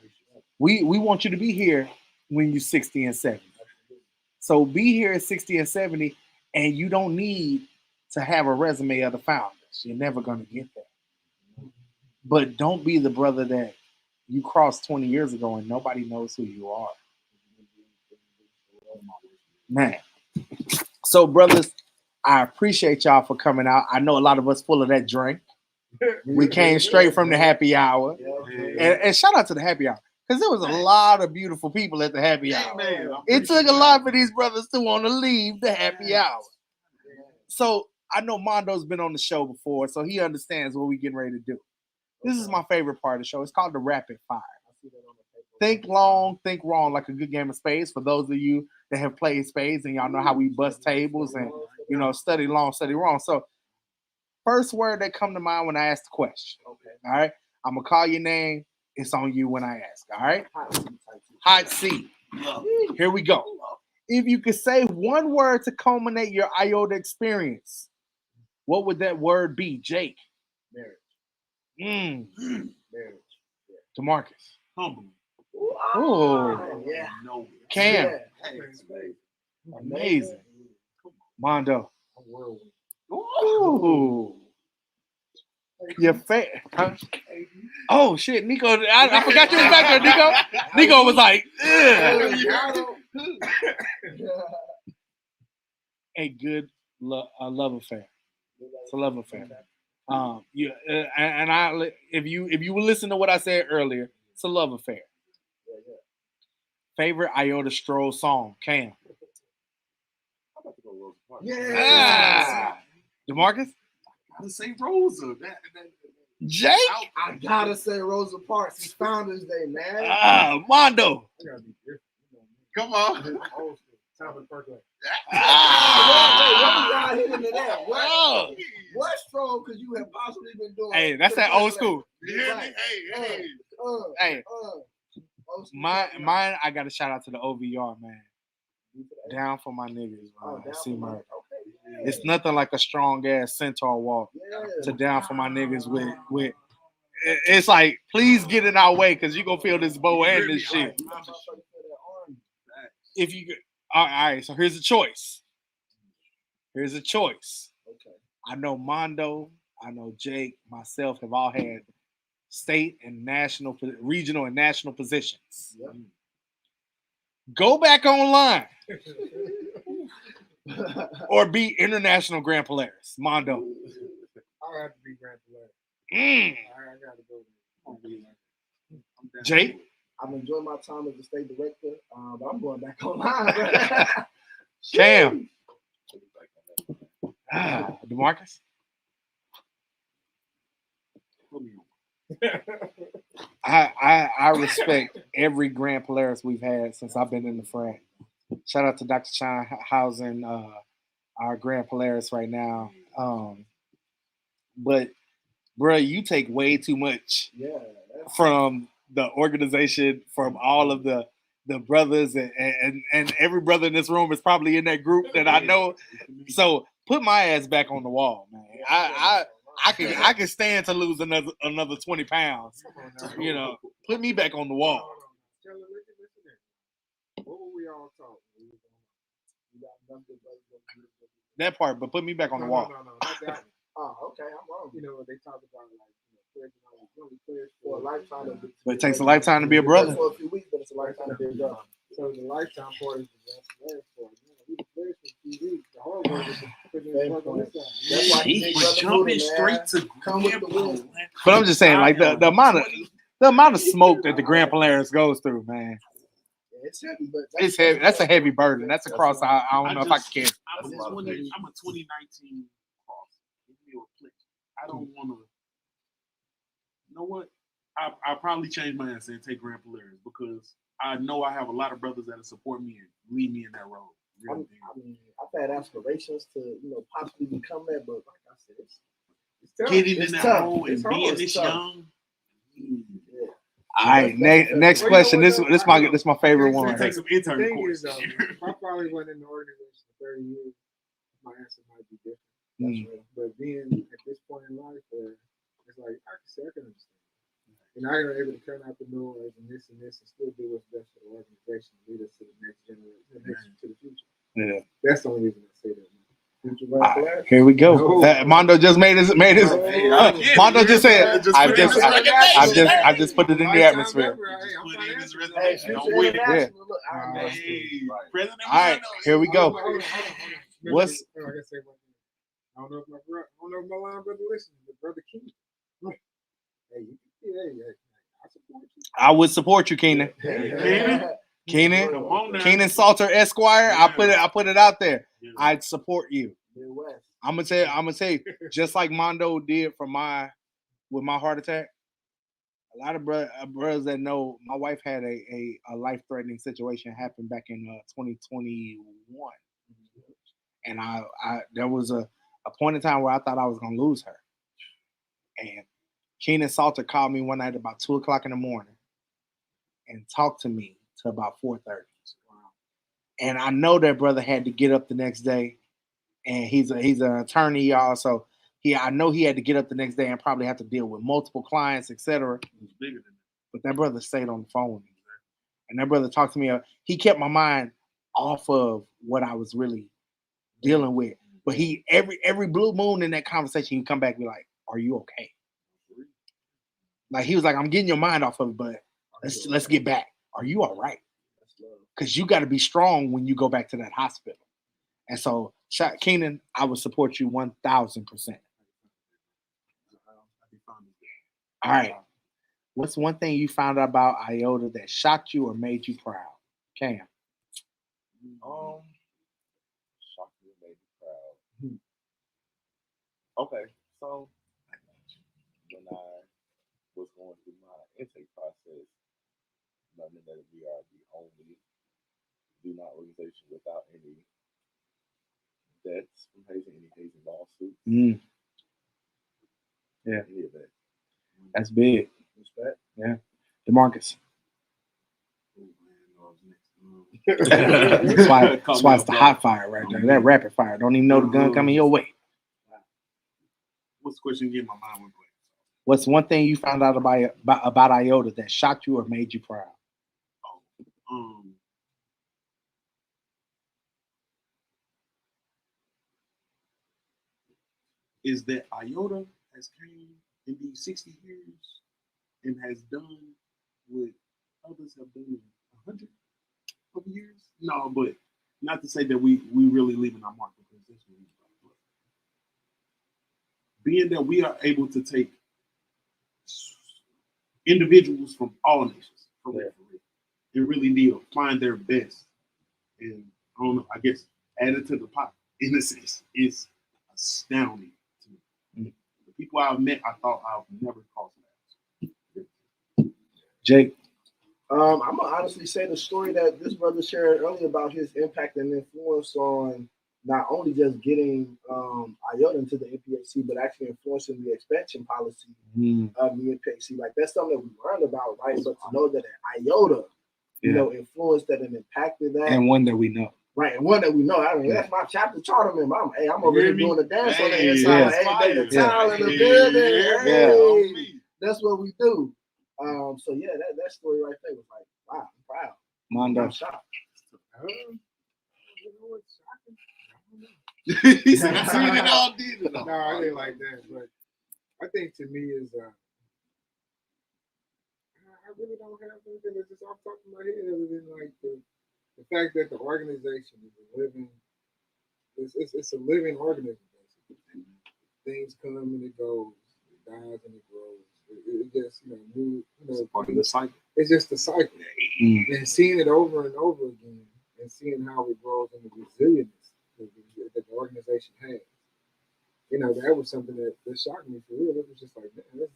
We want you to be here when you're 60 and 70. So be here at 60 and 70, and you don't need to have a resume of the founders. You're never going to get that. But don't be the brother that you crossed 20 years ago and nobody knows who you are. Man. So, brothers, I appreciate y'all for coming out. I know a lot of us full of that drink. We came straight from the happy hour. And shout out to the happy hour. Because there was a lot of beautiful people at the happy hour. It took a lot for these brothers to want to leave the happy hour. So I know Mondo's been on the show before, so he understands what we're getting ready to do. This is my favorite part of the show. It's called the Rapid Fire. Think long, think wrong, like a good game of spades. For those of you that have played spades and y'all know how we bust tables and, study long, study wrong. So first word that come to mind when I ask the question. Okay. All right. I'm going to call your name. It's on you when I ask. All right. Hot seat. Here we go. If you could say one word to culminate your Iota experience, what would that word be, Jake? Marriage. Marriage. DeMarcus. Humbling. Oh, Yeah. No. Cam. Yeah. Amazing. Mondo. I'm whirlwind. Ooh. Your huh? Oh shit, Nico! I forgot you was back there, Nico. Nico was like, ugh. A good love affair. It's a love affair. If you would listen to what I said earlier, it's a love affair. Favorite Iota Stroll song, Cam. Yeah. DeMarcus. Gotta say Rosa. Jake. I gotta say Rosa Parks. It's Founders Day, man. Mondo. I gotta be different. Come on. Old school. Time of Percolate. What we got into that? Oh. What stroll could you have possibly been doing? Hey, that's that old school. Yeah, hey. Hey. Mine, I got to shout out to the OVR, man. Down for my niggas, bro. See, man. It's nothing like a strong ass centaur walk to down for my niggas with. It's like, please get in our way because you gonna feel this bow and this shit. If you, all right. So here's a choice. Here's a choice. Okay. I know Mondo, I know Jake, myself have all had state and national, regional and national positions. Yep. Go back online or be international Grand Polaris. Mondo. I'll have to be Grand Polaris. I gotta go there. Jake? I've enjoyed my time as the state director, but I'm going back online. Cam. DeMarcus? I respect every Grand Polaris we've had since I've been in the frat. Shout out to Dr. Shai housing our Grand Polaris right now. But bro, you take way too much from the organization, from all of the brothers, and every brother in this room is probably in that group that I know. So put my ass back on the wall, man. I can stand to lose another 20 pounds. You know, put me back on the wall. What were we all taught? That part, but put me back on the wall. No, not that one. Oh, okay, I'm wrong. You know, they talk about pledge for a lifetime. But it takes a lifetime to be a brother. For a few weeks, but it's a lifetime to be a brother. So the lifetime part is the last part. We pledged for a few weeks. The hard work is putting in work on this side. That's why he's jumping straight to come with the win. But I'm just saying, like the amount of smoke that the Grand Polaris goes through, man. It's heavy, but It's heavy. That's a heavy burden. That's a cross. I don't know if I can carry. I'm a 2019 cross. Give me a pledge. I don't want to. You know what? I probably change my answer and take Grand Polaris because I know I have a lot of brothers that support me and lead me in that road. Really I've had aspirations to, possibly become that, but like I said, it's tough. Getting in that role and being this young. Yeah. All right, next question. This my favorite one. Take some intern Thing course. is, if I probably went in the organization for 30 years, my answer might be different. But being at this point in life, it's like I can understand. And I am able to turn out the noise and this and still do what's best for the organization, lead us to the next generation, to the future. Yeah, that's the only reason I say that. Future right, here we go. Mondo just made his. Mondo just said, I just put it in the atmosphere. All right, here we go. What's? I don't know if my line brother listens, but brother King. I would support you, Keenan. Keenan Salter Esquire. I put it out there. I'd support you. I'm gonna say, just like Mondo did with my heart attack. A lot of brothers that know, my wife had a life-threatening situation happen back in 2021, and I there was a point in time where I thought I was gonna lose her, and Keenan Salter called me one night about 2:00 in the morning and talked to me till about 4:30. And I know that brother had to get up the next day, and he's an attorney, y'all. So I know he had to get up the next day and probably have to deal with multiple clients, etc. But that brother stayed on the phone with me, and that brother talked to me. He kept my mind off of what I was really dealing with. But he every blue moon in that conversation, he'd come back and be like, "Are you okay?" Like he was like, "I'm getting your mind off of it, but let's get back. Are you all right? Because you got to be strong when you go back to that hospital." And so, Keenan, I would support you 1,000%. All right. What's one thing you found out about Iota that shocked you or made you proud? Cam. Shocked me and made me proud. Okay, so when I was going through my intake process, learning that we are the only do-not organization without any debts from hazing, any hazing lawsuits, Yeah, any of that. that's big. Respect. Yeah. DeMarcus. That's That's why it's the hot fire right there. That rapid fire. Don't even know the gun coming your way. What's the question again? My mind went blank. What's one thing you found out about Iota that shocked you or made you proud? Is that Iota has came in these 60 years and has done what others have done in 100 of years? No, but not to say that we really leaving our mark, because that's what we being that we are able to take individuals from all nations, for real, and really deal, find their best, and I don't know, I guess added to the pot in a sense is astounding to me. The people I've met, I thought I've never crossed paths. Jake. I'm gonna honestly say the story that this brother shared earlier about his impact and influence on not only just getting Iota into the NPHC, but actually influencing the expansion policy of the NPHC. Like that's something that we learned about, right? But to know that Iota, you know, influenced that and impacted that, and one that we know. Right, and one that we know. I mean, that's my chapter charter member. I'm over here doing the dance on the inside. Hey, the towel in the building. Hey, that's what we do. So yeah, that story right there was like, wow, I'm proud. Mondo. I'm shocked. You know what's shocking? He's seen it all, did it all. No, I didn't like that, but I think to me is I really don't have anything that's just off the top of my head other than like the fact that the organization is a living, it's a living organism basically. Things come and it goes, it dies and it grows. It just it's part of the cycle. It's just a cycle, and seeing it over and over again, and seeing how it grows and the resilience that the organization has. That was something that shocked me for real. It was just like, man,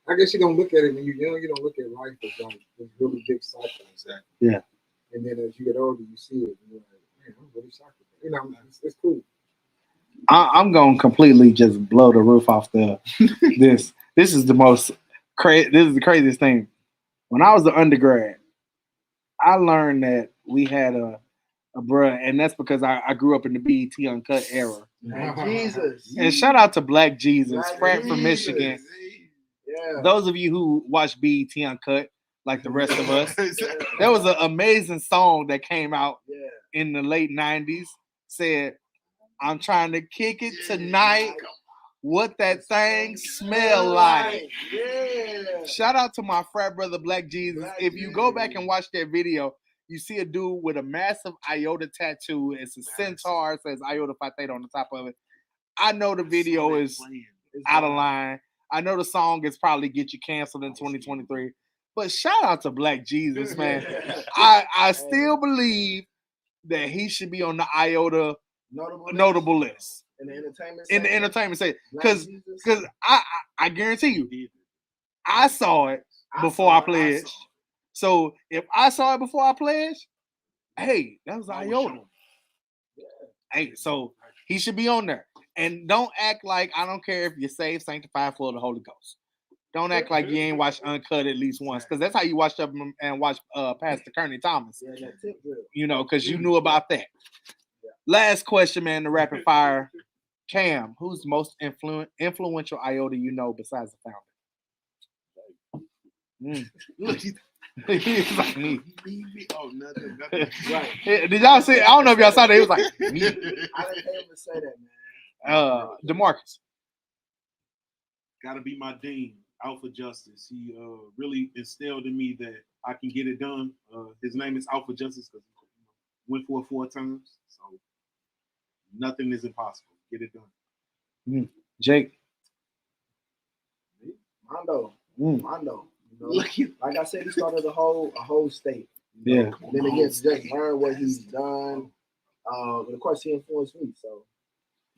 I guess you don't look at it when you're young. You don't look at life as like this really big cycle. Exactly. Yeah. And then as you get older, you see it, and you're like, man, I'm really shocked at that. It's cool. I'm going to completely just blow the roof off this. This is the most crazy. This is the craziest thing. When I was an undergrad, I learned that we had a bruh, and that's because I grew up in the BET Uncut era. Jesus. And shout out to Black Jesus, Black Frat from Jesus. Michigan. Yeah. Those of you who watch BET Uncut, like the rest of us, there was an amazing song that came out in the late 90s. Said, "I'm trying to kick it tonight. What that thing smell like." Yeah. Shout out to my frat brother Black Jesus. If you go back and watch that video, you see a dude with a massive Iota tattoo. It's a centaur. It says Iota Phi Theta on the top of it. I know the video is out of line. I know the song is probably get you canceled in 2023. But shout out to Black Jesus, man. I still believe that he should be on the Iota notable list. In the entertainment In the entertainment section. Because I guarantee you, I saw it before I pledged. So if I saw it before I pledged, hey, that was Iota. Hey, so he should be on there. And don't act like I don't care if you're saved, sanctified, full of the Holy Ghost. Don't act like you ain't watched Uncut at least once, because that's how you watched up and watched Pastor Kearney Thomas. Because you knew about that. Last question, man, the rapid fire. Cam, who's the most influential Iota you know besides the founder? Look, he's He's like me. Oh, nothing. Right. Did y'all see? I don't know if y'all saw that. He was like me. I didn't hear him say that, man. DeMarcus. Gotta be my dean, Alpha Justice. He really instilled in me that I can get it done. His name is Alpha Justice because he went for it 4 times. So nothing is impossible. Get it done. Jake. Mondo. Mm. Mondo. You know, Look at like I said, he started a whole state. You Yeah. know? Then again, to just learn what he's done. And of course, he influenced me. So,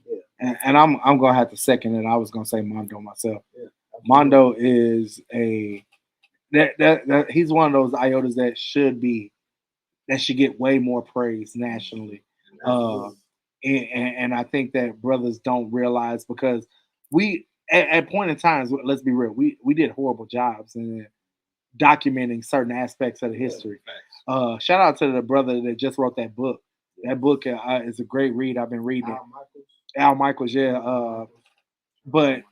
yeah. And I'm gonna have to second it. I was gonna say Mondo myself. Yeah, Mondo is that he's one of those Iotas that should get way more praise nationally. And I think that brothers don't realize because we at point in times, let's be real, we did horrible jobs in documenting certain aspects of the history. Shout out to the brother that just wrote that book. That book is a great read. I've been reading it. Al Michaels, yeah. But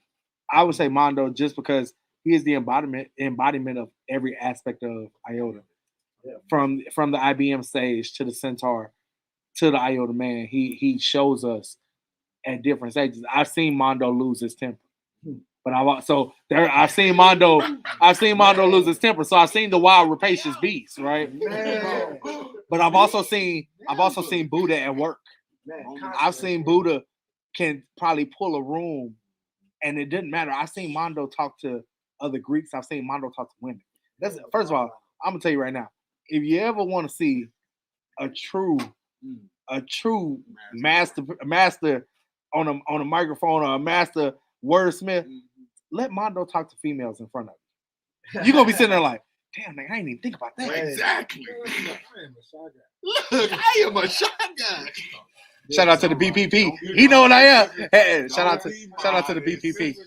I would say Mondo just because he is the embodiment of every aspect of Iota. Yeah. From the IBM stage to the Centaur to the Iota man, he shows us at different stages. I've seen Mondo lose his temper. But I've seen Mondo lose his temper. So I've seen the wild rapacious beast, right? Man. But I've also seen Buddha at work. Man, I've seen Buddha can probably pull a room, and it didn't matter. I've seen Mondo talk to other Greeks. I've seen Mondo talk to women. That's first of all, I'm gonna tell you right now. If you ever want to see a true master on a microphone or a master wordsmith, let Mondo talk to females in front of you. You're gonna be sitting there like, damn, man, I didn't even think about that. exactly. I am a shy guy. Look, I am a shy guy. Shout out to the BPP. He know what I am. Hey, shout out to the BPP.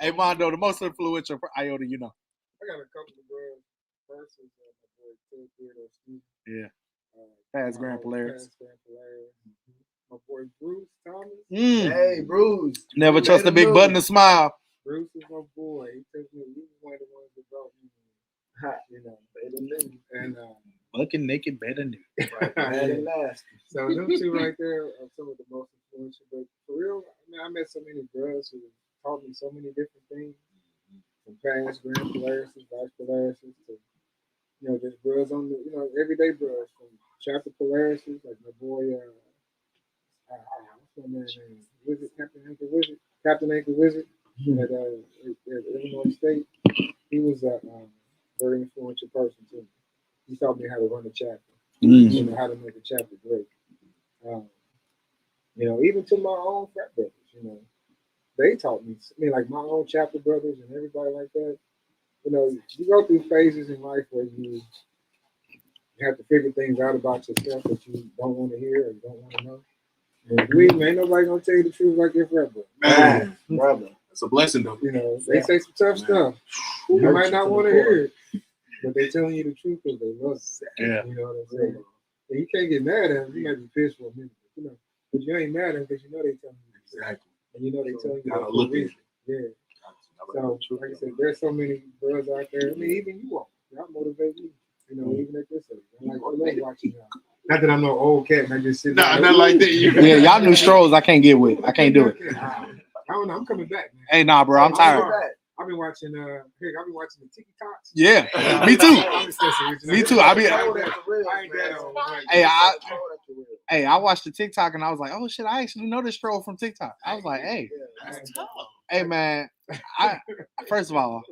Hey Mondo, the most influential for Iota, you know. I got a couple of bros. First is my boy Theta. Yeah. Past Grand Polaris. My boy Bruce Thomas. Hey, Bruce. Never trust a big button to smile. Bruce is my boy. He took me. He was one of the ones that brought me. You know, better than and Bucking naked, better new. Better last. so them two right there are some of the most influential. But for real, I met so many bros who taught me so many different things. From past Grand Polaris, Vice Polaris, to just bros on the everyday bros from chapter Polaris, like my boy what's my man's name? Wizard, Captain Anchor Wizard. Captain Anchor Wizard at Illinois State. He was a very influential person too. He taught me how to run a chapter. How to make a chapter great. Even to my own frat brothers, they taught me. I mean, like my own chapter brothers and everybody like that. You go through phases in life where you have to figure things out about yourself that you don't want to hear or you don't want to know. And believe me, ain't nobody gonna tell you the truth like your frat brother. Man, Brother. it's a blessing though. They say some tough stuff. You might not want to hear it, but they telling you the truth because they love you. Yeah. You know what I'm saying? And you can't get mad at them. You might be pissed for a minute, but you ain't mad at them because they telling you Exactly. and they telling you Gotta for look a reason. Yeah. So, like I said, there's so many brothers out there. I mean, even you all, y'all motivate me. Even at this age. I love watching y'all. Not that I'm no old cat and I just sit Nah, not like that. Yeah, y'all new strolls I can't get with. I can't do it. I don't know. I'm coming back, man. Hey, nah, bro, I'm tired. I've been watching. I've been watching the TikToks. Yeah, me too. I'm just messing with you. Me too. I watched the TikTok and I was like, oh shit, I actually know this troll from TikTok. I was like, hey man, first of all,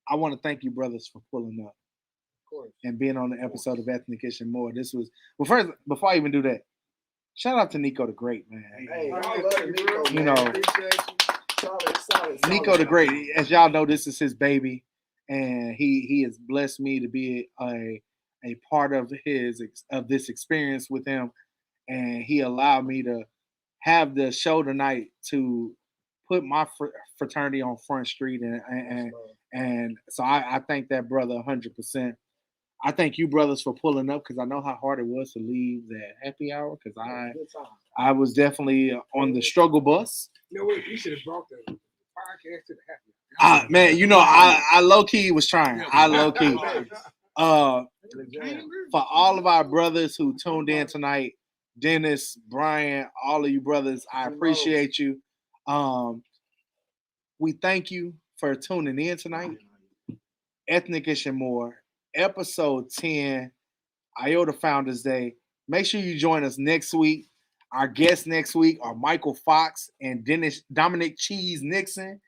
I want to thank you brothers for pulling up and being on the episode of Ethnic and More. This was first before I even do that, shout out to NicoThaGreat, man. Hey, I love Nico. Solid. NicoThaGreat, as y'all know, this is his baby, and he has blessed me to be a part of this experience with him, and he allowed me to have the show tonight to put my fraternity on Front Street, and so I thank that brother 100%. I thank you brothers for pulling up because I know how hard it was to leave that happy hour because I was definitely on the struggle bus. You know what? You should have brought the podcast to the happy. Man, you know, I low key was trying. I low key. For all of our brothers who tuned in tonight, Dennis, Brian, all of you brothers, I appreciate you. We thank you for tuning in tonight. Ethnic and More, episode 10, Iota Founders Day. Make sure you join us next week. Our guests next week are Michael Fox and Dominic Cheese Nixon.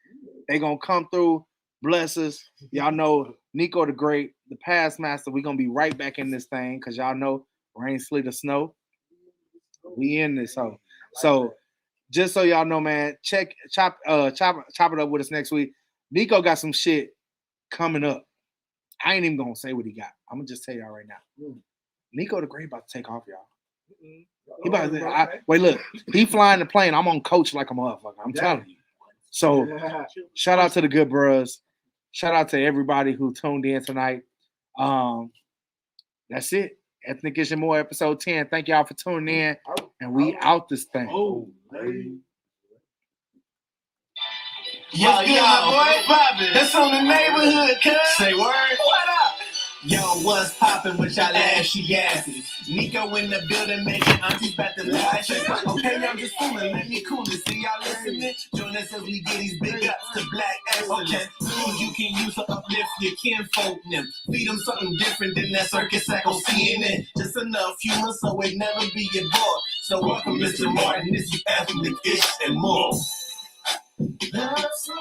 They're going to come through, bless us. Y'all know Nico the Great, the Past Master. We're going to be right back in this thing because y'all know rain, sleet, or snow. We in this. So just so y'all know, man, chop it up with us next week. Nico got some shit coming up. I ain't even going to say what he got. I'm going to just tell y'all right now. Nico the Great about to take off, y'all. He about to, wait, look. He flying the plane. I'm on coach like a motherfucker. I'm telling you. So shout out to the good bros. Shout out to everybody who tuned in tonight. That's it. Ethnic and More, episode 10. Thank y'all for tuning in. And we out this thing. Yo, boy, poppin'. That's on the neighborhood, cuz. Say word. What up? Yo, what's poppin' with y'all ashy asses? Nico in the building making aunties back to life. Okay, I'm just fooling, let me cool it. See y'all listening? Join us as we get these big ups to black ass. Okay, tools you can use to uplift your kinfolk them. Feed them something different than that circus act on CNN. Just enough humor so it never be your bored. So welcome, Mr. Martin. This is Ethnic and More. Love so